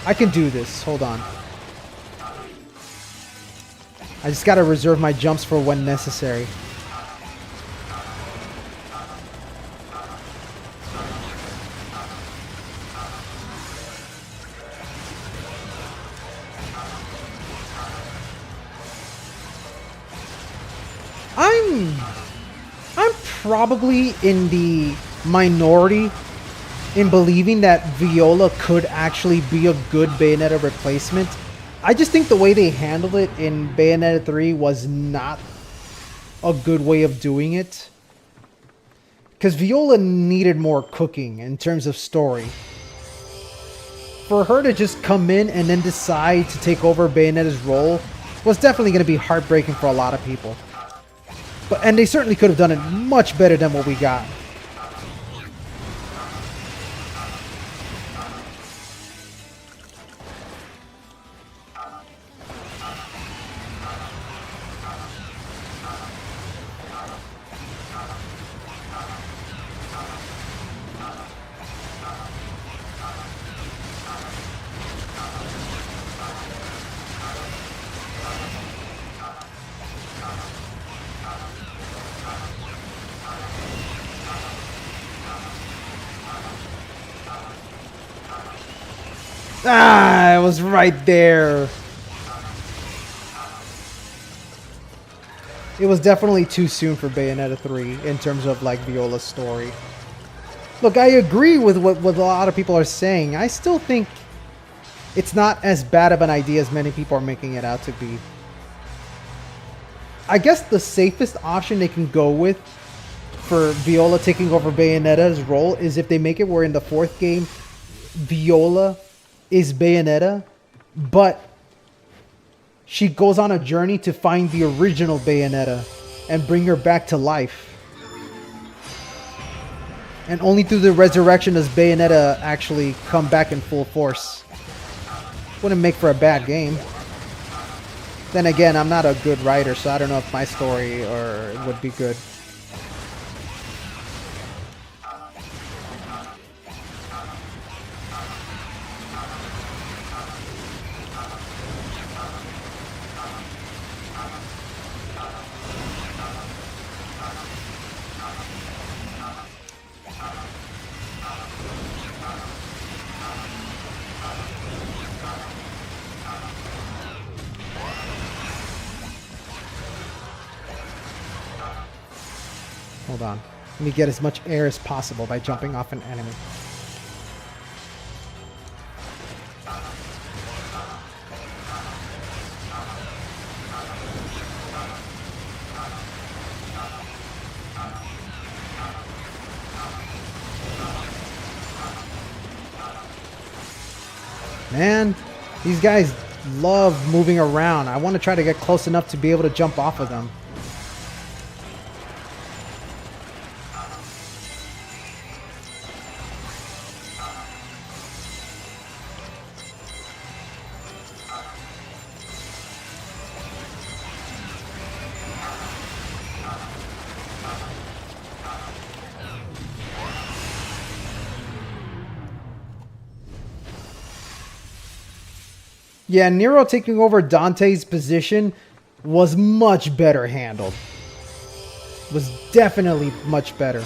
I can do this. Hold on. I just gotta reserve my jumps for when necessary. I'm probably in the minority in believing that Viola could actually be a good Bayonetta replacement. I just think the way they handled it in Bayonetta 3 was not a good way of doing it. Because Viola needed more cooking in terms of story. For her to just come in and then decide to take over Bayonetta's role was definitely going to be heartbreaking for a lot of people. And they certainly could have done it much better than what we got. Ah, it was right there. It was definitely too soon for Bayonetta 3 in terms of like Viola's story. Look, I agree with what a lot of people are saying. I still think it's not as bad of an idea as many people are making it out to be. I guess the safest option they can go with for Viola taking over Bayonetta's role is if they make it where in the fourth game, Viola is Bayonetta, but she goes on a journey to find the original Bayonetta and bring her back to life. And only through the resurrection does Bayonetta actually come back in full force. Wouldn't make for a bad game. Then again, I'm not a good writer, so I don't know if my story would be good. Hold on. Let me get as much air as possible by jumping off an enemy. Man, these guys love moving around. I want to try to get close enough to be able to jump off of them. Yeah, Nero taking over Dante's position was much better handled. Was definitely much better.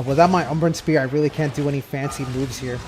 Without my Umbran Spear, I really can't do any fancy moves here.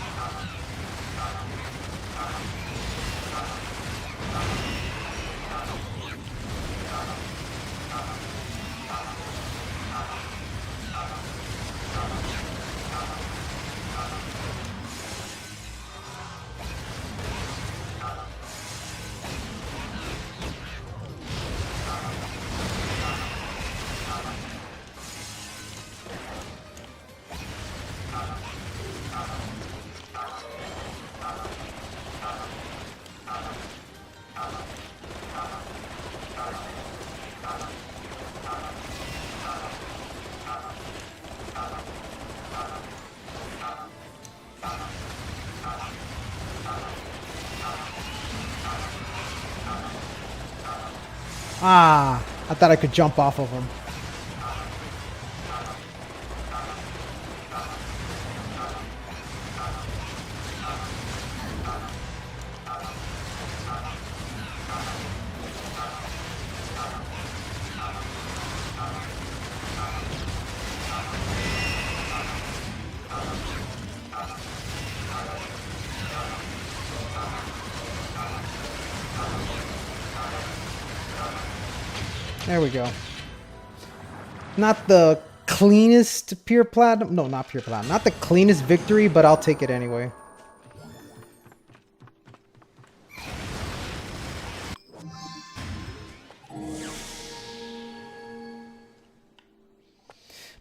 Ah, I thought I could jump off of him. There we go. Not the cleanest pure platinum. No, not pure platinum. Not the cleanest victory, but I'll take it anyway.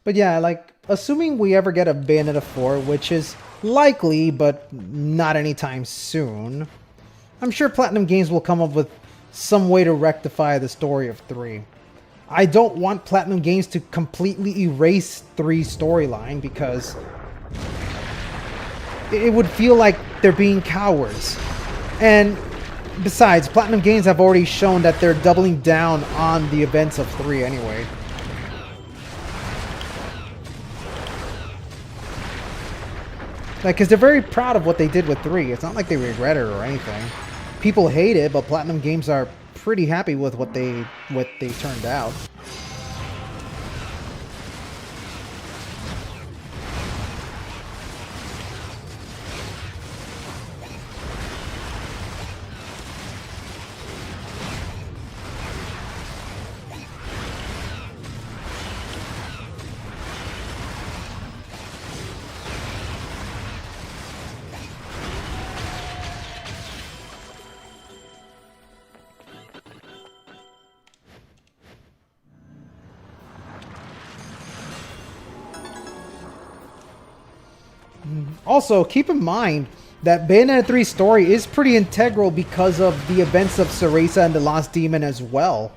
But yeah, like, assuming we ever get a Bayonetta 4, which is likely, but not anytime soon, I'm sure Platinum Games will come up with some way to rectify the story of 3. I don't want Platinum Games to completely erase 3's storyline because it would feel like they're being cowards. And besides, Platinum Games have already shown that they're doubling down on the events of 3 anyway. Like, because they're very proud of what they did with 3. It's not like they regret it or anything. People hate it, but Platinum Games are pretty happy with what they turned out. Also, keep in mind that Bayonetta 3's story is pretty integral because of the events of CUHRAYZEE and the Lost Demon as well.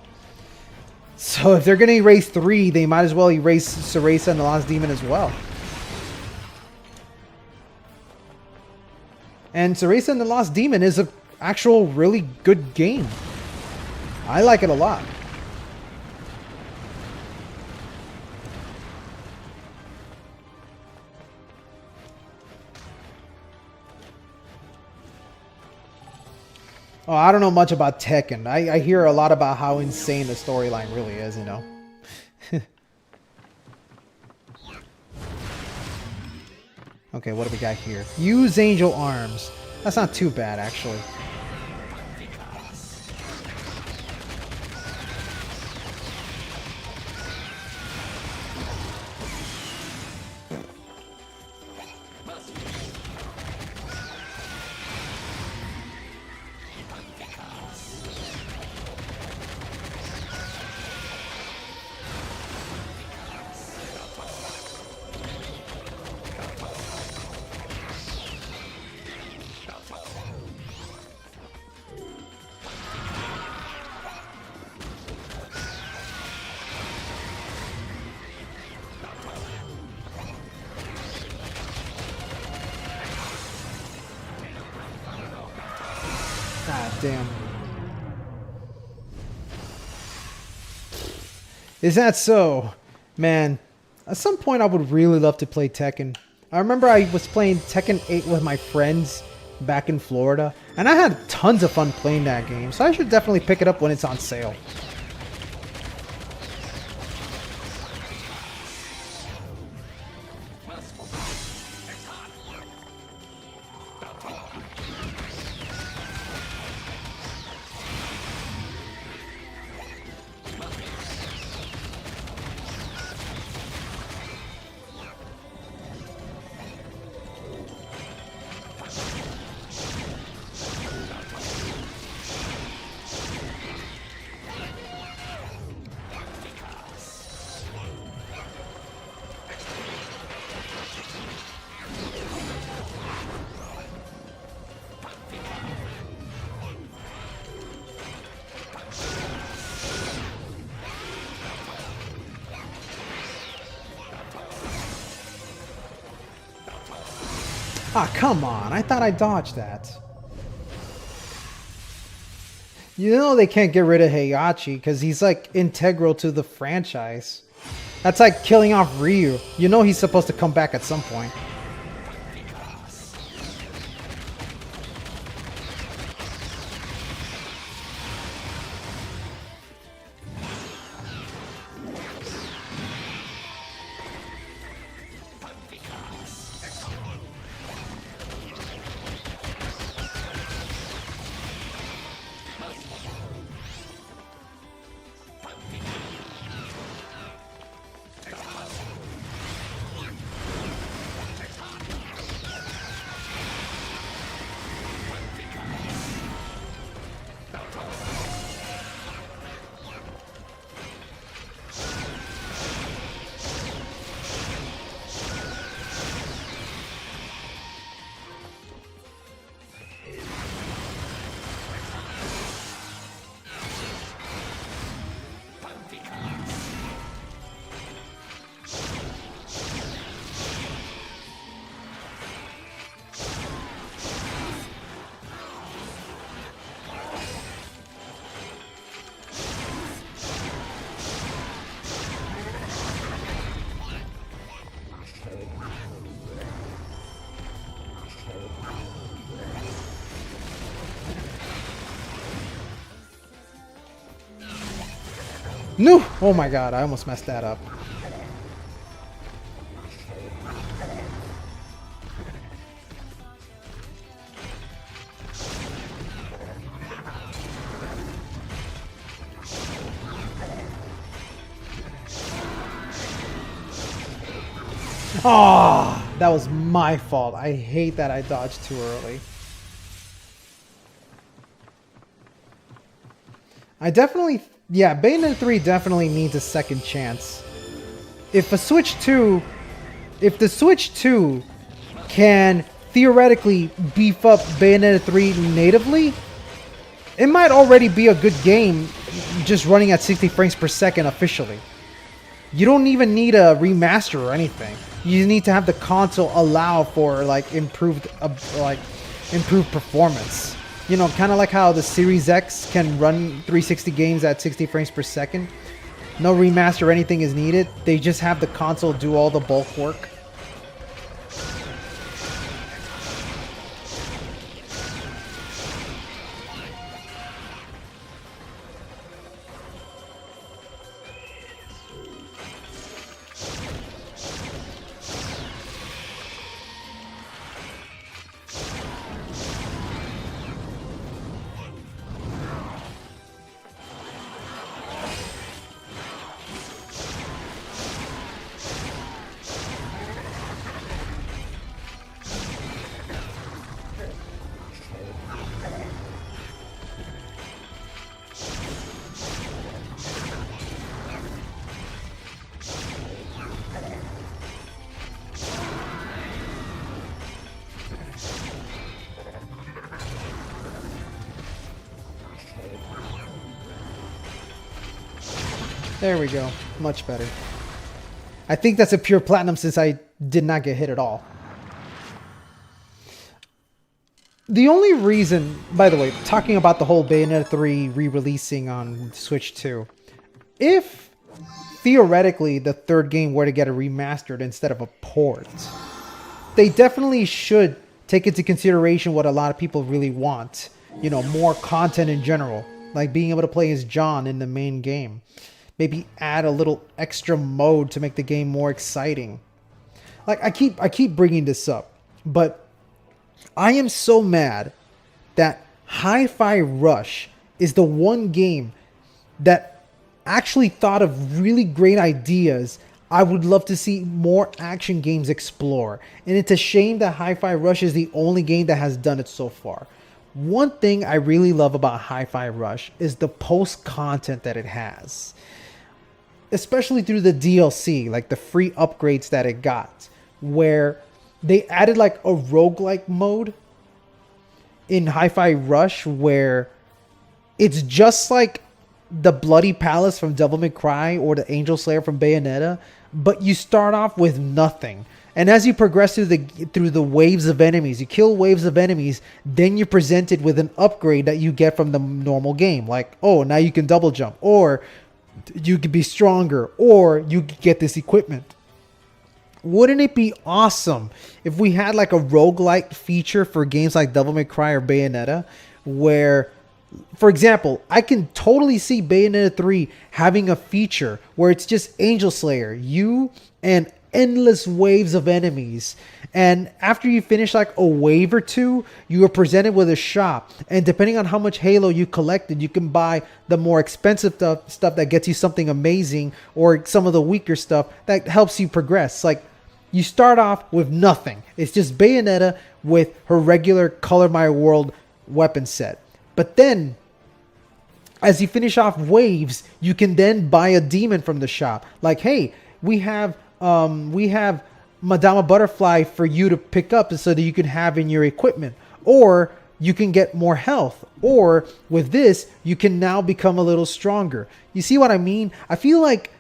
So if they're going to erase 3, they might as well erase CUHRAYZEE and the Lost Demon as well. And CUHRAYZEE and the Lost Demon is an actual really good game. I like it a lot. Oh, I don't know much about Tekken. I hear a lot about how insane the storyline really is, you know. Okay, what do we got here? Use Angel Arms. That's not too bad, actually. God damn. Is that so? Man, at some point I would really love to play Tekken. I remember I was playing Tekken 8 with my friends back in Florida, and I had tons of fun playing that game, so I should definitely pick it up when it's on sale. Ah, come on. I thought I dodged that. You know they can't get rid of Heihachi because he's like integral to the franchise. That's like killing off Ryu. You know he's supposed to come back at some point. No! Oh my god, I almost messed that up. Ah, that was my fault. I hate that I dodged too early. I definitely, yeah, Bayonetta 3 definitely needs a second chance. If the Switch 2 can theoretically beef up Bayonetta 3 natively, it might already be a good game just running at 60 frames per second officially. You don't even need a remaster or anything. You need to have the console allow for like improved performance. You know, kind of like how the Series X can run 360 games at 60 frames per second. No remaster or anything is needed. They just have the console do all the bulk work. There we go. Much better. I think that's a pure platinum since I did not get hit at all. The only reason, by the way, talking about the whole Bayonetta 3 re-releasing on Switch 2, if theoretically the third game were to get a remastered instead of a port, they definitely should take into consideration what a lot of people really want. You know, more content in general, like being able to play as John in the main game. Maybe add a little extra mode to make the game more exciting. Like I keep bringing this up, but I am so mad that Hi-Fi Rush is the one game that actually thought of really great ideas I would love to see more action games explore. And it's a shame that Hi-Fi Rush is the only game that has done it so far. One thing I really love about Hi-Fi Rush is the post content that it has. Especially through the DLC, like the free upgrades that it got, where they added like a roguelike mode in Hi-Fi Rush where it's just like the Bloody Palace from Devil May Cry or the Angel Slayer from Bayonetta, but you start off with nothing. And as you progress through the waves of enemies, you kill waves of enemies, then you're presented with an upgrade that you get from the normal game. Like, oh, now you can double jump, or you could be stronger, or you could get this equipment. Wouldn't it be awesome if we had like a roguelike feature for games like Devil May Cry or Bayonetta, where, for example, I can totally see Bayonetta 3 having a feature where it's just Angel Slayer, you and endless waves of enemies, and after you finish like a wave or two, you are presented with a shop, and depending on how much Halo you collected, you can buy the more expensive stuff that gets you something amazing, or some of the weaker stuff that helps you progress. Like, you start off with nothing. It's just Bayonetta with her regular Color My World weapon set. But then, as you finish off waves, you can then buy a demon from the shop. Like, hey, we have Madama Butterfly for you to pick up so that you can have in your equipment. Or you can get more health. Or with this, you can now become a little stronger. You see what I mean? I feel like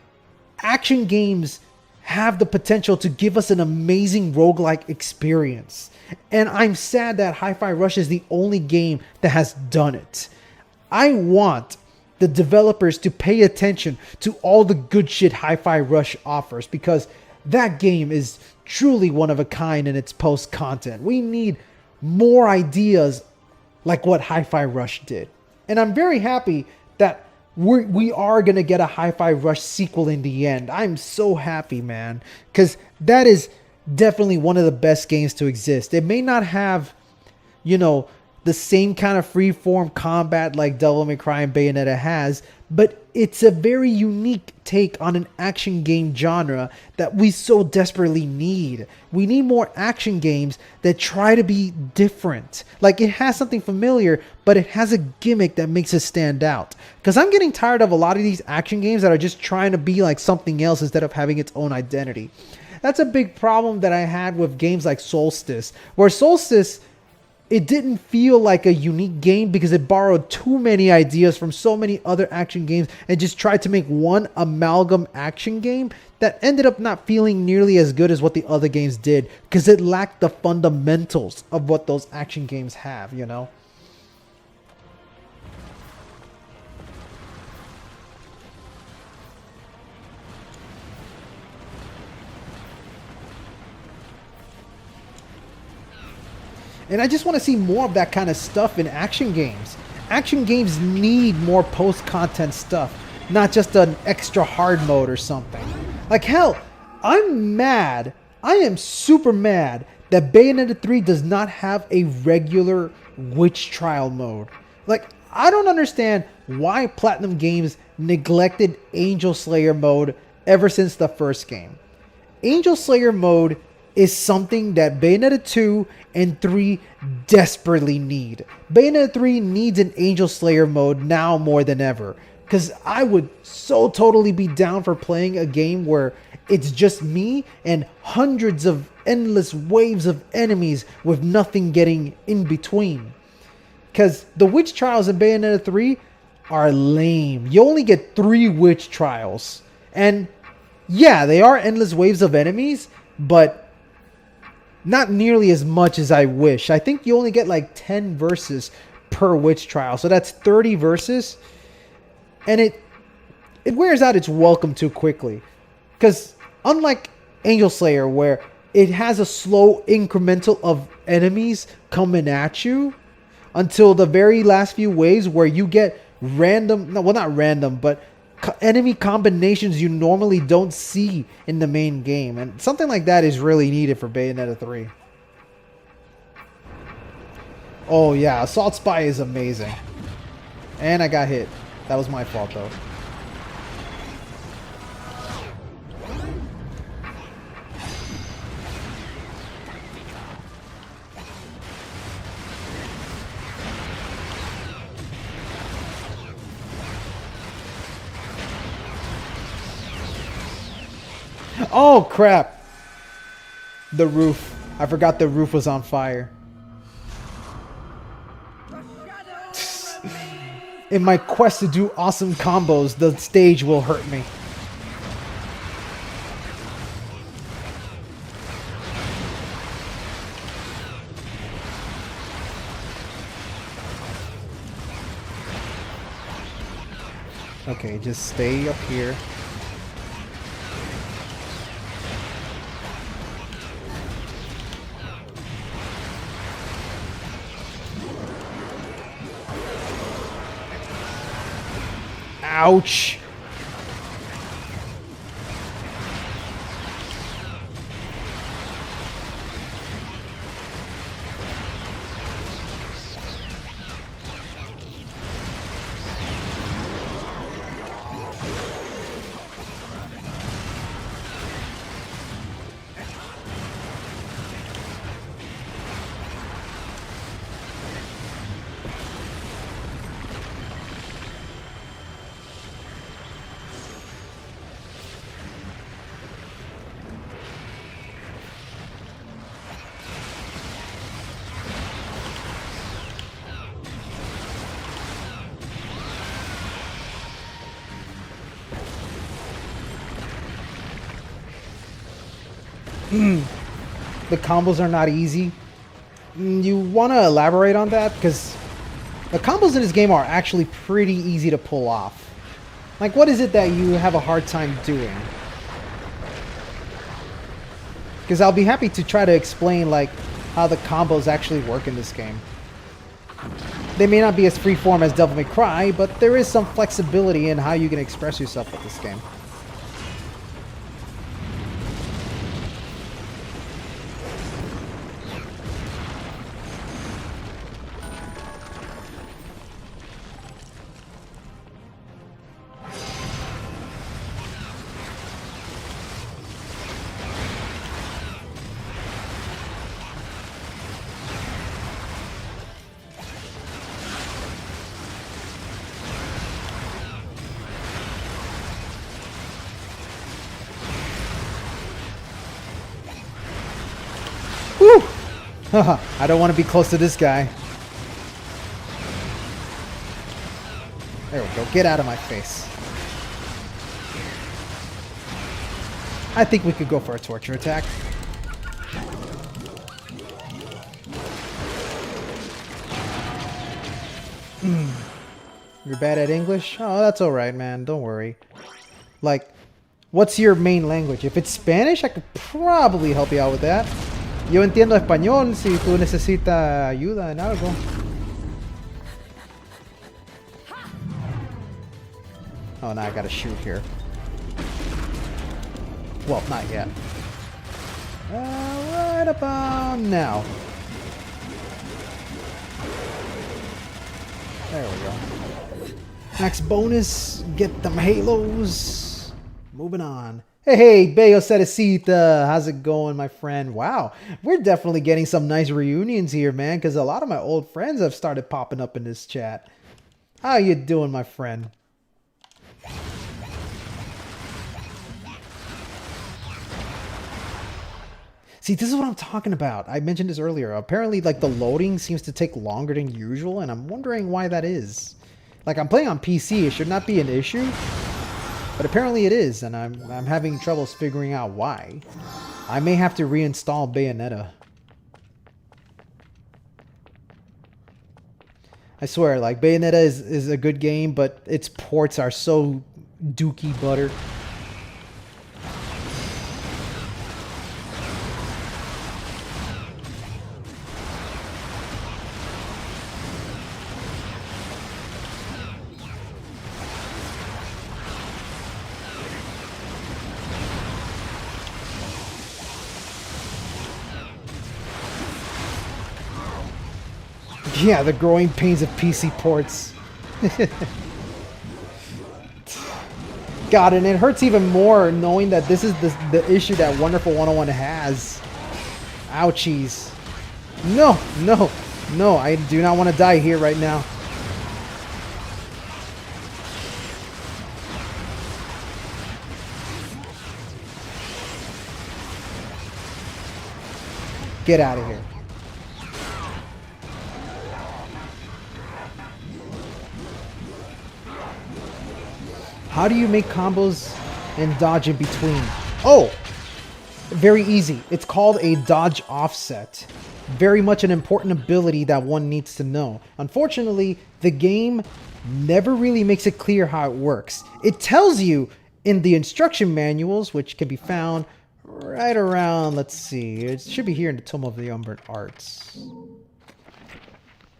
action games have the potential to give us an amazing roguelike experience. And I'm sad that Hi-Fi Rush is the only game that has done it. I want the developers to pay attention to all the good shit Hi-Fi Rush offers, because that game is truly one of a kind in its post content. We need more ideas like what Hi-Fi Rush did. And I'm very happy that we are going to get a Hi-Fi Rush sequel in the end. I'm so happy, man, because that is definitely one of the best games to exist. It may not have, you know, the same kind of free-form combat like Devil May Cry and Bayonetta has, but it's a very unique take on an action game genre that we so desperately need. We need more action games that try to be different. Like, it has something familiar, but it has a gimmick that makes it stand out. Because I'm getting tired of a lot of these action games that are just trying to be like something else instead of having its own identity. That's a big problem that I had with games like Solstice, where Solstice, it didn't feel like a unique game because it borrowed too many ideas from so many other action games and just tried to make one amalgam action game that ended up not feeling nearly as good as what the other games did, because it lacked the fundamentals of what those action games have, you know? And I just want to see more of that kind of stuff in action games. Action games need more post-content stuff, not just an extra hard mode or something. Like, hell, I'm mad. I am super mad that Bayonetta 3 does not have a regular witch trial mode. Like, I don't understand why Platinum Games neglected Angel Slayer mode ever since the first game. Angel Slayer mode is something that Bayonetta 2 and 3 desperately need. Bayonetta 3 needs an Angel Slayer mode now more than ever, because I would so totally be down for playing a game where it's just me and hundreds of endless waves of enemies with nothing getting in between. Because the witch trials in Bayonetta 3 are lame. You only get 3 witch trials. And yeah, they are endless waves of enemies, but not nearly as much as I wish. I think you only get like 10 verses per witch trial. So that's 30 verses. And it wears out its welcome too quickly. Because unlike Angel Slayer, where it has a slow incremental of enemies coming at you until the very last few waves where you get random, no, well, not random, but enemy combinations you normally don't see in the main game. And something like that is really needed for Bayonetta 3. Oh yeah, Assault Spy is amazing. And I got hit. That was my fault though. Oh crap! The roof. I forgot the roof was on fire. In my quest to do awesome combos, the stage will hurt me. Okay, just stay up here. Ouch. The combos are not easy. You want to elaborate on that? Because the combos in this game are actually pretty easy to pull off. Like, what is it that you have a hard time doing? Because I'll be happy to try to explain, like, how the combos actually work in this game. They may not be as freeform as Devil May Cry, but there is some flexibility in how you can express yourself with this game. Woo! I don't want to be close to this guy. There we go. Get out of my face. I think we could go for a torture attack. You're bad at English? Oh, that's alright, man. Don't worry. Like, what's your main language? If it's Spanish, I could probably help you out with that. Yo entiendo español si tú necesitas ayuda en algo. Oh, now I gotta shoot here. Well, not yet. Right about now. There we go. Max bonus. Get them halos. Moving on. Hey, Bayonetta, how's it going, my friend? Wow, we're definitely getting some nice reunions here, man, because a lot of my old friends have started popping up in this chat. How you doing, my friend? See, this is what I'm talking about. I mentioned this earlier. Apparently, like, the loading seems to take longer than usual, and I'm wondering why that is. Like, I'm playing on PC. It should not be an issue. But apparently it is, and I'm having troubles figuring out why. I may have to reinstall Bayonetta. I swear, like, Bayonetta is a good game, but its ports are so Dookie butter. Yeah, the growing pains of PC ports. God, and it hurts even more knowing that this is the issue that Wonderful 101 has. Ouchies. No, no, no, I do not want to die here right now. Get out of here. How do you make combos and dodge in between? Oh, very easy. It's called a dodge offset. Very much an important ability that one needs to know. Unfortunately, the game never really makes it clear how it works. It tells you in the instruction manuals, which can be found right around, let's see, it should be here in the Tome of the Umbran Arts.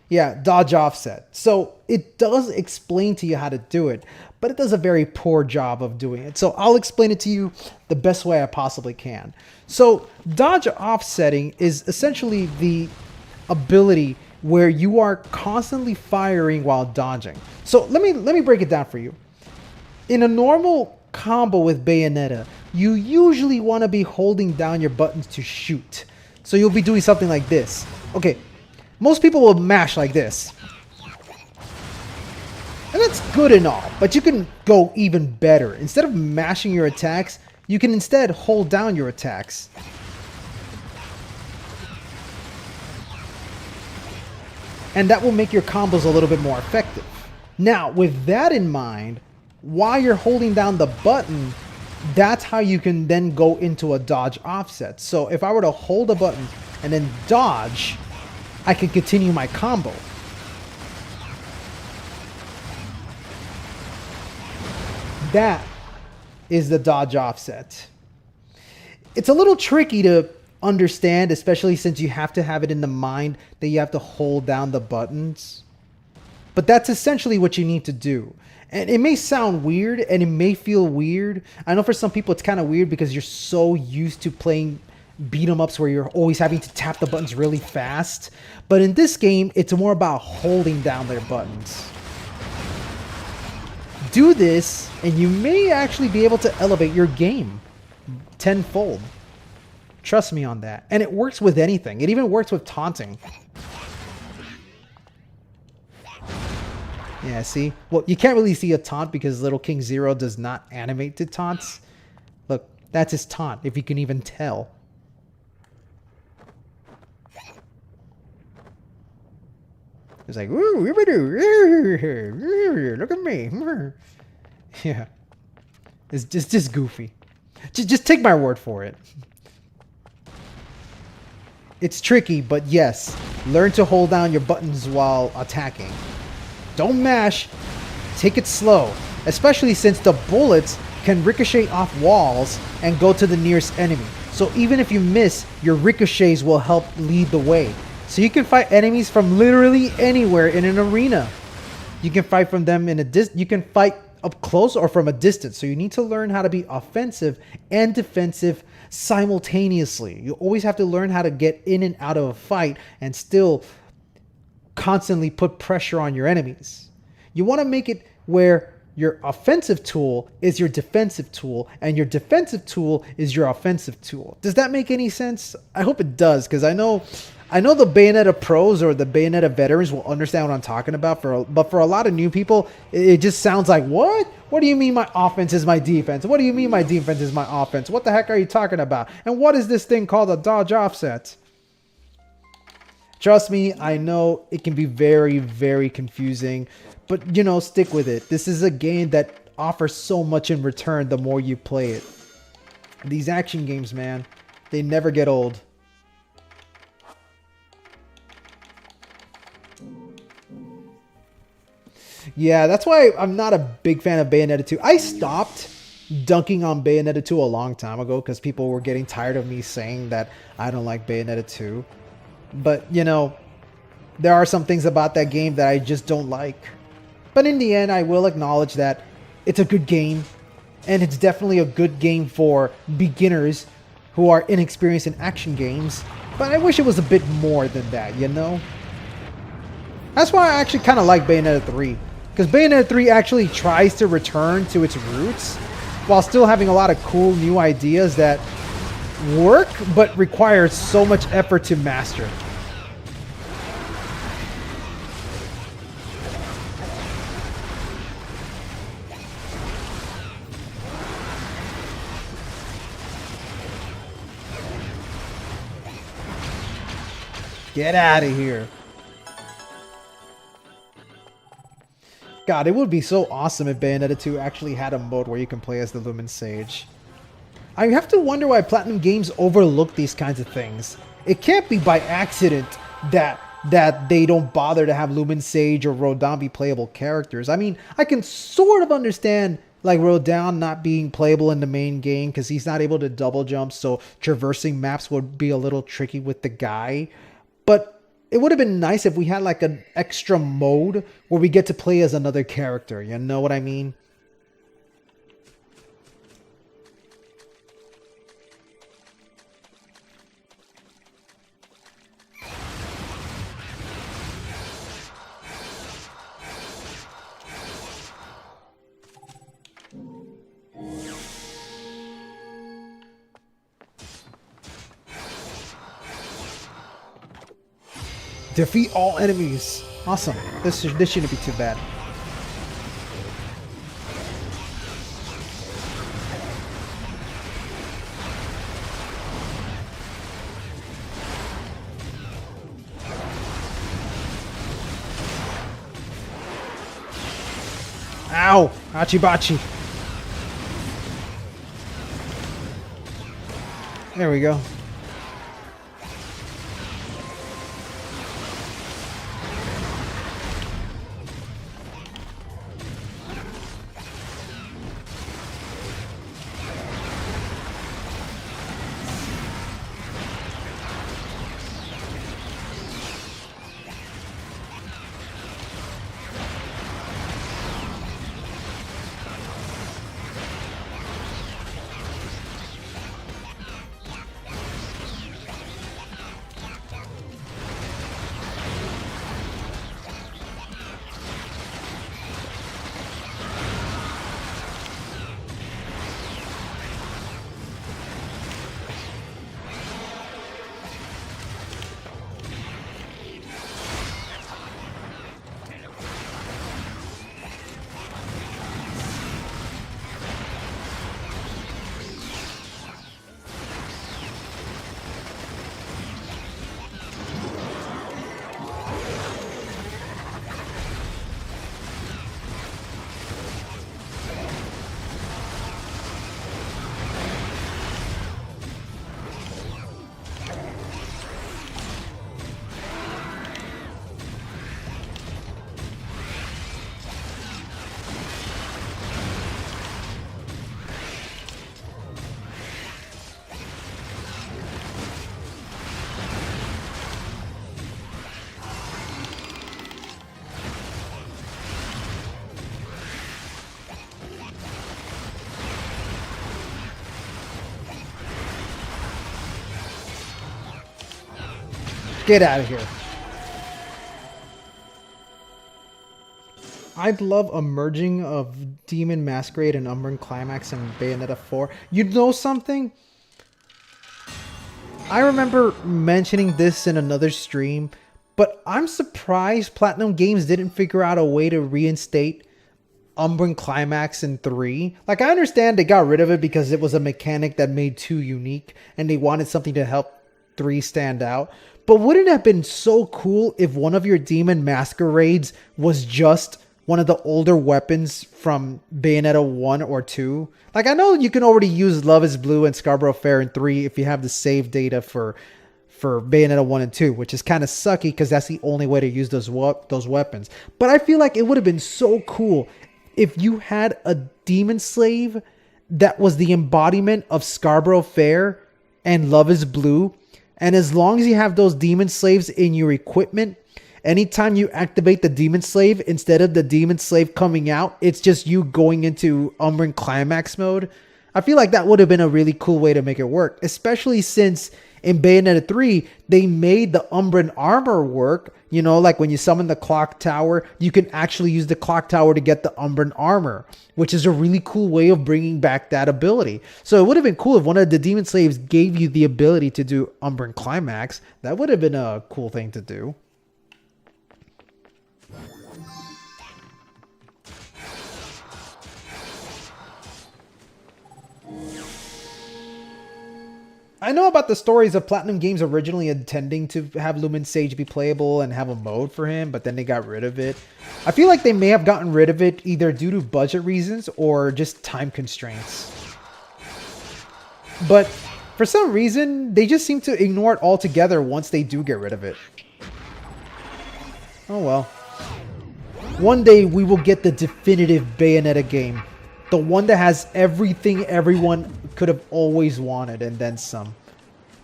Yeah, dodge offset. So it does explain to you how to do it, but it does a very poor job of doing it. So I'll explain it to you the best way I possibly can. So dodge offsetting is essentially the ability where you are constantly firing while dodging. So let me break it down for you. In a normal combo with Bayonetta, you usually want to be holding down your buttons to shoot. So you'll be doing something like this. Okay, most people will mash like this. And that's good and all, but you can go even better. Instead of mashing your attacks, you can instead hold down your attacks. And that will make your combos a little bit more effective. Now, with that in mind, while you're holding down the button, that's how you can then go into a dodge offset. So if I were to hold a button and then dodge, I can continue my combo. That is the dodge offset. It's a little tricky to understand, especially since you have to have it in the mind that you have to hold down the buttons. But that's essentially what you need to do. And it may sound weird and it may feel weird. I know for some people it's kind of weird because you're so used to playing beat 'em ups where you're always having to tap the buttons really fast. But in this game, it's more about holding down their buttons. Do this, and you may actually be able to elevate your game tenfold. Trust me on that. And it works with anything. It even works with taunting. Yeah, see? Well, you can't really see a taunt because Little King Zero does not animate to taunts. Look, that's his taunt, if you can even tell. It's like, ooh, look at me. Yeah. It's just goofy. Just take my word for it. It's tricky, but yes, learn to hold down your buttons while attacking. Don't mash. Take it slow, especially since the bullets can ricochet off walls and go to the nearest enemy. So even if you miss, your ricochets will help lead the way. So you can fight enemies from literally anywhere in an arena. You can fight from them in a you can fight up close or from a distance. So you need to learn how to be offensive and defensive simultaneously. You always have to learn how to get in and out of a fight and still constantly put pressure on your enemies. You want to make it where your offensive tool is your defensive tool and your defensive tool is your offensive tool. Does that make any sense? I hope it does, because I know the Bayonetta pros or the Bayonetta veterans will understand what I'm talking about. But for a lot of new people, it just sounds like, what? What do you mean my offense is my defense? What do you mean my defense is my offense? What the heck are you talking about? And what is this thing called a dodge offset? Trust me, I know it can be very, very confusing, but stick with it. This is a game that offers so much in return the more you play it. These action games, man, they never get old. Yeah, that's why I'm not a big fan of Bayonetta 2. I stopped dunking on Bayonetta 2 a long time ago because people were getting tired of me saying that I don't like Bayonetta 2. But, you know, there are some things about that game that I just don't like. But in the end, I will acknowledge that it's a good game. And it's definitely a good game for beginners who are inexperienced in action games. But I wish it was a bit more than that, you know? That's why I actually kind of like Bayonetta 3. Because Bayonetta 3 actually tries to return to its roots while still having a lot of cool new ideas that work but require so much effort to master. Get out of here. God, it would be so awesome if Bayonetta 2 actually had a mode where you can play as the Lumen Sage. I have to wonder why Platinum Games overlook these kinds of things. It can't be by accident that they don't bother to have Lumen Sage or Rodin be playable characters. I mean, I can sort of understand like Rodin not being playable in the main game because he's not able to double jump, so traversing maps would be a little tricky with the guy. But it would have been nice if we had like an extra mode where we get to play as another character. You know what I mean? Defeat all enemies. Awesome. This shouldn't be too bad. Ow! Achibachi. There we go. Get out of here. I'd love a merging of Demon Masquerade and Umbran Climax and Bayonetta 4. You know something? I remember mentioning this in another stream, but I'm surprised Platinum Games didn't figure out a way to reinstate Umbran Climax in 3. Like, I understand they got rid of it because it was a mechanic that made 2 unique and they wanted something to help 3 stand out. But wouldn't it have been so cool if one of your Demon Masquerades was just one of the older weapons from Bayonetta 1 or 2? Like, I know you can already use Love is Blue and Scarborough Fair in 3 if you have the save data for for Bayonetta 1 and 2, which is kind of sucky because that's the only way to use those weapons. But I feel like it would have been so cool if you had a demon slave that was the embodiment of Scarborough Fair and Love is Blue. And as long as you have those demon slaves in your equipment, anytime you activate the demon slave, instead of the demon slave coming out, it's just you going into Umbran Climax mode. I feel like that would have been a really cool way to make it work, especially since in Bayonetta 3, they made the Umbran armor work. You know, like when you summon the clock tower, you can actually use the clock tower to get the Umbran armor, which is a really cool way of bringing back that ability. So it would have been cool if one of the demon slaves gave you the ability to do Umbran Climax. That would have been a cool thing to do. I know about the stories of Platinum Games originally intending to have Lumen Sage be playable and have a mode for him, but then they got rid of it. I feel like they may have gotten rid of it either due to budget reasons or just time constraints. But for some reason, they just seem to ignore it altogether once they do get rid of it. Oh well. One day we will get the definitive Bayonetta game. The one that has everything everyone could have always wanted and then some.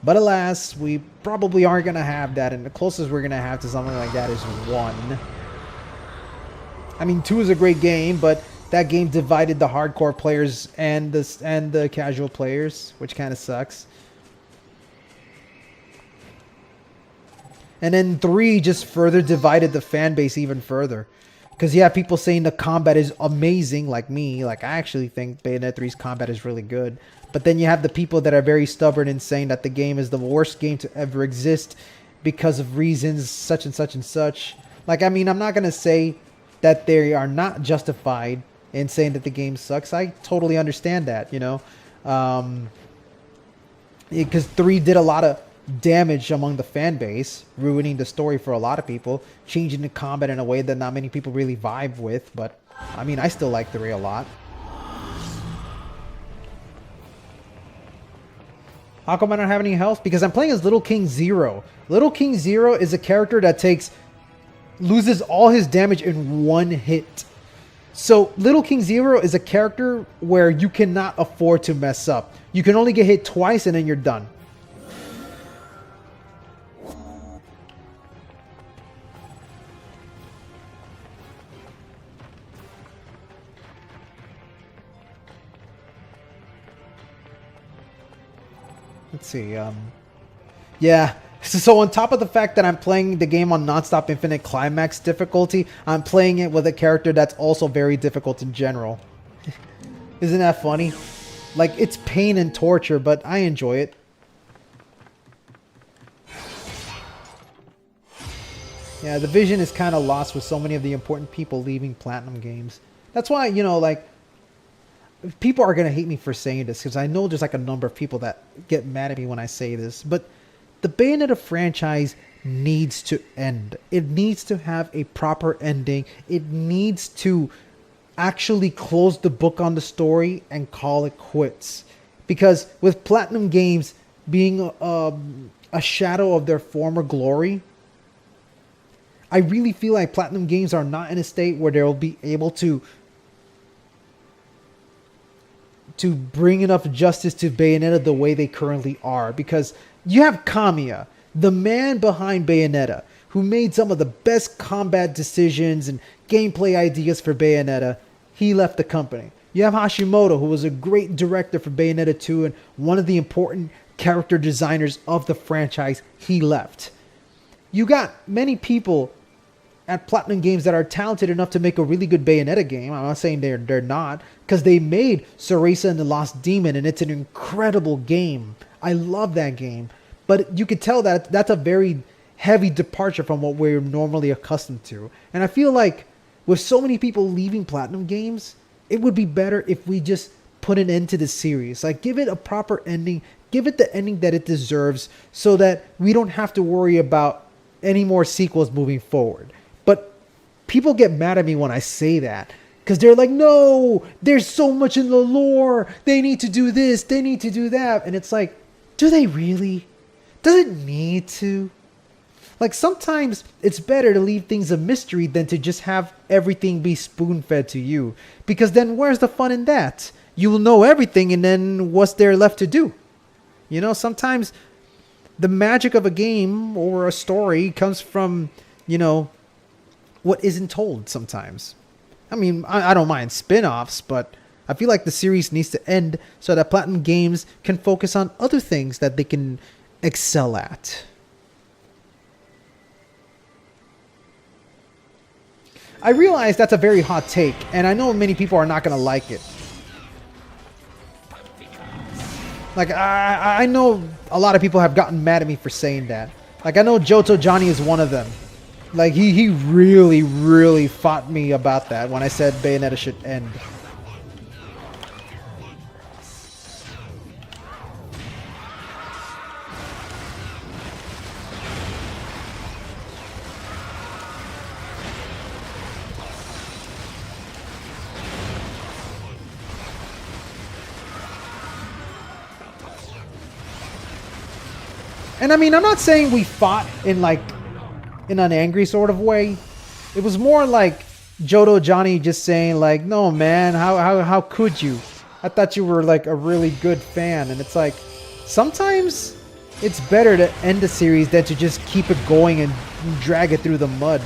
But alas, we probably aren't going to have that, and the closest we're going to have to something like that is 1. I mean, 2 is a great game, but that game divided the hardcore players and the casual players, which kind of sucks. And then 3 just further divided the fan base even further. Because you have people saying the combat is amazing, like me. Like, I actually think Bayonetta 3's combat is really good. But then you have the people that are very stubborn in saying that the game is the worst game to ever exist because of reasons such and such and such. Like, I mean, I'm not going to say that they are not justified in saying that the game sucks. I totally understand that, you know. Because 3 did a lot of damage among the fan base, ruining the story for a lot of people, changing the combat in a way that not many people really vibe with. But I mean, I still like 3 a lot. How come I don't have any health? Because I'm playing as Little King Zero. Little King Zero is a character that loses all his damage in 1 hit. So Little King Zero is a character where you cannot afford to mess up. You can only get hit twice and then you're done. Let's see, yeah, so on top of the fact that I'm playing the game on non-stop infinite climax difficulty, I'm playing it with a character that's also very difficult in general. Isn't that funny? Like, it's pain and torture, but I enjoy it. Yeah, the vision is kind of lost with so many of the important people leaving Platinum Games. That's why, you know, like, people are going to hate me for saying this because I know there's like a number of people that get mad at me when I say this, but the Bayonetta franchise needs to end. It needs to have a proper ending. It needs to actually close the book on the story and call it quits. Because with Platinum Games being a shadow of their former glory, I really feel like Platinum Games are not in a state where they'll be able to bring enough justice to Bayonetta the way they currently are. Because you have Kamiya, the man behind Bayonetta, who made some of the best combat decisions and gameplay ideas for Bayonetta. He left the company. You have Hashimoto, who was a great director for Bayonetta 2 and one of the important character designers of the franchise. He left. You got many people at Platinum Games that are talented enough to make a really good Bayonetta game. I'm not saying they're not, because they made CUHRAYZEE and the Lost Demon, and it's an incredible game. I love that game. But you could tell that that's a very heavy departure from what we're normally accustomed to. And I feel like with so many people leaving Platinum Games, it would be better if we just put an end to the series. Like, give it a proper ending. Give it the ending that it deserves so that we don't have to worry about any more sequels moving forward. But people get mad at me when I say that, because they're like, no, there's so much in the lore. They need to do this. They need to do that. And it's like, do they really? Does it need to? Like, sometimes it's better to leave things a mystery than to just have everything be spoon-fed to you. Because then where's the fun in that? You'll know everything, and then what's there left to do? You know, sometimes the magic of a game or a story comes from, you know, what isn't told sometimes. I mean, I don't mind spin-offs, but I feel like the series needs to end so that Platinum Games can focus on other things that they can excel at. I realize that's a very hot take, and I know many people are not going to like it. Like, I know a lot of people have gotten mad at me for saying that. Like, I know Johto Johnny is one of them. Like, he really, really fought me about that when I said Bayonetta should end. And I mean, I'm not saying we fought in like in an angry sort of way. It was more like Johto Johnny just saying like, "No, man, how could you? I thought you were like a really good fan." And it's like, sometimes it's better to end a series than to just keep it going and drag it through the mud.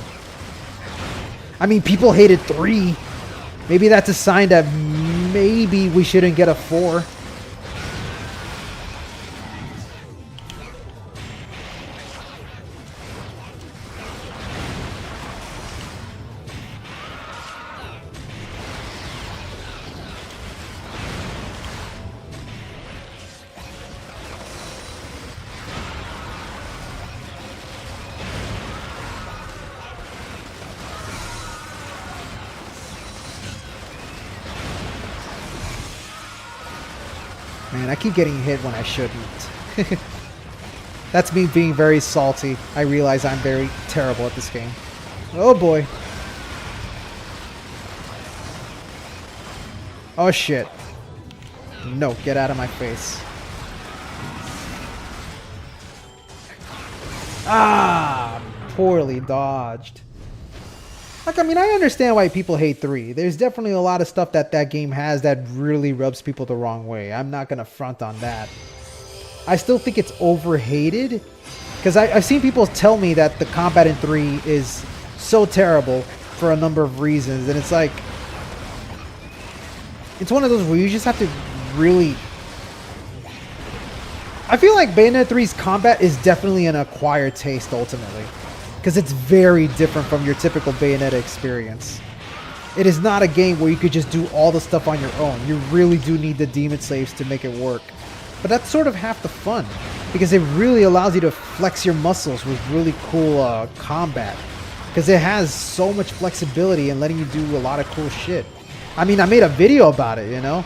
I mean, people hated 3. Maybe that's a sign that maybe we shouldn't get a 4. Man, I keep getting hit when I shouldn't. That's me being very salty. I realize I'm very terrible at this game. Oh boy. Oh shit. No, get out of my face. Ah, poorly dodged. Like, I mean, I understand why people hate 3. There's definitely a lot of stuff that that game has that really rubs people the wrong way. I'm not going to front on that. I still think it's overhated. Because I've seen people tell me that the combat in 3 is so terrible for a number of reasons. And it's like, it's one of those where you just have to really... I feel like Bayonetta 3's combat is definitely an acquired taste ultimately. Because it's very different from your typical Bayonetta experience. It is not a game where you could just do all the stuff on your own. You really do need the demon slaves to make it work. But that's sort of half the fun. Because it really allows you to flex your muscles with really cool combat. Because it has so much flexibility and letting you do a lot of cool shit. I mean, I made a video about it, you know?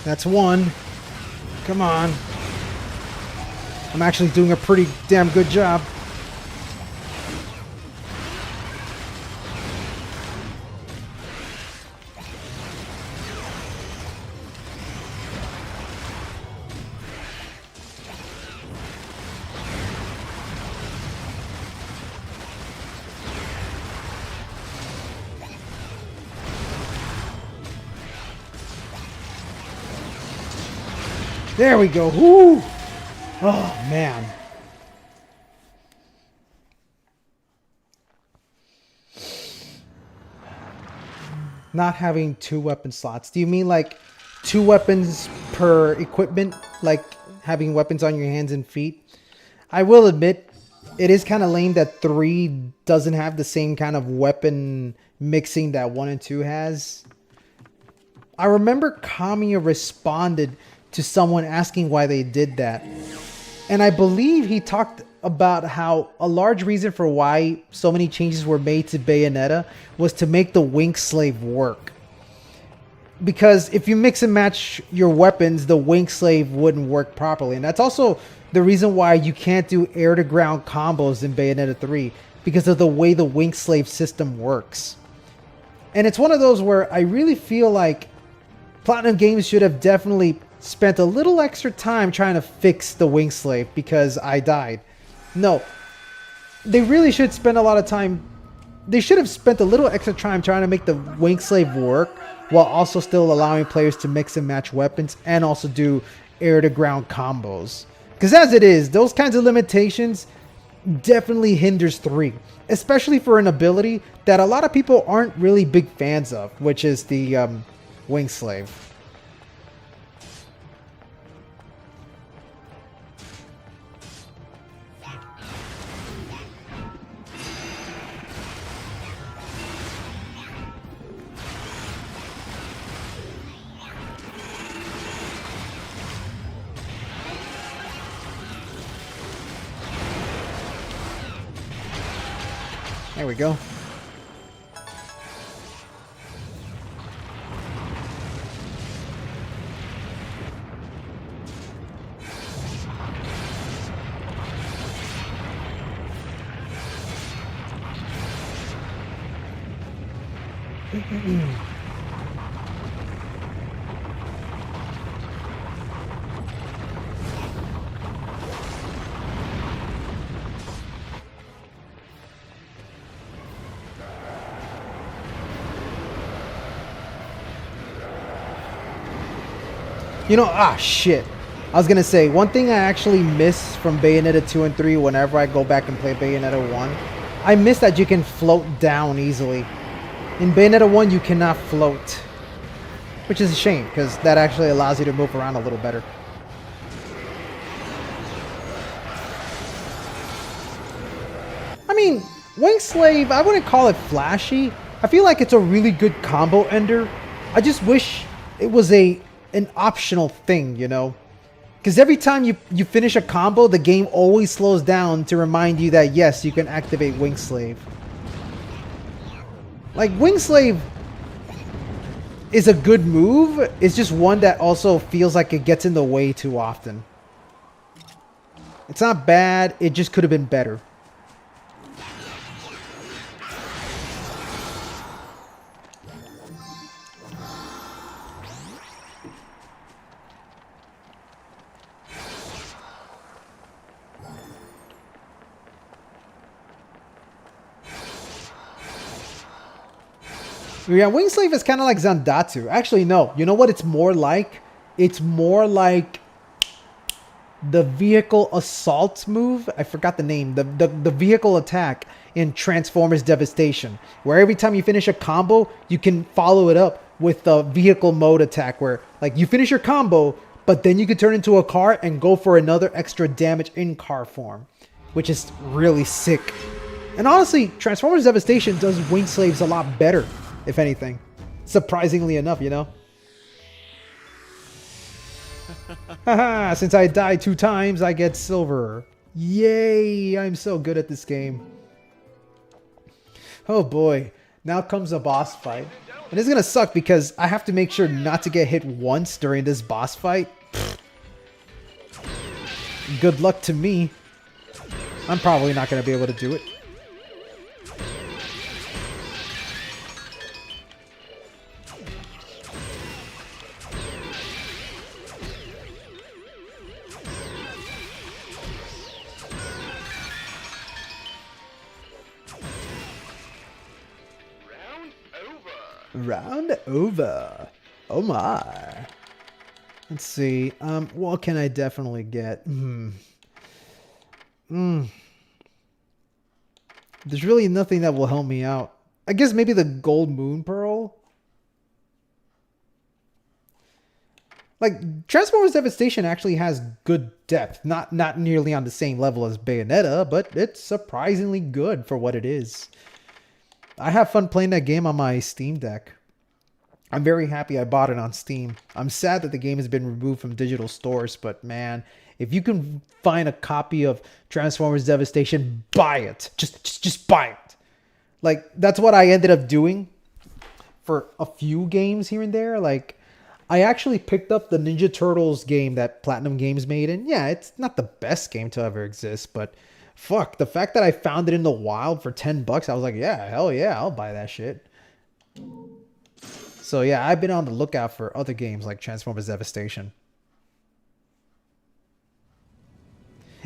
That's one. Come on. I'm actually doing a pretty damn good job. There we go. Woo! Oh, man. Not having 2 weapon slots. Do you mean like 2 weapons per equipment? Like having weapons on your hands and feet? I will admit, it is kind of lame that 3 doesn't have the same kind of weapon mixing that 1 and 2 has. I remember Kamiya responded to someone asking why they did that. And I believe he talked about how a large reason for why so many changes were made to Bayonetta was to make the Wing Slave work. Because if you mix and match your weapons, the Wing Slave wouldn't work properly. And that's also the reason why you can't do air-to-ground combos in Bayonetta 3, because of the way the Wing Slave system works. And it's one of those where I really feel like Platinum Games should have definitely spent a little extra time trying to fix the Wing Slave because I died. No, they really should spend a lot of time. They should have spent a little extra time trying to make the Wing Slave work while also still allowing players to mix and match weapons and also do air-to-ground combos. Because as it is, those kinds of limitations definitely hinders 3, especially for an ability that a lot of people aren't really big fans of, which is the Wing Slave. There we go. You know, shit. I was gonna say, one thing I actually miss from Bayonetta 2 and 3 whenever I go back and play Bayonetta 1, I miss that you can float down easily. In Bayonetta 1, you cannot float. Which is a shame, because that actually allows you to move around a little better. I mean, Wing Slave, I wouldn't call it flashy. I feel like it's a really good combo ender. I just wish it was an optional thing, you know? Because every time you finish a combo, the game always slows down to remind you that, yes, you can activate Wing Slave. Like, Wing Slave is a good move. It's just one that also feels like it gets in the way too often. It's not bad. It just could have been better. Yeah, Wing Slave is kind of like Zandatsu. Actually, no. You know what it's more like? It's more like the vehicle assault move. I forgot the name. The vehicle attack in Transformers Devastation. Where every time you finish a combo, you can follow it up with the vehicle mode attack. Where, like, you finish your combo, but then you can turn into a car and go for another extra damage in car form. Which is really sick. And honestly, Transformers Devastation does Wing Slaves a lot better. If anything. Surprisingly enough, you know? Haha, since I died 2 times, I get silver. Yay, I'm so good at this game. Oh boy, now comes a boss fight. And it's gonna suck because I have to make sure not to get hit once during this boss fight. Good luck to me. I'm probably not gonna be able to do it. Round over. Oh my. Let's see. What can I definitely get? There's really nothing that will help me out. I guess maybe the Gold Moon Pearl. Like, Transformers Devastation actually has good depth. Not nearly on the same level as Bayonetta, but it's surprisingly good for what it is. I have fun playing that game on my Steam Deck. I'm very happy I bought it on Steam. I'm sad that the game has been removed from digital stores, but man, if you can find a copy of Transformers Devastation, buy it. Just buy it. Like, that's what I ended up doing for a few games here and there. Like, I actually picked up the Ninja Turtles game that PlatinumGames made, and yeah, it's not the best game to ever exist, but fuck, the fact that I found it in the wild for $10, I was like, yeah, hell yeah, I'll buy that shit. So yeah, I've been on the lookout for other games like Transformers Devastation.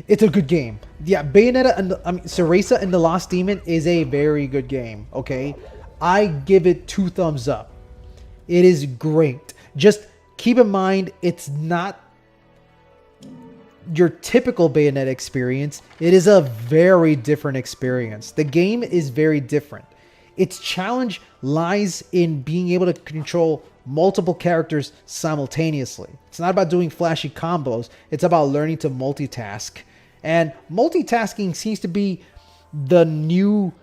It's a good game. Yeah, Bayonetta and CUHRAYZEE and the Lost Demon is a very good game, okay? I give it 2 thumbs up. It is great. Just keep in mind, it's not your typical Bayonetta experience. It is a very different experience. The game is very different. Its challenge lies in being able to control multiple characters simultaneously. It's not about doing flashy combos. It's about learning to multitask. And multitasking seems to be the new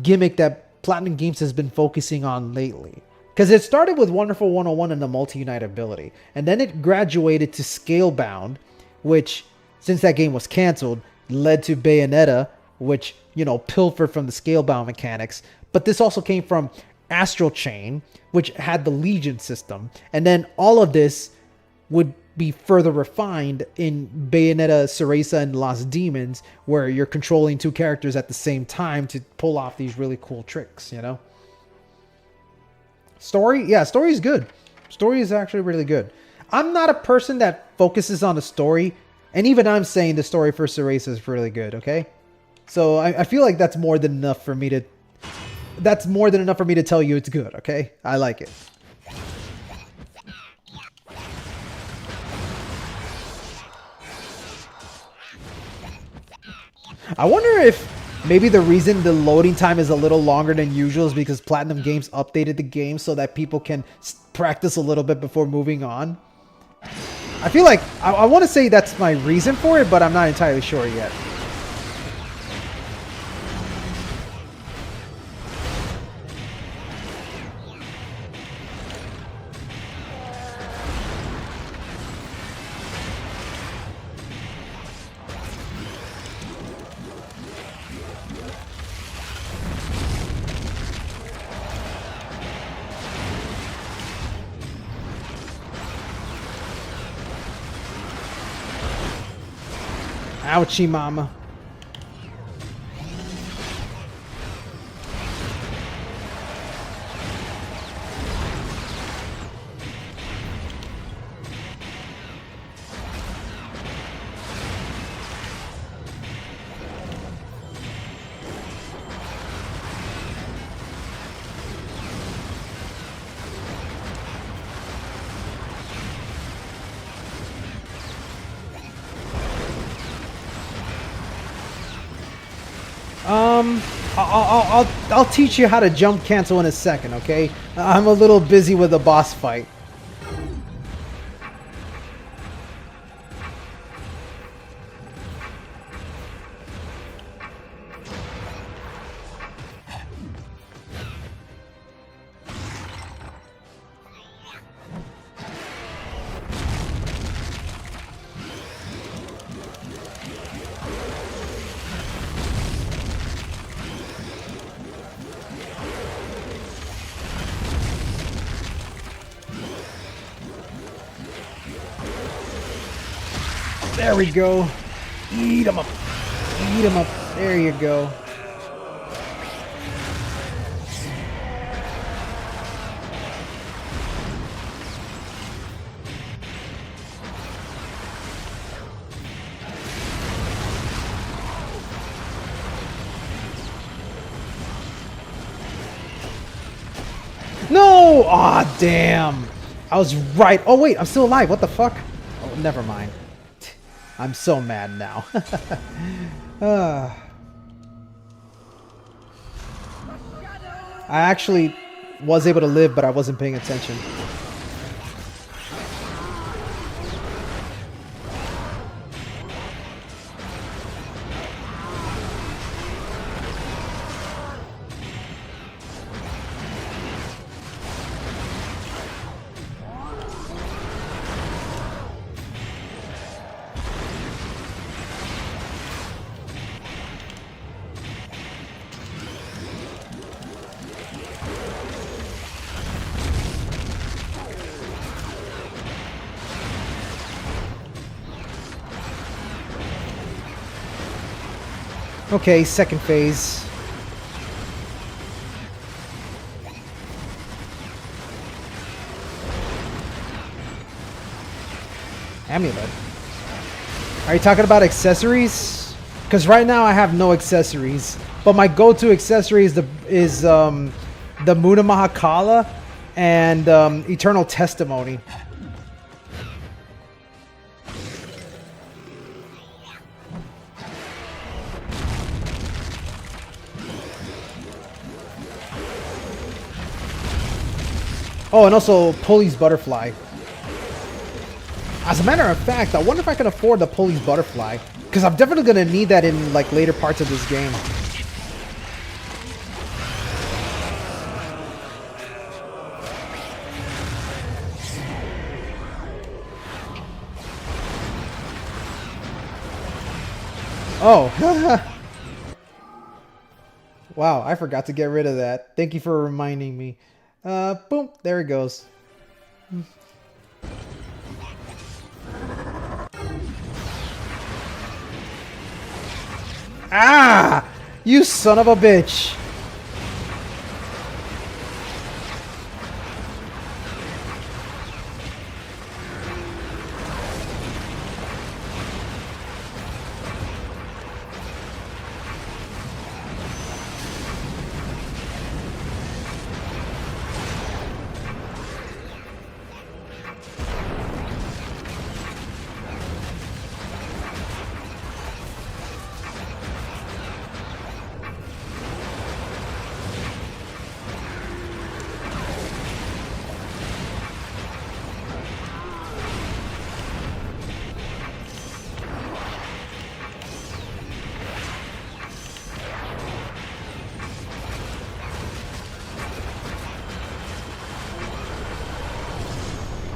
gimmick that PlatinumGames has been focusing on lately. Because it started with Wonderful 101 and the multi-unite ability. And then it graduated to Scalebound, which, since that game was canceled, led to Bayonetta, which, you know, pilfered from the Scalebound mechanics. But this also came from Astral Chain, which had the Legion system. And then all of this would be further refined in Bayonetta, CUHRAYZEE, and Lost Demons, where you're controlling 2 characters at the same time to pull off these really cool tricks, you know? Story? Yeah, story is good. Story is actually really good. I'm not a person that focuses on the story, and even I'm saying the story for CUHRAYZEE is really good, okay? So I feel like that's more than enough for me to... That's more than enough for me to tell you it's good, okay? I like it. I wonder if maybe the reason the loading time is a little longer than usual is because PlatinumGames updated the game so that people can practice a little bit before moving on. I feel like I want to say that's my reason for it, but I'm not entirely sure yet. Ouchie, mama. I'll teach you how to jump cancel in a second, okay? I'm a little busy with a boss fight. There we go. Eat 'em up. Eat 'em up. There you go. No! Aw, damn. I was right. Oh, wait. I'm still alive. What the fuck? Oh, never mind. I'm so mad now. I actually was able to live, but I wasn't paying attention. Okay, second phase. Amulet. Are you talking about accessories? Because right now I have no accessories, but my go-to accessory is the Muna Mahakala and Eternal Testimony. Oh, and also Pulley's Butterfly. As a matter of fact, I wonder if I can afford the Pulley's Butterfly, because I'm definitely going to need that in like later parts of this game. Oh. Wow, I forgot to get rid of that. Thank you for reminding me. Boom, there it goes. Ah! You son of a bitch!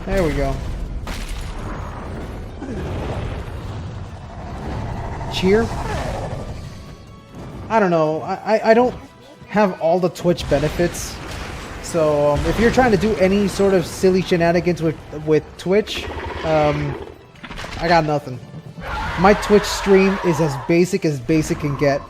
There we go. Cheer? I don't know. I don't have all the Twitch benefits. So if you're trying to do any sort of silly shenanigans with Twitch, I got nothing. My Twitch stream is as basic can get.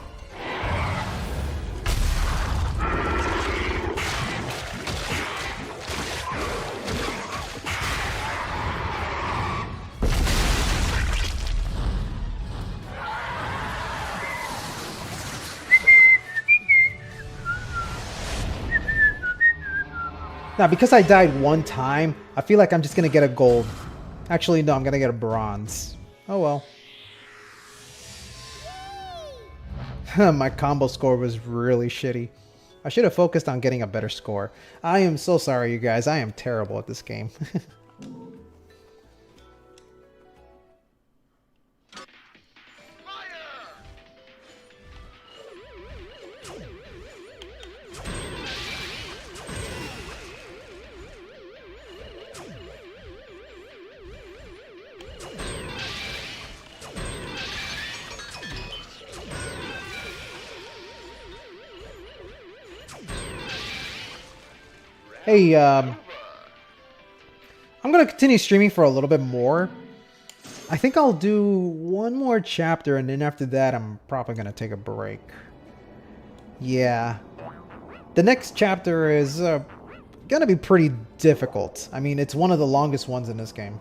Now, because I died one time, I feel like I'm just going to get a gold. Actually, no, I'm going to get a bronze. Oh, well. My combo score was really shitty. I should have focused on getting a better score. I am so sorry, you guys. I am terrible at this game. Hey, I'm going to continue streaming for a little bit more. I think I'll do one more chapter, and then after that, I'm probably going to take a break. Yeah. The next chapter is going to be pretty difficult. I mean, it's one of the longest ones in this game.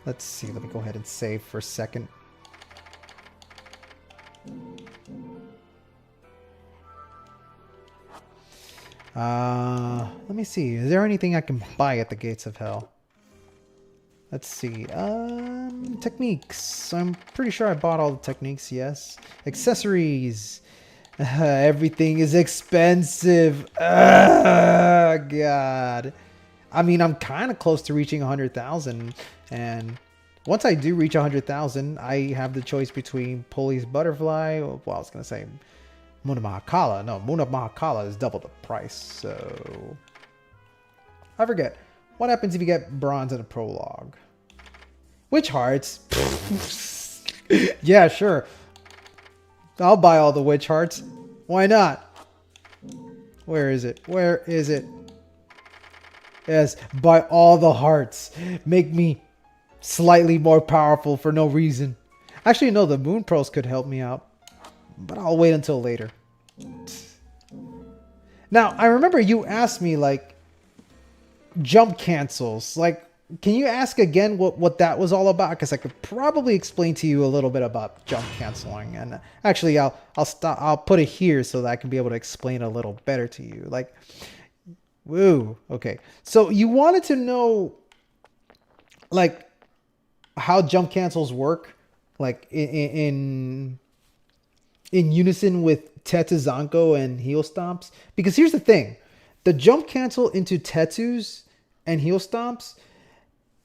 Let's see. Let me go ahead and save for a second. Let me see. Is there anything I can buy at the Gates of Hell? Let's see. Techniques. I'm pretty sure I bought all the techniques, yes. Accessories. Everything is expensive. God. I mean, I'm kind of close to reaching 100,000. And once I do reach 100,000, I have the choice between Police Butterfly. Well, I was going to say Moon of Mahakala. No, Moon of Mahakala is double the price. So I forget. What happens if you get bronze in a prologue? Witch Hearts? Yeah, sure. I'll buy all the Witch Hearts. Why not? Where is it? Where is it? Yes, buy all the hearts. Make me slightly more powerful for no reason. Actually, no, the Moon Pearls could help me out. But I'll wait until later. Now, I remember you asked me, like, jump cancels. Like, can you ask again what that was all about? Because I could probably explain to you a little bit about jump canceling. And actually, I'll put it here so that I can be able to explain a little better to you. Like, woo. Okay. So you wanted to know, like, how jump cancels work, like in unison with Tetuzanko and heel stomps. Because here's the thing. The jump cancel into Tetsus and heel stomps,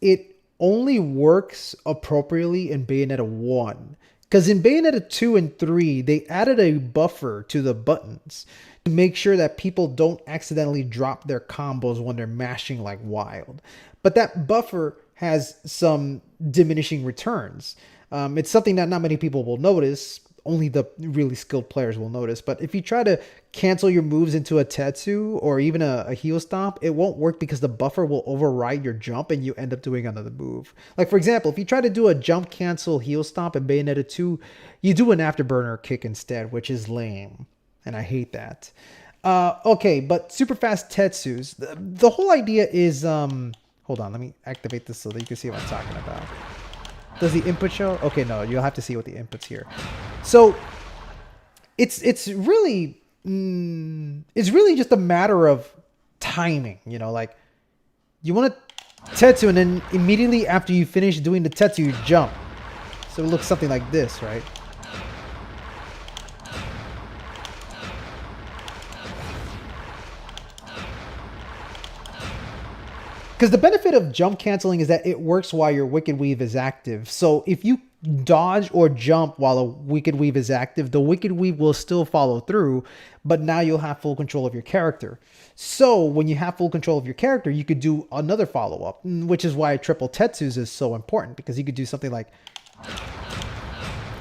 it only works appropriately in Bayonetta 1. Because in Bayonetta 2 and 3, they added a buffer to the buttons to make sure that people don't accidentally drop their combos when they're mashing like wild. But that buffer has some diminishing returns. It's something that not many people will notice. Only the really skilled players will notice. But if you try to cancel your moves into a Tetsu or even a heel stomp, it won't work because the buffer will override your jump and you end up doing another move. Like, for example, if you try to do a jump cancel heel stomp in Bayonetta 2, you do an afterburner kick instead, which is lame. And I hate that. Okay, but super fast Tetsus. The whole idea is... hold on, let me activate this so that you can see what I'm talking about. Does the input show? Okay, no, you'll have to see what the input's here. So it's really just a matter of timing, you know, like you want to Tetsu and then immediately after you finish doing the Tetsu, you jump. So it looks something like this, right? Because the benefit of jump canceling is that it works while your Wicked Weave is active. So if you dodge or jump while a Wicked Weave is active, the Wicked Weave will still follow through, but now you'll have full control of your character. So when you have full control of your character, you could do another follow-up, which is why triple Tetsus is so important, because you could do something like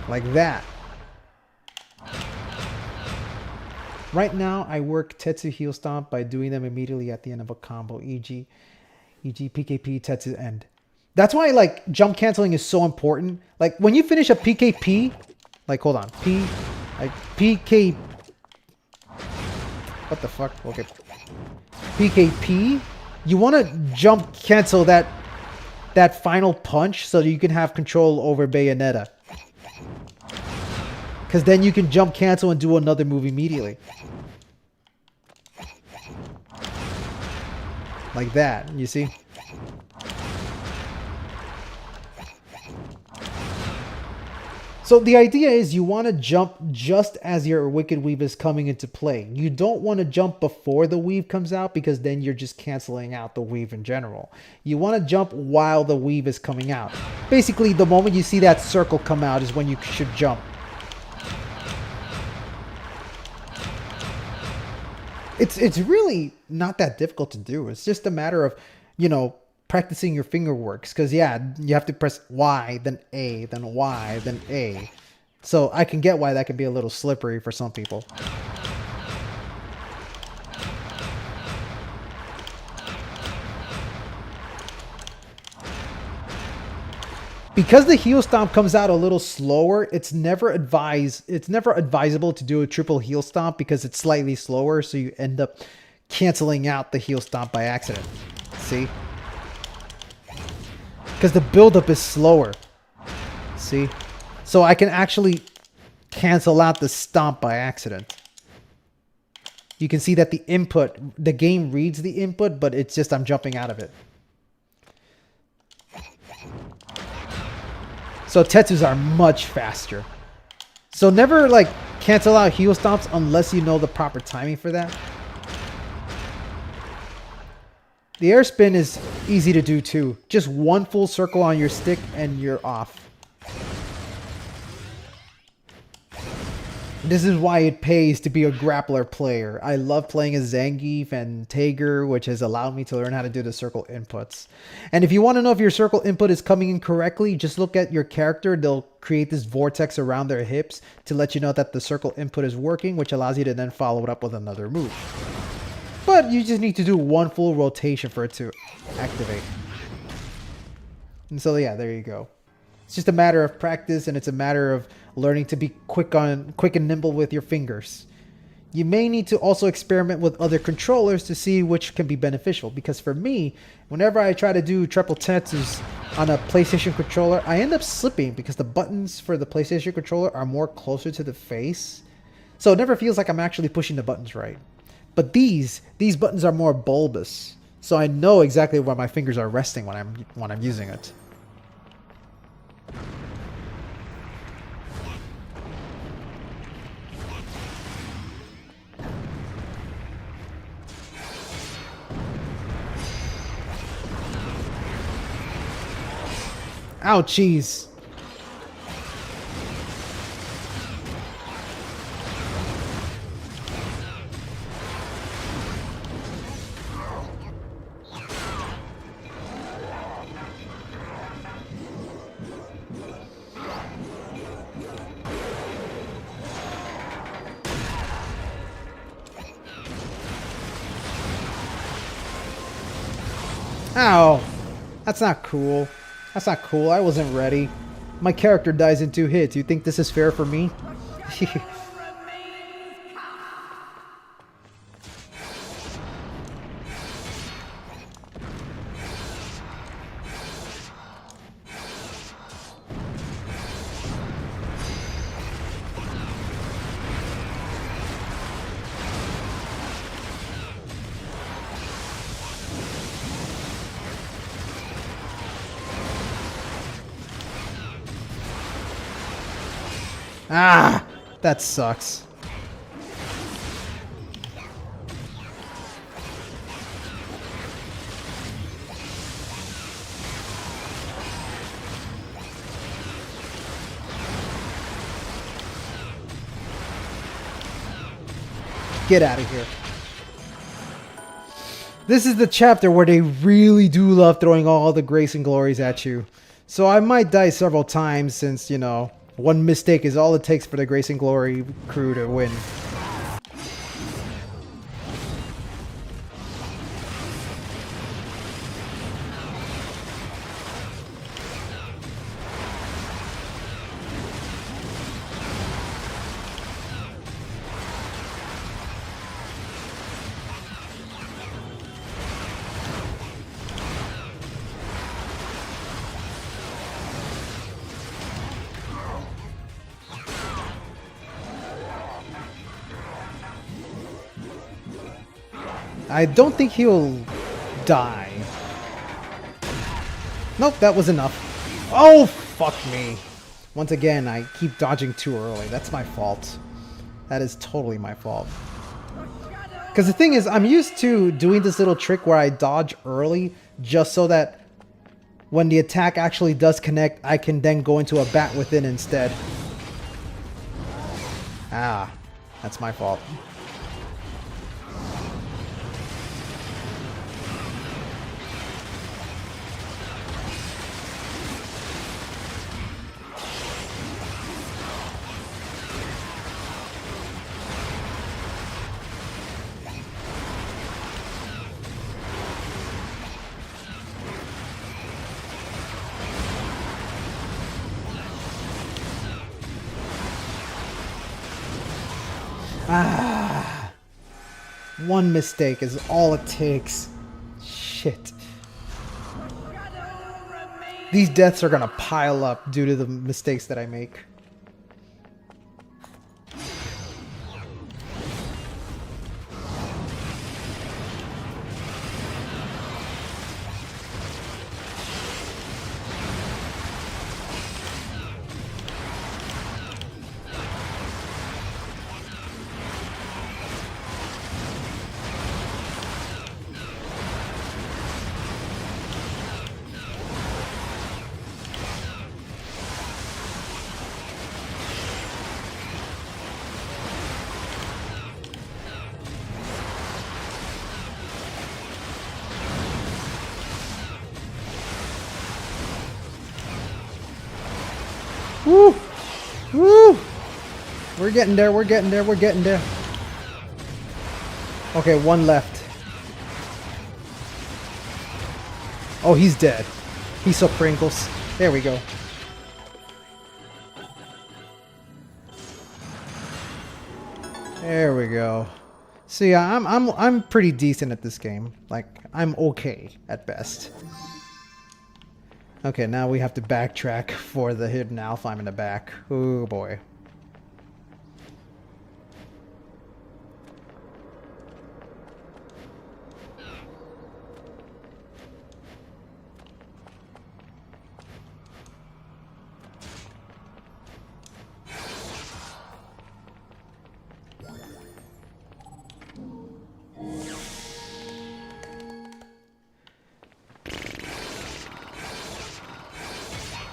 that. Right now, I work Tetsu heel stomp by doing them immediately at the end of a combo, e.g. PKP, Tetsu, end. That's why, like, jump canceling is so important. Like, when you finish a PKP, like, hold on, PK, what the fuck? Okay, PKP, you want to jump cancel that final punch so that you can have control over Bayonetta. Because then you can jump cancel and do another move immediately. Like that, you see? So the idea is you want to jump just as your Wicked Weave is coming into play. You don't want to jump before the weave comes out because then you're just canceling out the weave in general. You want to jump while the weave is coming out. Basically, the moment you see that circle come out is when you should jump. It's really not that difficult to do. It's just a matter of, you know, practicing your finger works. Because, yeah, you have to press Y, then A, then Y, then A. So I can get why that can be a little slippery for some people. Because the heel stomp comes out a little slower, it's never advisable to do a triple heel stomp because it's slightly slower, so you end up canceling out the heel stomp by accident. See? Because the buildup is slower. See? So I can actually cancel out the stomp by accident. You can see that the game reads the input, but it's just I'm jumping out of it. So Tetsus are much faster. So never like cancel out heel stomps unless you know the proper timing for that. The air spin is easy to do too. Just one full circle on your stick and you're off. This is why it pays to be a grappler player. I love playing as Zangief and Tager, which has allowed me to learn how to do the circle inputs. And if you want to know if your circle input is coming in correctly, just look at your character. They'll create this vortex around their hips to let you know that the circle input is working, which allows you to then follow it up with another move. But you just need to do one full rotation for it to activate. And so yeah, there you go. It's just a matter of practice, and it's a matter of learning to be quick and nimble with your fingers. You may need to also experiment with other controllers to see which can be beneficial, because for me, whenever I try to do triple tetsus on a PlayStation controller, I end up slipping because the buttons for the PlayStation controller are more closer to the face. So it never feels like I'm actually pushing the buttons right. But these buttons are more bulbous, so I know exactly where my fingers are resting when I'm using it. Ouchies. Ow. That's not cool. That's not cool. I wasn't ready. My character dies in 2 hits. You think this is fair for me? Ah, that sucks. Get out of here. This is the chapter where they really do love throwing all the grace and glories at you. So I might die several times since, you know, one mistake is all it takes for the Grace and Glory crew to win. I don't think he'll die. Nope, that was enough. Oh, fuck me. Once again, I keep dodging too early. That's my fault. That is totally my fault. Because the thing is, I'm used to doing this little trick where I dodge early just so that when the attack actually does connect, I can then go into a bat within instead. Ah, that's my fault. Ah, one mistake is all it takes. Shit. These deaths are gonna pile up due to the mistakes that I make. Woo! Woo! We're getting there, we're getting there, we're getting there. Okay, one left. Oh, he's dead. He's so Pringles. There we go. There we go. See, I'm pretty decent at this game. Like, I'm okay at best. Okay, now we have to backtrack for the hidden alpha. I'm in the back. Oh boy.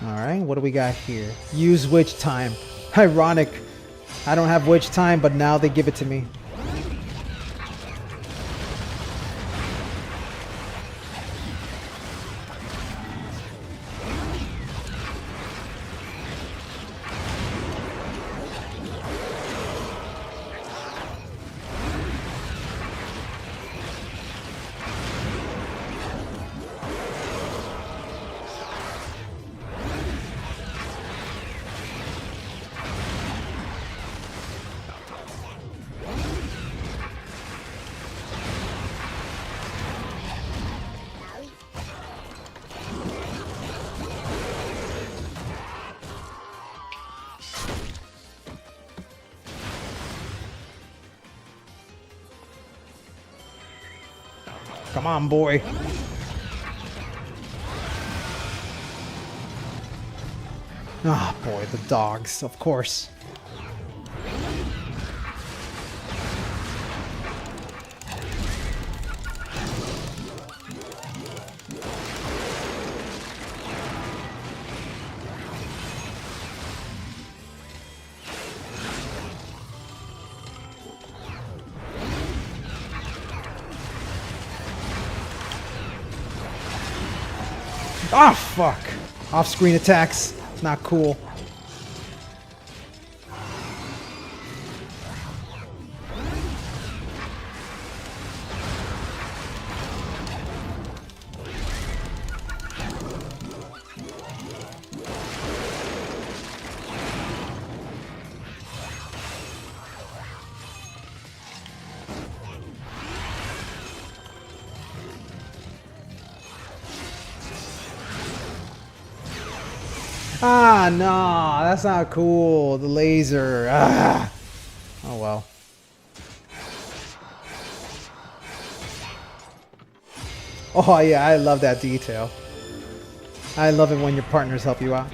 Alright, what do we got here? Use witch time. Ironic. I don't have witch time, but now they give it to me. Come on, boy. Ah, boy, the dogs, of course. Ah, fuck. Off-screen attacks. Not cool. Ah, no, that's not cool. The laser. Ah. Oh, well. Oh, yeah, I love that detail. I love it when your partners help you out.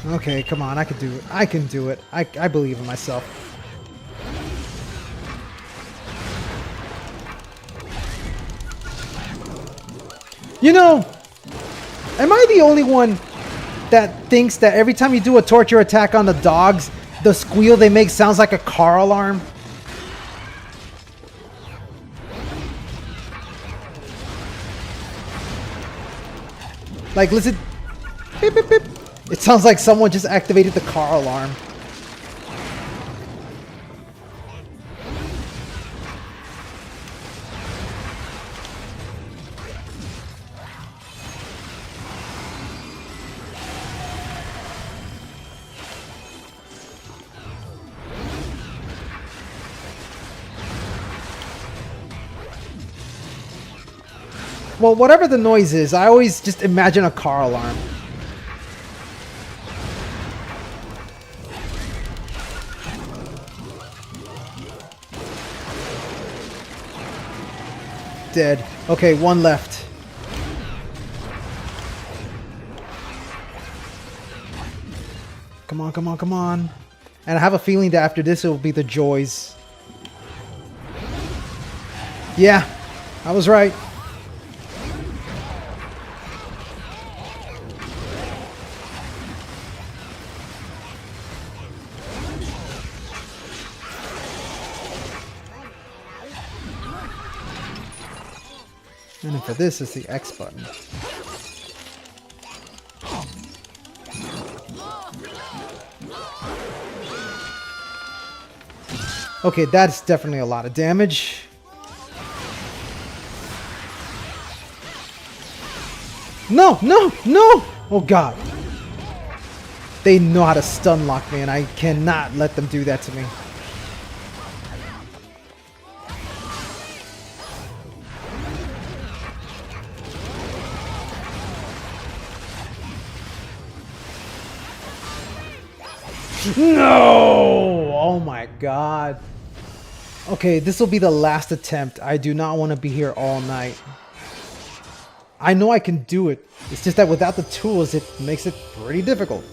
Okay, come on, I can do it. I can do it. I believe in myself. You know, am I the only one that thinks that every time you do a torture attack on the dogs, the squeal they make sounds like a car alarm? Like, listen. Beep, beep, beep. It sounds like someone just activated the car alarm. Well, whatever the noise is, I always just imagine a car alarm. Dead. Okay, one left. Come on, come on, come on. And I have a feeling that after this it will be the joys. Yeah, I was right. And then for this is the X button. Okay, that's definitely a lot of damage. No, no, no! Oh god. They know how to stun lock me and I cannot let them do that to me. No! Oh my god. Okay, this will be the last attempt. I do not want to be here all night. I know I can do it. It's just that without the tools, it makes it pretty difficult.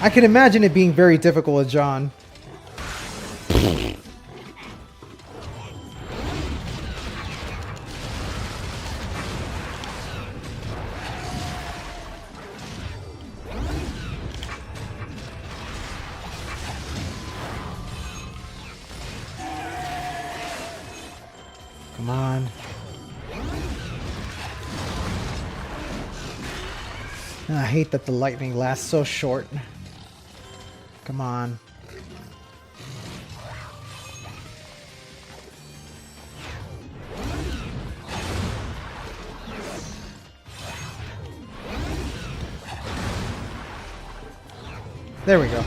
I can imagine it being very difficult with John. Come on. I hate that the lightning lasts so short. Come on. There we go.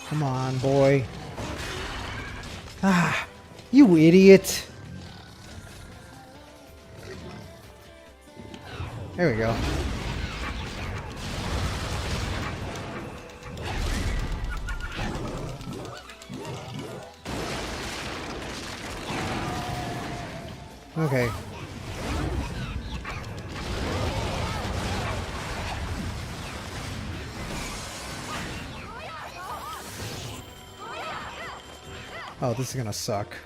Come on, boy. Ah, you idiot. There we go. Okay. Oh, this is gonna suck.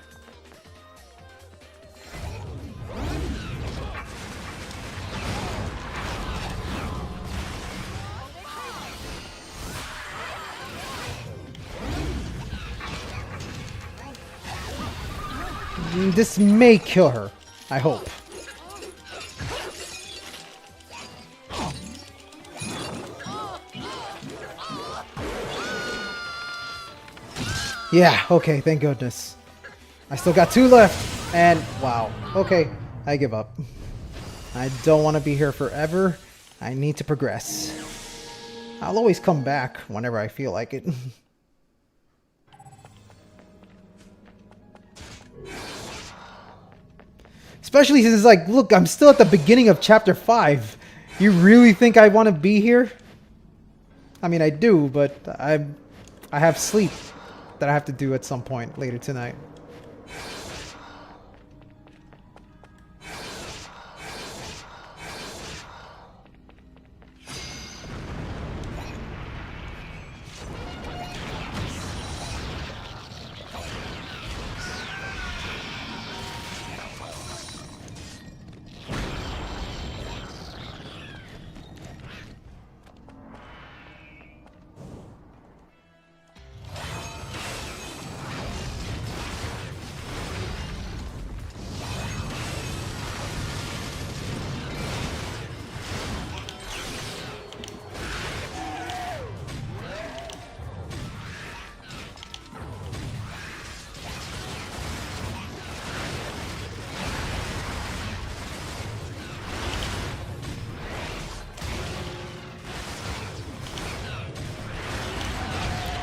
This may kill her, I hope. Yeah, okay, thank goodness. I still got 2 left, and wow. Okay, I give up. I don't want to be here forever. I need to progress. I'll always come back whenever I feel like it. Especially since it's like, look, I'm still at the beginning of chapter 5. You really think I want to be here? I mean, I do, but I have sleep that I have to do at some point later tonight.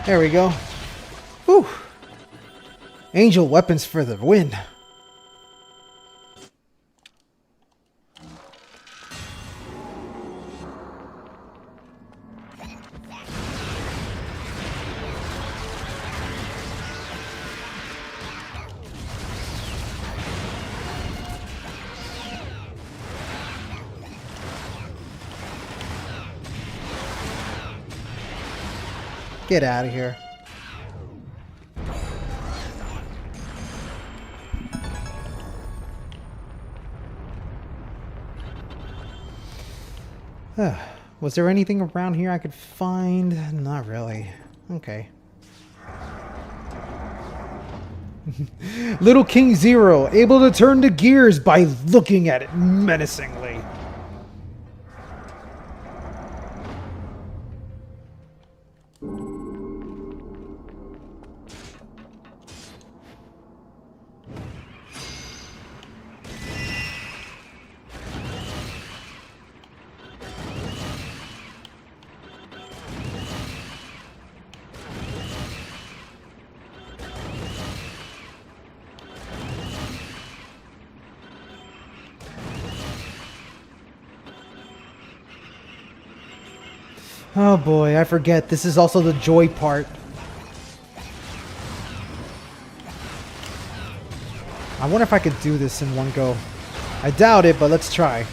There we go. Whew. Angel weapons for the win. Get out of here. Was there anything around here I could find? Not really. Okay. Little King Zero, able to turn the gears by looking at it menacingly. Oh boy, I forget. This is also the joy part. I wonder if I could do this in one go. I doubt it, but let's try.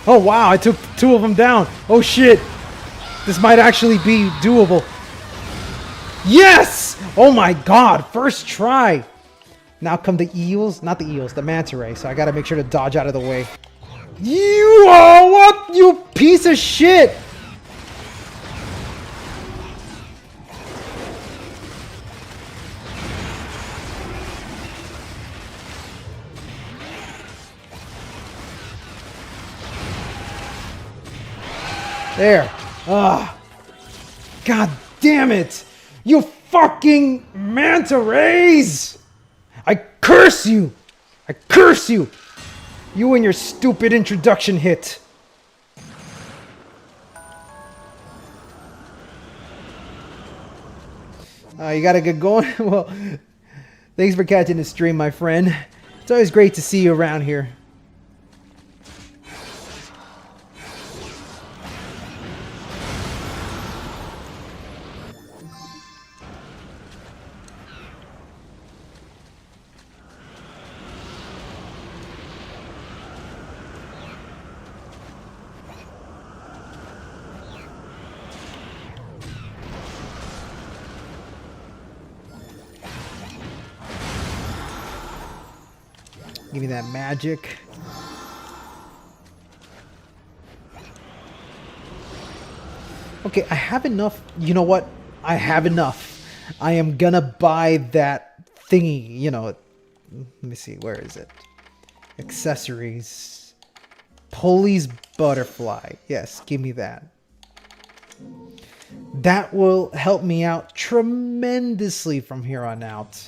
Oh wow, I took 2 of them down. Oh shit. This might actually be doable. Yes! Oh my god, first try. Now come the eels. Not the eels, the manta ray. So I gotta make sure to dodge out of the way. You are what? You piece of shit! There. Ah. God damn it. You fucking manta rays. I curse you. I curse you. You and your stupid introduction hit. You gotta get going? Well, thanks for catching the stream, my friend. It's always great to see you around here. Give me that magic. Okay, I have enough. You know what? I have enough. I am gonna buy that thingy. You know, let me see. Where is it? Accessories. Police butterfly. Yes, give me that. That will help me out tremendously from here on out.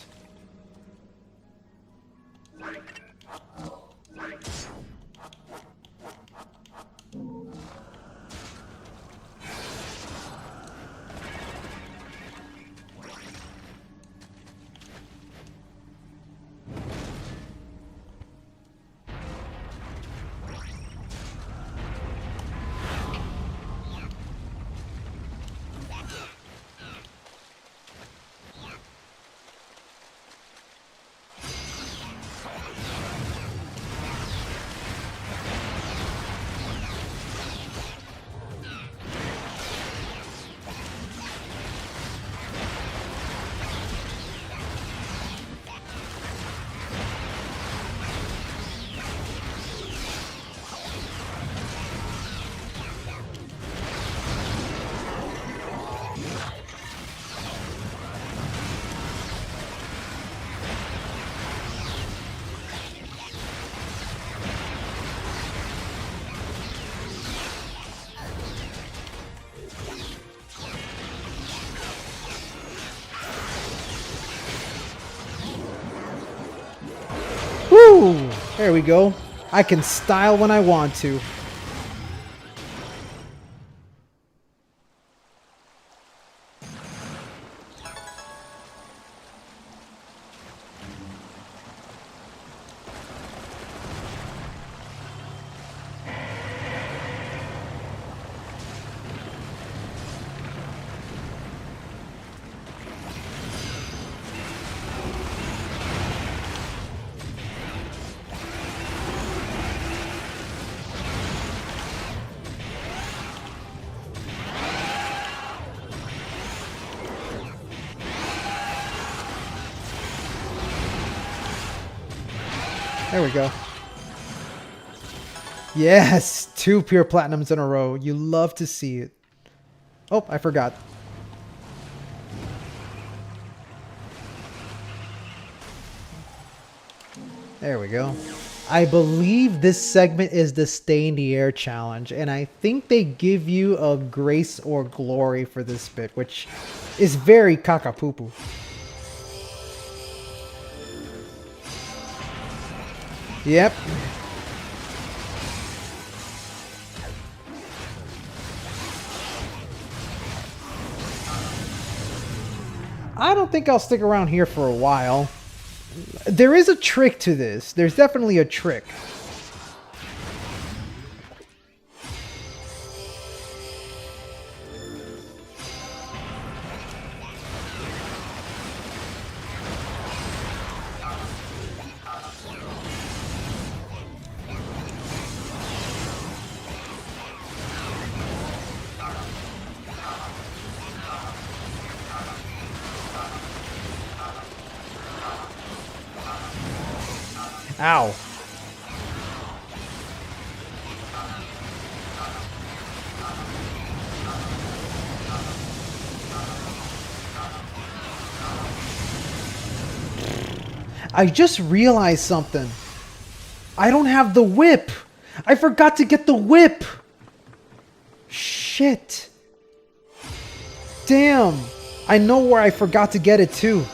Woo! There we go. I can style when I want to. There we go. Yes, 2 pure platinums in a row. You love to see it. Oh, I forgot. There we go. I believe this segment is the Stay in the Air challenge, and I think they give you a grace or glory for this bit, which is very kakapupu. Yep. I don't think I'll stick around here for a while. There is a trick to this. There's definitely a trick. Ow. I just realized something. I don't have the whip. I forgot to get the whip. Shit. Damn. I know where I forgot to get it too.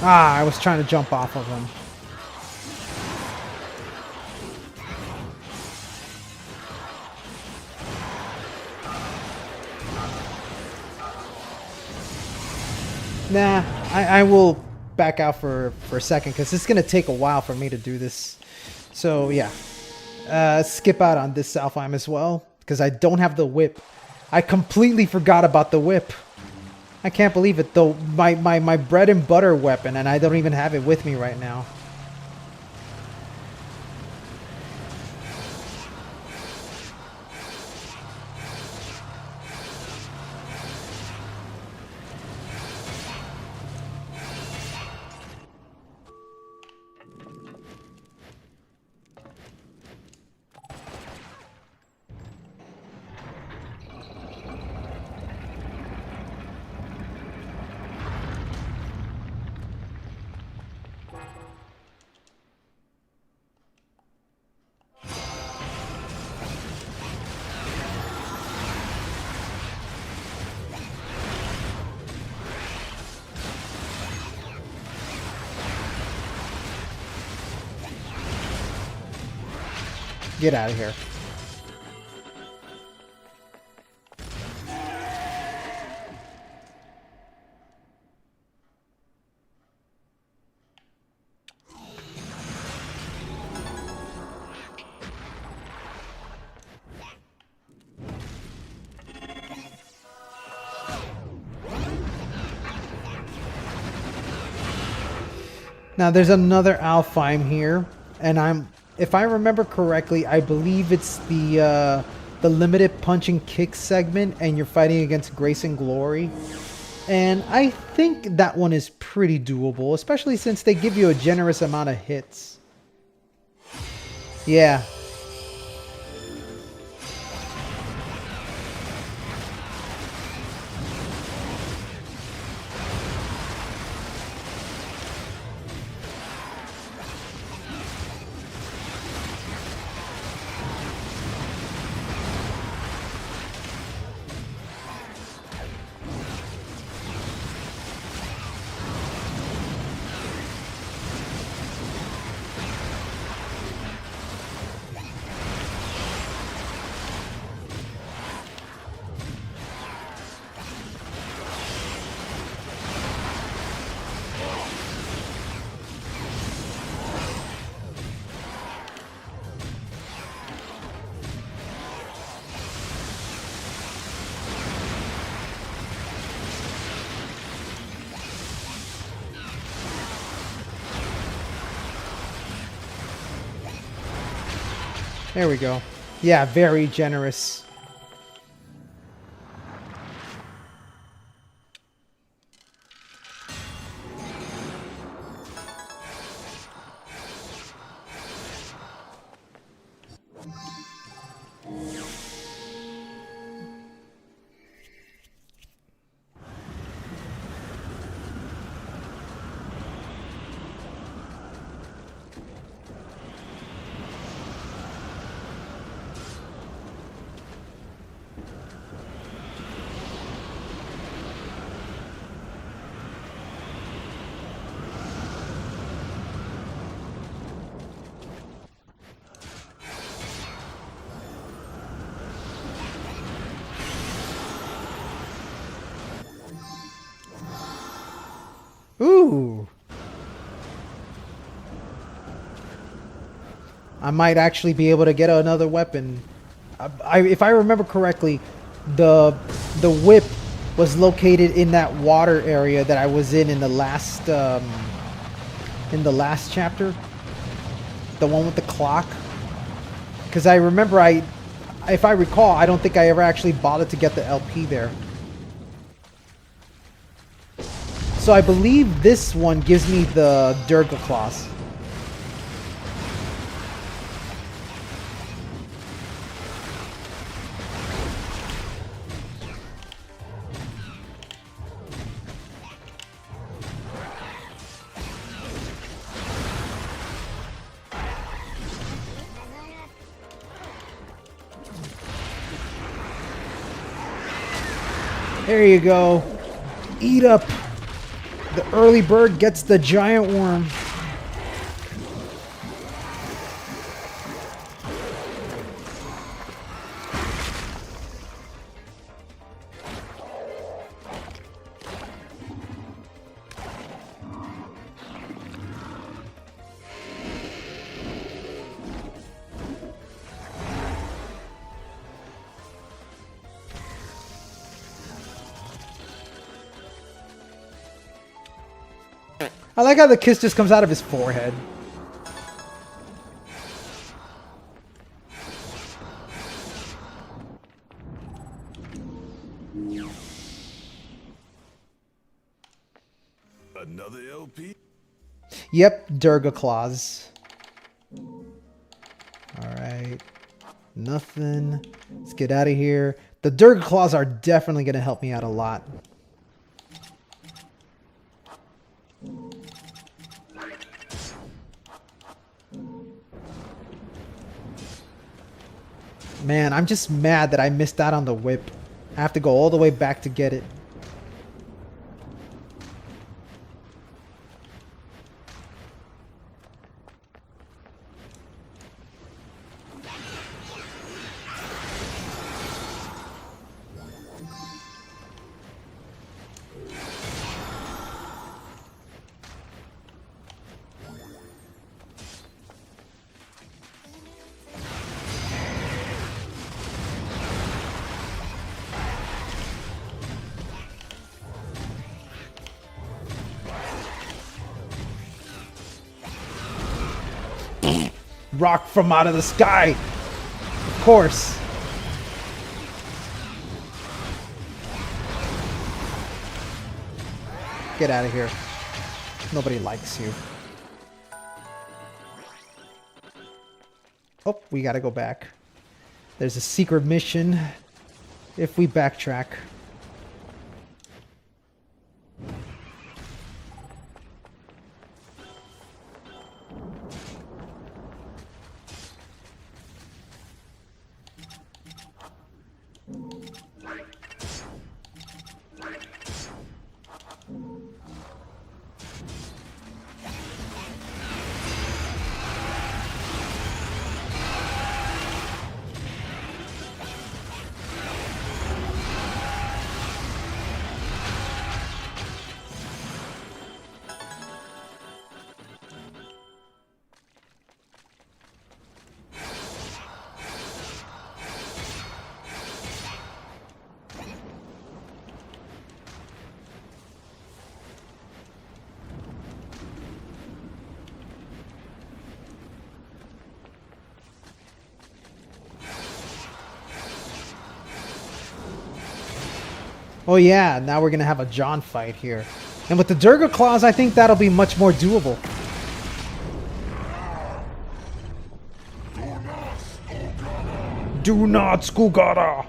Ah, I was trying to jump off of him. Nah, I will back out for a second because it's going to take a while for me to do this. So, yeah. Skip out on this Alfheim as well because I don't have the whip. I completely forgot about the whip. I can't believe it, though. My bread and butter weapon, and I don't even have it with me right now. Get out of here. Now there's another Alfheim here, and if I remember correctly, I believe it's the limited punch and kick segment, and you're fighting against Grace and Glory. And I think that one is pretty doable, especially since they give you a generous amount of hits. Yeah. There we go. Yeah, very generous. Ooh. I might actually be able to get another weapon. If I remember correctly, the whip was located in that water area that I was in the last chapter, the one with the clock. Because I remember, if I recall, I don't think I ever actually bothered to get the LP there. So I believe this one gives me the Durga Claws. There you go. Eat up. The early bird gets the giant worm. I like how the kiss just comes out of his forehead. Another LP? Yep, Durga Claws. Alright. Nothing. Let's get out of here. The Durga Claws are definitely going to help me out a lot. Man, I'm just mad that I missed out on the whip. I have to go all the way back to get it. Rock from out of the sky. Of course. Get out of here. Nobody likes you. Oh, we gotta go back. There's a secret mission if we backtrack. Oh yeah, now we're gonna have a John fight here. And with the Durga Claws, I think that'll be much more doable. Do not Skugara!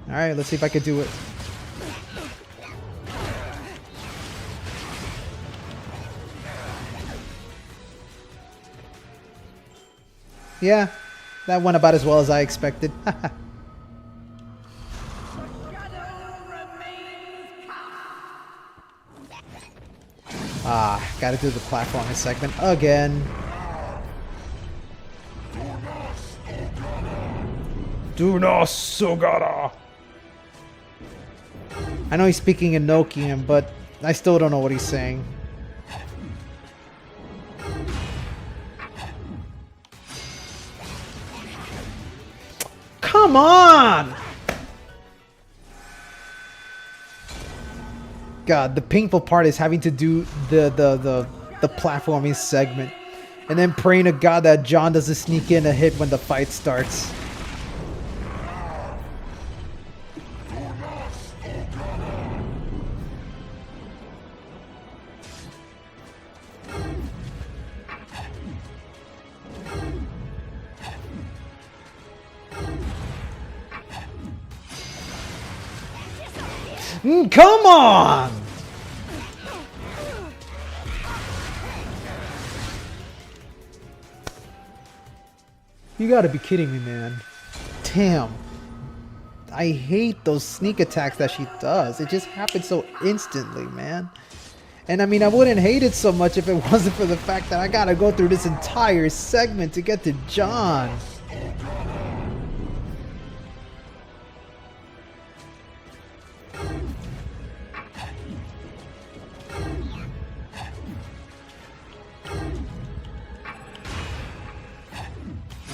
Alright, let's see if I can do it. Yeah, that went about as well as I expected. Ah, gotta do the platforming segment again. Do not Sugara! I know he's speaking Enochian, but I still don't know what he's saying. Come on! God, the painful part is having to do the platforming segment. And then praying to God that John doesn't sneak in a hit when the fight starts. Come on! You gotta be kidding me, man. Damn. I hate those sneak attacks that she does. It just happens so instantly, man. And I mean, I wouldn't hate it so much if it wasn't for the fact that I gotta go through this entire segment to get to John.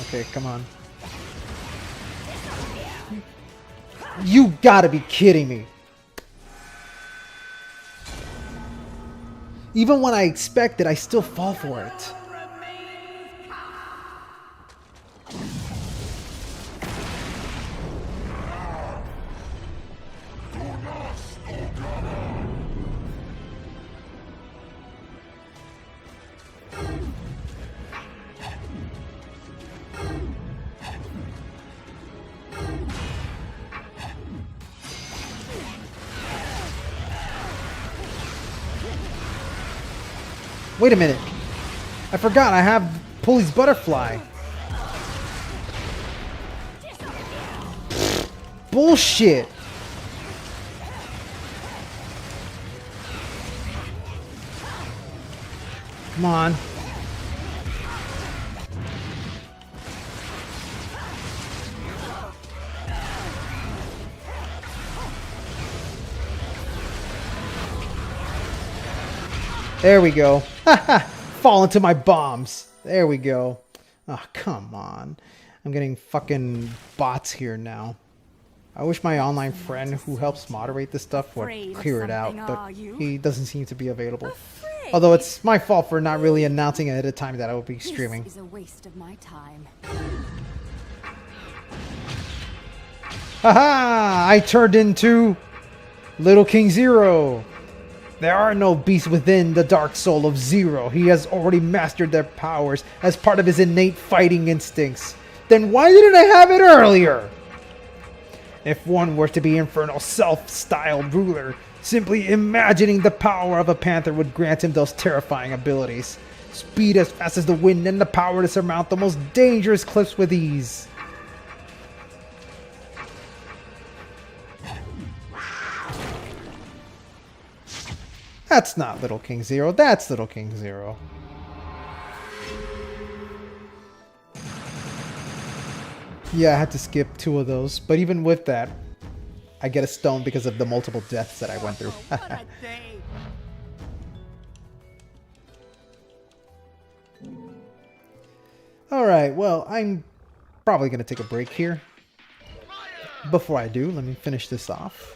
Okay, come on. You gotta be kidding me. Even when I expect it, I still fall for it. Wait a minute. I forgot I have Pulley's butterfly. Bullshit. Come on. There we go. Fall into my bombs. There we go. Oh, come on. I'm getting fucking bots here now. I wish my online friend who helps moderate this stuff would Afraid of clear it out, something, but are you? he doesn't seem to be available. Afraid? Although it's my fault for not really announcing ahead of time that I will be streaming. This is a waste of my time. Haha! I turned into Little King Zero. There are no beasts within the dark soul of Zero. He has already mastered their powers as part of his innate fighting instincts. Then why didn't I have it earlier? If one were to be Infernal self-styled ruler, simply imagining the power of a panther would grant him those terrifying abilities. Speed as fast as the wind and the power to surmount the most dangerous cliffs with ease. That's not Little King Zero, that's Little King Zero. Yeah, I had to skip 2 of those, but even with that, I get a stone because of the multiple deaths that I went through. Alright, well, I'm probably going to take a break here. Before I do, let me finish this off.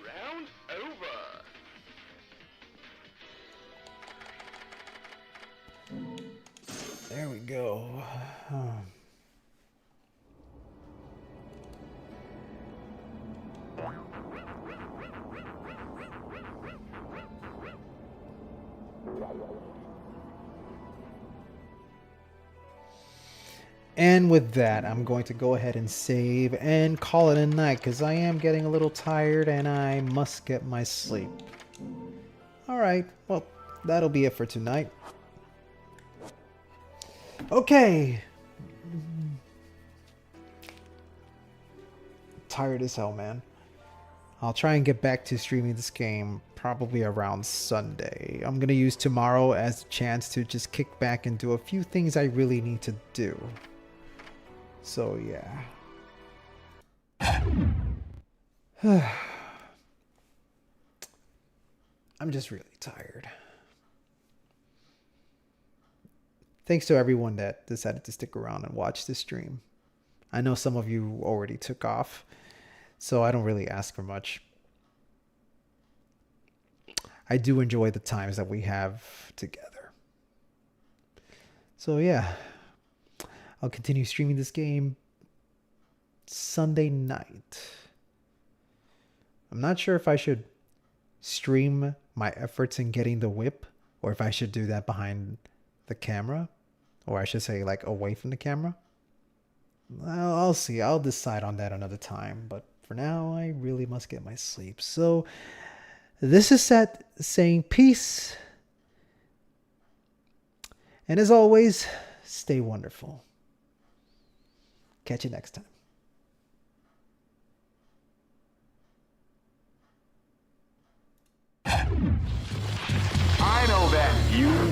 Round over. There we go. And with that, I'm going to go ahead and save and call it a night because I am getting a little tired and I must get my sleep. Alright, well, that'll be it for tonight. Okay. Tired as hell, man. I'll try and get back to streaming this game probably around Sunday. I'm going to use tomorrow as a chance to just kick back and do a few things I really need to do. So, yeah. I'm just really tired. Thanks to everyone that decided to stick around and watch this stream. I know some of you already took off, so I don't really ask for much. I do enjoy the times that we have together. So, yeah. I'll continue streaming this game Sunday night. I'm not sure if I should stream my efforts in getting the whip, or if I should do that behind the camera, or I should say like away from the camera. Well, I'll see. I'll decide on that another time. But for now, I really must get my sleep. So this is Set saying peace. And as always, stay wonderful. Catch you next time. I know that you